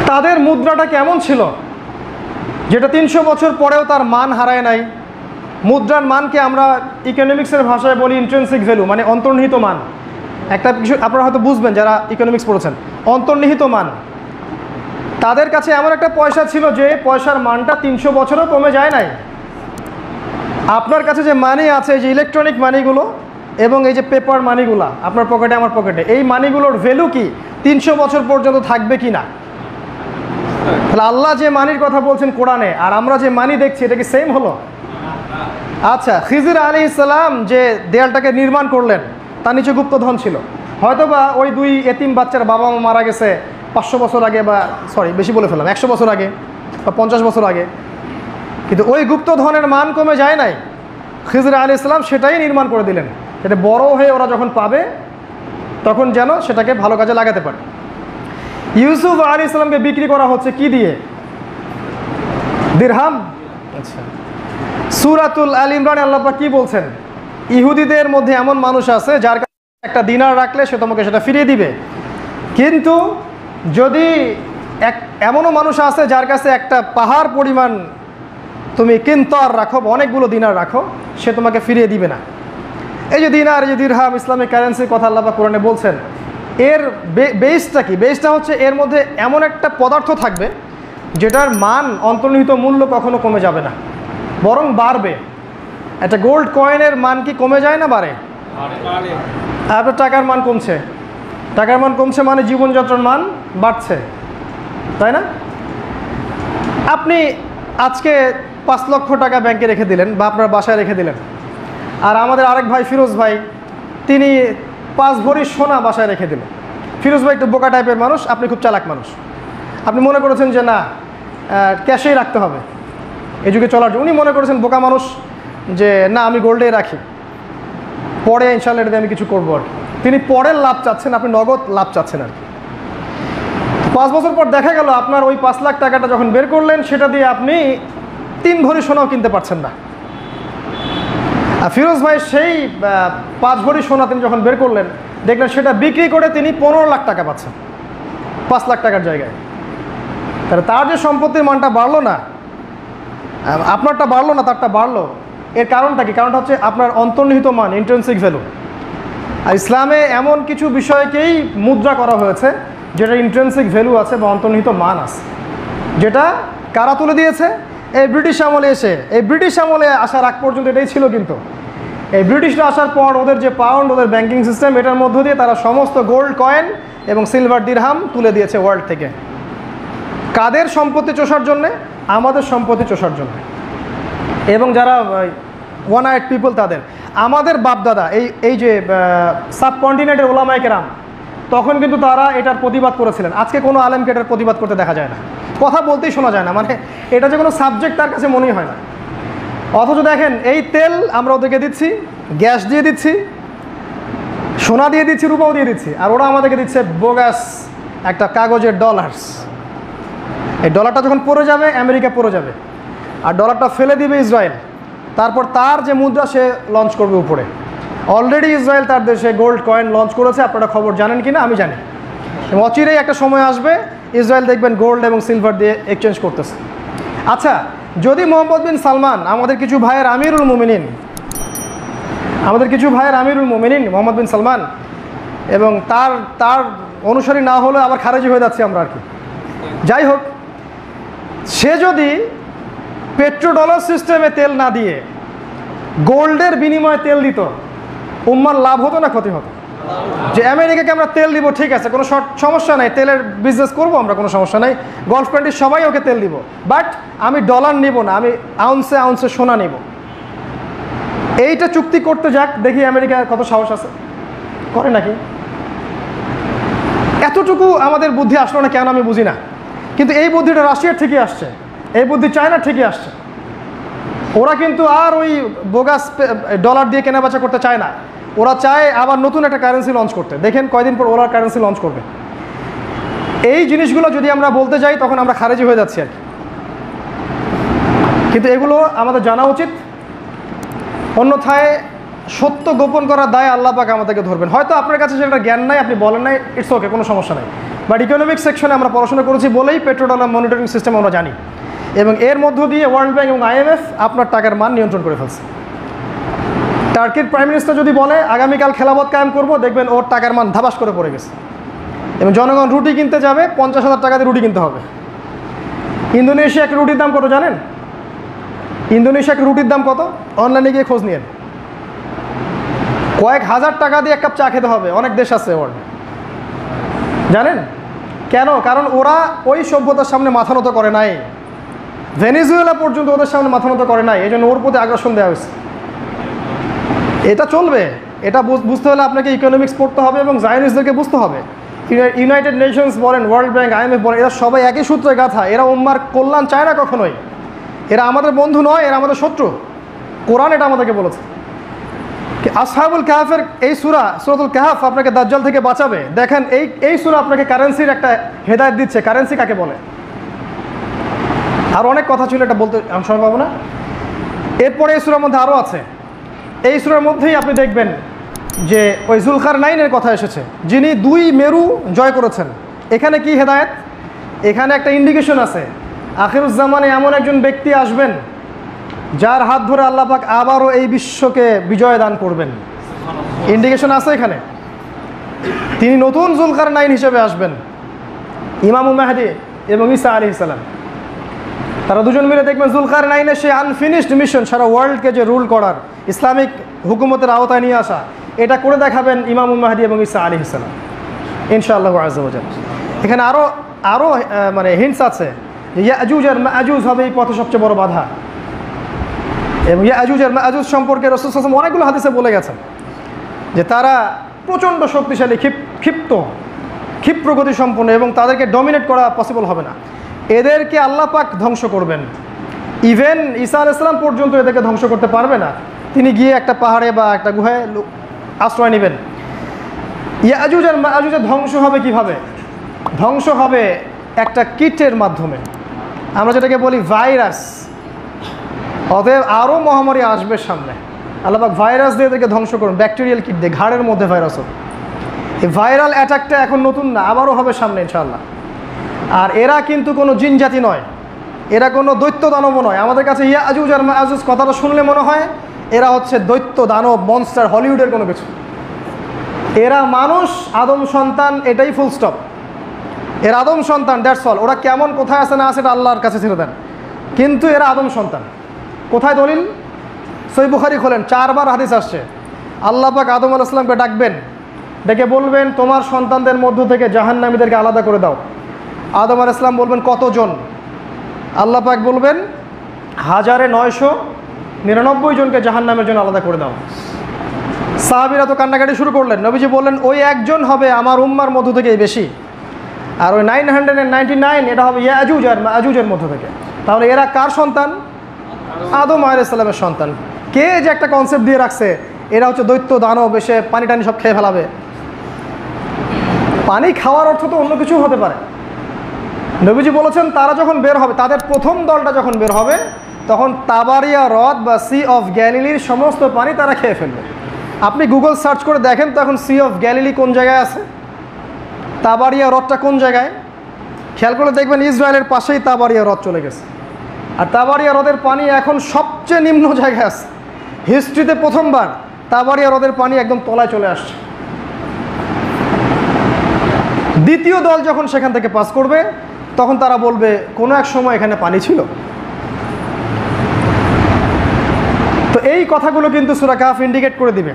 তাদের মুদ্রাটা কেমন ছিল যেটা 300 বছর পরেও তার মান হারায় নাই? মুদ্রার মানকে আমরা ইকোনমিক্সের ভাষায় বলি ইন্ট্রিনসিক ভ্যালু, মানে অন্তর্নিহিত মান। একটা কিছু আপনারা হয়তো বুঝবেন যারা ইকোনমিক্স পড়েছেন, অন্তর্নিহিত মান। তাদের কাছে এমন একটা পয়সা ছিল যে পয়সার মানটা 300 বছরও কমে যায় নাই। আপনার কাছে যে মানি আছে, যে ইলেকট্রনিক মানিগুলো এবং এই যে পেপার মানিগুলো আপনার পকেটে আমার পকেটে, এই মানিগুলোর ভ্যালু কি 300 বছর পর্যন্ত থাকবে কি না? তাহলে আল্লাহ যে মানির কথা বলছেন কোরআনে, আর আমরা যে মানি দেখছি, এটা কি সেম হলো? আচ্ছা, খিজির আলাইহিস সালাম যে দেয়ালটাকে নির্মাণ করলেন, তার নিচে গুপ্তধন ছিল। হয়তোবা ওই 2 এতিম বাচ্চার বাবা মা মারা গেছে 500 বছর আগে, বা বেশি বলে ফেললাম, 100 বছর আগে বা 50 বছর আগে, কিন্তু ওই গুপ্তধনের মান কমে যায় নাই। খিজির আলাইহিস সালাম সেটাই নির্মাণ করে দিলেন, যাতে বড় হয়ে ওরা যখন পাবে তখন যেন সেটাকে ভালো কাজে লাগাতে পারে। ইউসুফ আলাইহিস সালামকে বিক্রি করা হচ্ছে কি দিয়ে? দিরহাম। আচ্ছা, সূরাতুল আল ইমরানে আল্লাহ পাক কি বলছেন? ইহুদিদের মধ্যে এমন মানুষ আছে যার কাছে একটা দিনার রাখলে সে তোমাকে সেটা ফিরিয়ে দিবে, কিন্তু যদি এমনও মানুষ আছে যার কাছে একটা পাহাড় পরিমাণ তুমি কিনতার রাখো, অনেকগুলো দিনার রাখো, সে তোমাকে ফিরিয়ে দিবে না। এই যে দিনার, এই যে দিরহাম, ইসলামিক কারেন্সির কথা আল্লাহ পাক কোরআনে বলছেন, এর বেসটা কি? বেসটা হচ্ছে এর মধ্যে এমন একটা পদার্থ থাকবে যেটার মান, অন্তর্নিহিত মূল্য কখনো কমে যাবে না, বরং বাড়বে। একটা গোল্ড কয়েনের মান কি কমে যায় না বাড়ে? আপনার টাকার মান কমছে, টাকার মান কমছে মানে জীবনযাত্রার মান বাড়ছে, তাই না? আপনি আজকে 5 লক্ষ টাকা ব্যাংকে রেখে দিলেন বা আপনার বাসায় রেখে দিলেন, আর আমাদের আরেক ভাই ফিরোজ ভাই, তিনি 5 ভরি সোনা বাসায় রেখে দিলেন। ফিরোজ ভাই একটু বোকা টাইপের মানুষ, আপনি খুব চালাক মানুষ। আপনি মনে করেছেন যে না, ক্যাশেই রাখতে হবে এই যুগে চলার জন্য। উনি মনে করেছেন বোকা মানুষ যে না, আমি গোল্ডেই রাখি, পরে ইনশাল্লাহ এটা দিয়ে আমি কিছু করবো। আর তিনি পরের লাভ চাচ্ছেন, আপনি নগদ লাভ চাচ্ছেন। আর 5 বছর পর দেখা গেল আপনার ওই 5 লাখ টাকাটা যখন বের করলেন, সেটা দিয়ে আপনি 3 ভরি সোনাও কিনতে পারছেন না। আর ফিরোজ ভাই সেই 5 ভরি সোনা তিনি যখন বের করলেন, দেখলেন সেটা বিক্রি করে তিনি 15 লাখ টাকা পাচ্ছেন 5 লাখ টাকার জায়গায়। তাহলে তার যে সম্পত্তির মানটা বাড়লো না, আপনারটা বাড়লো না, তারটা বাড়লো। এর কারণটা কি? কারণটা হচ্ছে আপনার অন্তর্নিহিত মান, ইন্ট্রিনসিক ভ্যালু। আর ইসলামে এমন কিছু বিষয়কেই মুদ্রা করা হয়েছে যেটা ইন্ট্রিনসিক ভ্যালু আছে বা অন্তর্নিহিত মান আছে, যেটা কারা তুলে দিয়েছে? এই ব্রিটিশ আমলে এসে, এই ব্রিটিশ আমলে আসার আগ পর্যন্ত এটাই ছিল, কিন্তু এই ব্রিটিশরা আসার পর ওদের যে পাউন্ড, ওদের ব্যাংকিং সিস্টেম, এটার মধ্য দিয়ে তারা সমস্ত গোল্ড কয়েন এবং সিলভার দিরহাম তুলে দিয়েছে ওয়ার্ল্ড থেকে। কাদের সম্পত্তি চষার জন্যে? আমাদের সম্পত্তি চষার জন্য। এবং যারা ওয়ান আইড পিপল, তাদের, আমাদের বাপদাদা, এই যে সাবকন্টিনেন্টের ওলামায়ে কেরাম, তখন কিন্তু তারা এটার প্রতিবাদ করেছিলেন। আজকে কোনো আলেমকে এটার প্রতিবাদ করতে দেখা যায় না, কথা বলতেই শোনা যায় না, মানে এটা যে কোনো সাবজেক্ট তার কাছে মনেই হয় না। অথচ দেখেন, এই তেল আমরা ওদেরকে দিচ্ছি, গ্যাস দিয়ে দিচ্ছি, সোনা দিয়ে দিচ্ছি, রূপাও দিয়ে দিচ্ছি, আর ওরা আমাদেরকে দিচ্ছে বোগাস একটা কাগজের ডলার্স। এই ডলারটা যখন পড়ে যাবে, আমেরিকা পড়ে যাবে, আর ডলারটা ফেলে দিবে ইসরায়েল। তারপর তার যে মুদ্রা সে লঞ্চ করবে উপরে। অলরেডি ইসরায়েল তার দেশে গোল্ড কয়েন লঞ্চ করেছে, আপনারা খবর জানেন কি না আমি জানি। এবং অচিরেই একটা সময় আসবে ইসরায়েল দেখবেন গোল্ড এবং সিলভার দিয়ে এক্সচেঞ্জ করতেছে। আচ্ছা, যদি মোহাম্মদ বিন সালমান, আমাদের কিছু ভাইয়ের আমিরুল মুমিনিন মোহাম্মদ বিন সালমান, এবং তার অনুসারী না হলে আবার খারেজি হয়ে যাচ্ছে আমরা আর কি। যাই হোক, সে যদি পেট্রোডলার সিস্টেমে তেল না দিয়ে গোল্ডের বিনিময়ে তেল দিত, উম্মার লাভ হতো না ক্ষতি হতো? যে আমেরিকাকে আমরা তেল দিব, ঠিক আছে, কোনো সমস্যা নাই, তেলের বিজনেস করবো আমরা, কোনো সমস্যা নাই, গলফ কান্ট্রির সবাই ওকে তেল দিব, বাট আমি ডলার নিব না, আমি আউন্সে আউন্সে সোনা নিব। এইটা চুক্তি করতে যাক, দেখি আমেরিকার কত সাহস আছে, করে নাকি? এতটুকু আমাদের বুদ্ধি আসলো না কেন আমি বুঝি না। কিন্তু এই বুদ্ধিটা রাশিয়ার থেকে আসছে, এই বুদ্ধি চায়নার থেকে আসছে। ওরা কিন্তু আর ওই বোগাস ডলার দিয়ে কেনাবেচা করতে চায় না, ওরা চায় আবার নতুন একটা কারেন্সি লঞ্চ করতে। দেখেন কয়দিন পর ওরা কারেন্সি লঞ্চ করবে। এই জিনিসগুলো যদি আমরা বলতে যাই তখন আমরা খারেজি হয়ে যাচ্ছি আর কি। কিন্তু এগুলো আমাদের জানা উচিত, অন্যথায় সত্য গোপন করার দায় আল্লাহ পাক আমাদেরকে ধরবেন। হয়তো আপনার কাছে সেটা জ্ঞান নাই, আপনি বলেন নাই, ইটস ওকে, কোনো সমস্যা নাই। বাট ইকোনমিক সেকশনে আমরা পড়াশোনা করেছি বলেই পেট্রোডলার মনিটরিং সিস্টেম আমরা জানি, এবং এর মধ্য দিয়ে ওয়ার্ল্ড ব্যাংক এবং IMF আপনার টাকার মান নিয়ন্ত্রণ করে ফেলছে। টার্কির প্রাইম মিনিস্টার যদি বলে আগামীকাল খেলাফত কায়েম করবো, দেখবেন ওর টাকার মান ধাবাস করে পড়ে গেছে। এবং জনগণ রুটি কিনতে যাবে, 50,000 টাকা দিয়ে রুটি কিনতে হবে। ইন্দোনেশিয়া একটা রুটির দাম কত জানেন? ইন্দোনেশিয়া একটা রুটির দাম কত? অনলাইনে গিয়ে খোঁজ নিয়েন। কয়েক হাজার টাকা দিয়ে এক কাপ চা খেতে হবে। অনেক দেশ আছে ওয়ার্ল্ডে, জানেন কেন? কারণ ওরা ওই সভ্যতার সামনে মাথা নত করে নাই। ভেনেজুয়েলা পর্যন্ত ওদের সামনে মাথা নত করে নাই, এই জন্য ওর প্রতি আগ্রাসন দেওয়া হয়েছে। এটা চলবে, এটা বুঝতে হলে আপনাকে ইকোনমিক্স পড়তে হবে এবং জায়নিস্টদেরকে বুঝতে হবে। ইউনাইটেড নেশনস বলেন, ওয়ার্ল্ড ব্যাংক, IMF বলেন, এরা সবাই একই সূত্রে গাথা। এরা উম্মার কল্যাণ চায় না কখনোই। এরা আমাদের বন্ধু নয়, এরা আমাদের শত্রু। কোরআন এটা আমাদেরকে বলেছে। আসহাবুল কাহাফের এই সূরাতুল কাহাফ আপনাকে দাজ্জাল থেকে বাঁচাবে। দেখেন এই সূরা আপনাকে কারেন্সির একটা হেদায়েত দিচ্ছে। কারেন্সি কাকে বলে? আর অনেক কথা ছিল, এটা বলতে আমি সময় পাবো না। এরপরে এই সূরার মধ্যে আরও আছে। এই সূরার মধ্যেই আপনি দেখবেন যে ওই যুলকারনাইনের কথা এসেছে, যিনি 2 মেরু জয় করেছেন। এখানে কি হেদায়েত? এখানে একটা ইন্ডিকেশন আছে, আখিরুজ্জামানে এমন একজন ব্যক্তি আসবেন যার হাত ধরে আল্লাহ পাক আবারও এই বিশ্বকে বিজয় দান করবেন। ইন্ডিকেশন আছে এখানে। তিনি নতুন যুলকারনাইন হিসেবে আসবেন, ইমামুল মাহদি এবং ঈসা আলাইহিস সালাম। তারা দুজন মিলে দেখবেন যুলকারনাইনের সেই আনফিনিশড মিশন, সারা ওয়ার্ল্ডকে যে রুল করার, ইসলামিক হুকুমতের আওতায় নিয়ে আসা, এটা করে দেখাবেন ইমামুল মাহদি এবং ঈসা আলাইহিস সালাম ইনশাআল্লাহ আযজা ওয়া জাল্লা। এখানে আরও মানে হিন্টস আছে যে ইয়াজুজ আর মাজুজ হবে এই পথে সবচেয়ে বড় বাধা। এবং ইয়াজুজ আর মাজুজ সম্পর্কে রাসূল সাল্লাল্লাহু আলাইহি ওয়াসাল্লাম অনেকগুলো হাদিসে বলে গেছেন যে তারা প্রচণ্ড শক্তিশালী, ক্ষিপ্র গতি সম্পন্ন, এবং তাদেরকে ডমিনেট করা পসিবল হবে না। এদেরকে আল্লাহ পাক ধ্বংস করবেন। ইভেন ঈসা আলাইহিস সালাম পর্যন্ত এদেরকে ধ্বংস করতে পারবে না। তিনি গিয়ে একটা পাহাড়ে বা একটা গুহায় আশ্রয় নেবেন। ইয়াজুজ আর মাজুজের ধ্বংস হবে কিভাবে? ধ্বংস হবে একটা কীটের মাধ্যমে, আমরা যেটাকে বলি ভাইরাস। অতএব আরও মহামারী আসবে সামনে। আল্লাহ পাক ভাইরাস দিয়ে এদেরকে ধ্বংস করুন, ব্যাকটেরিয়াল কিট দিয়ে, ঘাড়ের মধ্যে ভাইরাস হবে। এই ভাইরাল অ্যাটাকটা এখন নতুন না, আবারও হবে সামনে ইনশাআল্লাহ। আর এরা কিন্তু কোনো জিন জাতি নয়, এরা কোনো দৈত্য দানবও নয়। আমাদের কাছে ইয়াজুজ আর মাজুজ কথাটা শুনলে মনে হয় এরা হচ্ছে দৈত্য দানব মনস্টার, হলিউডের কোনো কিছু। এরা মানুষ, আদম সন্তান, এটাই ফুল স্টপ। এরা আদম সন্তান, দ্যাটস অল। ওরা কেমন কোথায় আছে না আছে এটা আল্লাহর কাছে ছেড়ে দেন, কিন্তু এরা আদম সন্তান। কোথায় দলিল? সহিহ বুখারী খোলেন, 4 বার হাদিস আসছে। আল্লাহ পাক আদম আলাইহিস সালামকে ডাকবেন, ডেকে বলবেন তোমার সন্তানদের মধ্য থেকে জাহান্নামীদেরকে আলাদা করে দাও। আদম আলাইহিস সালাম বলবেন কতজন? আল্লাহ পাক বলবেন 1999 জনকে জাহান্নামের জন্য আলাদা করে দাও। সাহাবীরা তো কান্নাকাটি শুরু করলেন। নবীজি বললেন ওই একজন হবে আমার উম্মার মধ্য থেকেই বেশি, আর ওই 999 এটা হবে ইয়াজুজ আর মাজুজের মধ্য থেকে। তাহলে এরা কার সন্তান? আদম আলাইহিস সালামের সন্তান। কে যে একটা কনসেপ্ট দিয়ে রাখছে এরা হচ্ছে দৈত্য দানব, এসে পানি টানি সব খেয়ে ফেলাবে। পানি খাওয়ার অর্থ তো অন্য কিছু হতে পারে। নবীজি বলেছেন তারা যখন বের হবে, তাদের প্রথম দলটা যখন বের হবে, তখন তাবারিয়া হ্রদ বা সি অফ গ্যালিলির সমস্ত পানি তারা খেয়ে ফেলবে। আপনি গুগল সার্চ করে দেখেন তো এখন সি অফ গ্যালিলি কোন জায়গায় আছে, তাবারিয়া হ্রদটা কোন জায়গায়। খেয়াল করে দেখবেন ইসরায়েলের পাশেই তাবারিয়া হ্রদ চলে গেছে। আর তাবারিয়া হ্রদের পানি এখন সবচেয়ে নিম্ন জায়গায় আছে। হিস্ট্রিতে প্রথমবার তাবারিয়া হ্রদের পানি একদম তলায় চলে আসছে। দ্বিতীয় দল যখন সেখান থেকে পাস করবে, তখন তারা বলবে কোনো এক সময় এখানে পানি ছিল। তো এই কথাগুলো কিন্তু সূরা কাহফ ইন্ডিকেট করে দিবে।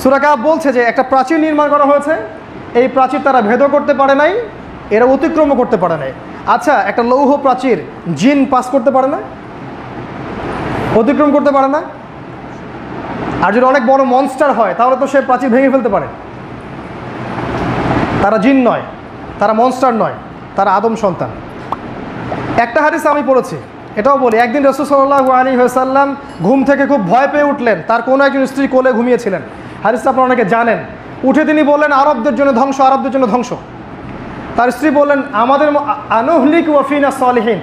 সূরা কাহফ বলছে যে একটা প্রাচীর নির্মাণ করা হয়েছে, এই প্রাচীর তারা ভেদও করতে পারে নাই, এরা অতিক্রমও করতে পারে নাই। আচ্ছা, একটা লৌহ প্রাচীর জিন পাস করতে পারে না, অতিক্রম করতে পারে না? আর যদি অনেক বড় মনস্টার হয় তাহলে তো সে প্রাচীর ভেঙে ফেলতে পারে। তারা জিন নয়, তারা মনস্টার নয়, তারা আদম সন্তান। একটা হাদিস আমি পড়েছি, এটাও বলি, একদিন রাসূল সাল্লাল্লাহু আলাইহি ওয়াসাল্লাম ঘুম থেকে খুব ভয় পেয়ে উঠলেন। তার কোনো একজন স্ত্রী কোলে ঘুমিয়েছিলেন। হাদিসটা আপনারা অনেকে জানেন। উঠে তিনি বললেন, আরবদের জন্য ধ্বংস, আরবদের জন্য ধ্বংস। তার স্ত্রী বললেন, আমাদের আনুহলিক ওয়া ফিনা সালিহিন,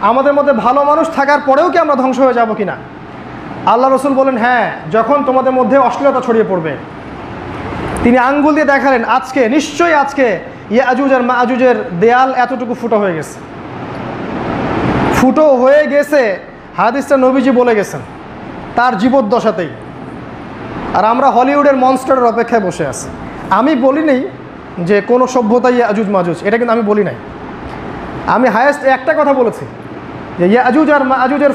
আমাদের মধ্যে ভালো মানুষ থাকার পরেও কি আমরা ধ্বংস হয়ে যাব কিনা? আল্লাহ রসুল বলেন, হ্যাঁ, যখন তোমাদের মধ্যে অশ্লীলতা ছড়িয়ে পড়বে। তিনি আঙ্গুল দিয়ে দেখালেন, আজকে নিশ্চয়ই আজকে ইয়াজুজ আর মাজুজের দেয়াল এতটুকু ফুটো হয়ে গেছে। ফুটো হয়ে গেছে হাদিসটা নবীজি বলে গেছেন তার জীবদ্দশাতেই। আর আমরা হলিউডের মনস্টারের অপেক্ষায় বসে আছি। আমি বলি নেই যে কোনো সভ্যতা ইয়াজুজ মাজুজ, এটা কিন্তু আমি বলি নাই। আমি হায়েস্ট একটা কথা বলেছি যে ইয়াজুজ আর মাজুজের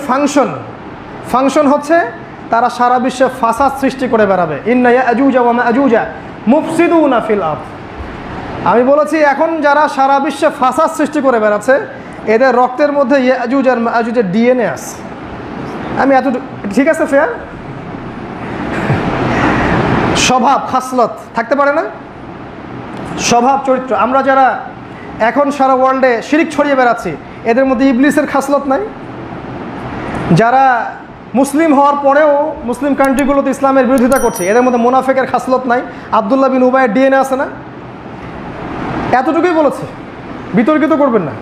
ফাংশন হচ্ছে তারা সারা বিশ্বে ফাসাদ সৃষ্টি করে বেড়াবে। ইন্না ইয়াজুজ ওয়া মাজুজা মুফসিদুনা ফিল আরদ। আমি বলেছি এখন যারা সারা বিশ্বে ফাসাদ সৃষ্টি করে বেড়াচ্ছে, এদের রক্তের মধ্যে ইয়াজুজ আর মাজুজের ডিএনএ আছে। আমি এত ঠিক আছে, ফেয়ার স্বভাব খাসলত থাকতে পারে না? স্বভাব চরিত্র। আমরা যারা এখন সারা ওয়ার্ল্ডে শিরিক ছড়িয়ে বেড়াচ্ছি, এদের মধ্যে ইবলিসের খাসলত নাই? যারা মুসলিম হওয়ার পরেও মুসলিম কান্ট্রিগুলোতে ইসলামের বিরোধিতা করছে, এদের মধ্যে মুনাফিকের খাসলত নাই? আব্দুল্লাহ বিন উবাইয়ের ডিএনএ আছে না? এতটুকুই বলেছে, বিতর্কিত করবেন না।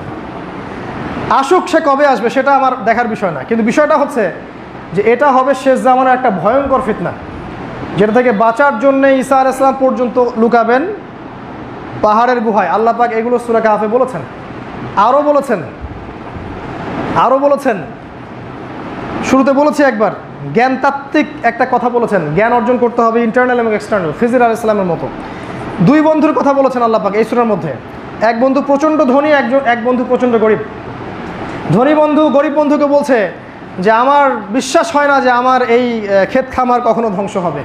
আসুক, সে কবে আসবে সেটা আমার দেখার বিষয় না, কিন্তু বিষয়টা হচ্ছে যে এটা হবে শেষ জামানার একটা ভয়ঙ্কর ফিতনা, যেটা থেকে বাঁচার জন্য ঈসা আলাইহিস সালাম পর্যন্ত লুকাবেন পাহাড়ের গুহায়। আল্লাহ পাক এগুলো সূরা কাহফে বলেছেন। আরও বলেছেন শুরুতে বলেছি একবার, জ্ঞানতাত্ত্বিক একটা কথা বলেছেন, জ্ঞান অর্জন করতে হবে ইন্টারনাল এবং এক্সটার্নাল। খিজির আলাইহিস সালামের মতো দুই বন্ধুর কথা বলেছেন আল্লাহ পাক এই সূরার মধ্যে। এক বন্ধু প্রচণ্ড ধনী, এক বন্ধু প্রচণ্ড গরিব। ধনী বন্ধু গরিব বন্ধুকে বলছে যে আমার বিশ্বাস হয় না যে আমার এই ক্ষেত খামার কখনো ধ্বংস হবে।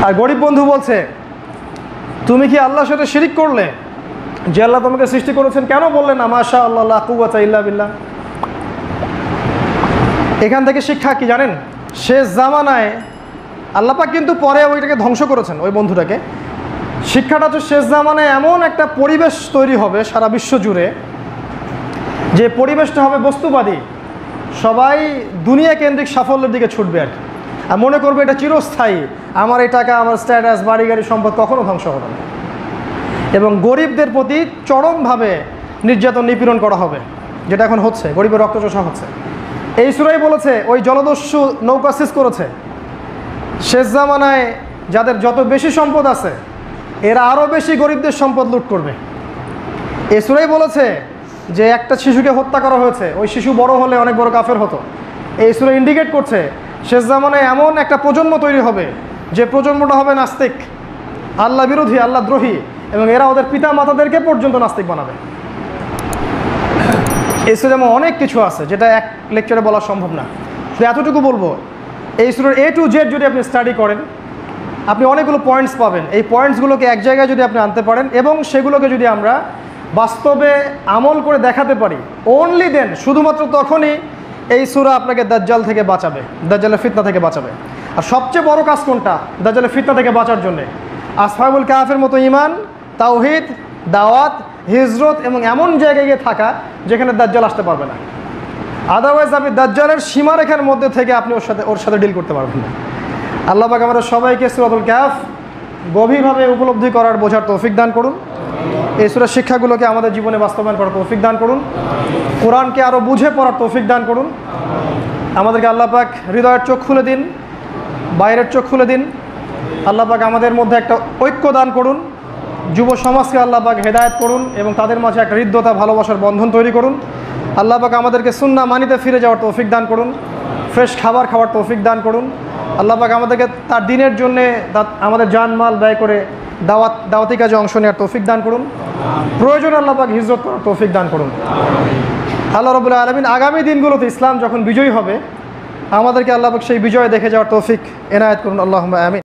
আর গরিব বন্ধু বলছে, তুমি কি আল্লাহর সাথে শিরিক করলে? যে আল্লাহ তোমাকে সৃষ্টি করেছেন কেন বললে না মাশা আল্লাহ লা কুওয়াতা ইল্লা বিল্লাহ? এখান থেকে শিক্ষা কি জানেন? শেষ জামানায় আল্লাহ পাক কিন্তু পরে ওইটাকে ধ্বংস করেছেন, ওই বন্ধুটাকে। শিক্ষাটা হচ্ছে শেষ জামানায় এমন একটা পরিবেশ তৈরি হবে সারা বিশ্ব জুড়ে, যে পরিবেশটা হবে বস্তুবাদী। সবাই দুনিয়া কেন্দ্রিক সাফল্যের দিকে ছুটবে আর কি, আর মনে করবে এটা চিরস্থায়ী। আমার এই টাকা, আমার স্ট্যাটাস, বাড়ি গাড়ি, সম্পদ কখনো ধ্বংস হবে না। এবং গরিবদের প্রতি চরমভাবে নির্যাতন নিপীড়ন করা হবে, যেটা এখন হচ্ছে, গরিবের রক্তচোষা হচ্ছে। এই সূরাই বলেছে ওই জলদস্যু নৌকা সিজ করেছে। শেষ জামানায় যাদের যত বেশি সম্পদ আছে, এরা আরও বেশি গরিবদের সম্পদ লুট করবে। এই সূরাই বলেছে যে একটা শিশুকে হত্যা করা হয়েছে, ওই শিশু বড় হলে অনেক বড় কাফের হতো। এই সূরা ইন্ডিকেট করছে শেষ জামানায় এমন একটা প্রজন্ম তৈরি হবে, যে প্রজন্মটা হবে নাস্তিক, আল্লাহ বিরোধী, আল্লাহ দ্রোহী, এবং এরা ওদের পিতা মাতাদেরকে পর্যন্ত নাস্তিক বানাবে। এই সূরায় যেমন অনেক কিছু আছে যেটা এক লেকচারে বলা সম্ভব না। শুধু এতটুকু বলবো, এই সূরার A to Z যদি আপনি স্টাডি করেন, আপনি অনেকগুলো পয়েন্টস পাবেন। এই পয়েন্টসগুলোকে এক জায়গায় যদি আপনি আনতে পারেন এবং সেগুলোকে যদি আমরা বাস্তবে আমল করে দেখাতে পারি, অনলি দেন, শুধুমাত্র তখনই এই সূরা আপনাকে দাজ্জাল থেকে বাঁচাবে, দাজ্জালের ফিতনা থেকে বাঁচাবে। আর সবচেয়ে বড় কাজ কোনটা দাজ্জালের ফিতনা থেকে বাঁচার জন্যে? আসহাবুল কাহফের মতো ঈমান, তাওহীদ, দাওয়াত, হিজরত এবং এমন জায়গায় গিয়ে থাকা যেখানে দাজ্জাল আসতে পারবে না। আদারওয়াইজ আপনি দাজ্জালের সীমারেখার মধ্যে থেকে আপনি ওর সাথে ডিল করতে পারবেন না। আল্লাহ পাক আমাদের সবাইকে সূরাতুল কাহফ গভীরভাবে উপলব্ধি করার বোঝার তৌফিক দান করুন। এই সূরার শিক্ষাগুলোকে আমাদের জীবনে বাস্তবায়ন করার তৌফিক দান করুন। কোরআনকে আরও বুঝে পড়ার তৌফিক দান করুন। আমাদেরকে আল্লাহ পাক হৃদয়ের চোখ খুলে দিন, বাইরের চোখ খুলে দিন। আল্লাহ পাক আমাদের মধ্যে একটা ঐক্য দান করুন। যুব সমাজকে আল্লাহ পাক হেদায়েত করুন এবং তাদের মাঝে একটা হৃদ্যতা ভালোবাসার বন্ধন তৈরি করুন। আল্লাহ পাক আমাদেরকে সুন্নাহ মানিতে ফিরে যাওয়ার তৌফিক দান করুন। ফ্রেশ খাবার খাওয়ার তৌফিক দান করুন। আল্লাহ পাক আমাদেরকে তার দিনের জন্যে আমাদের জানমাল ব্যয় করে দাওয়াতি কাজে অংশ নেওয়ার তৌফিক দান করুন। প্রয়োজন আল্লাহ পাক হিজরত করার তৌফিক দান করুন। আল্লাহ রাব্বুল আলামিন আগামী দিনগুলোতে ইসলাম যখন বিজয়ী হবে আমাদেরকে আল্লাহ পাক সেই বিজয় দেখে যাওয়ার তৌফিক এনায়েত করুন। আল্লাহুম্মা আমিন।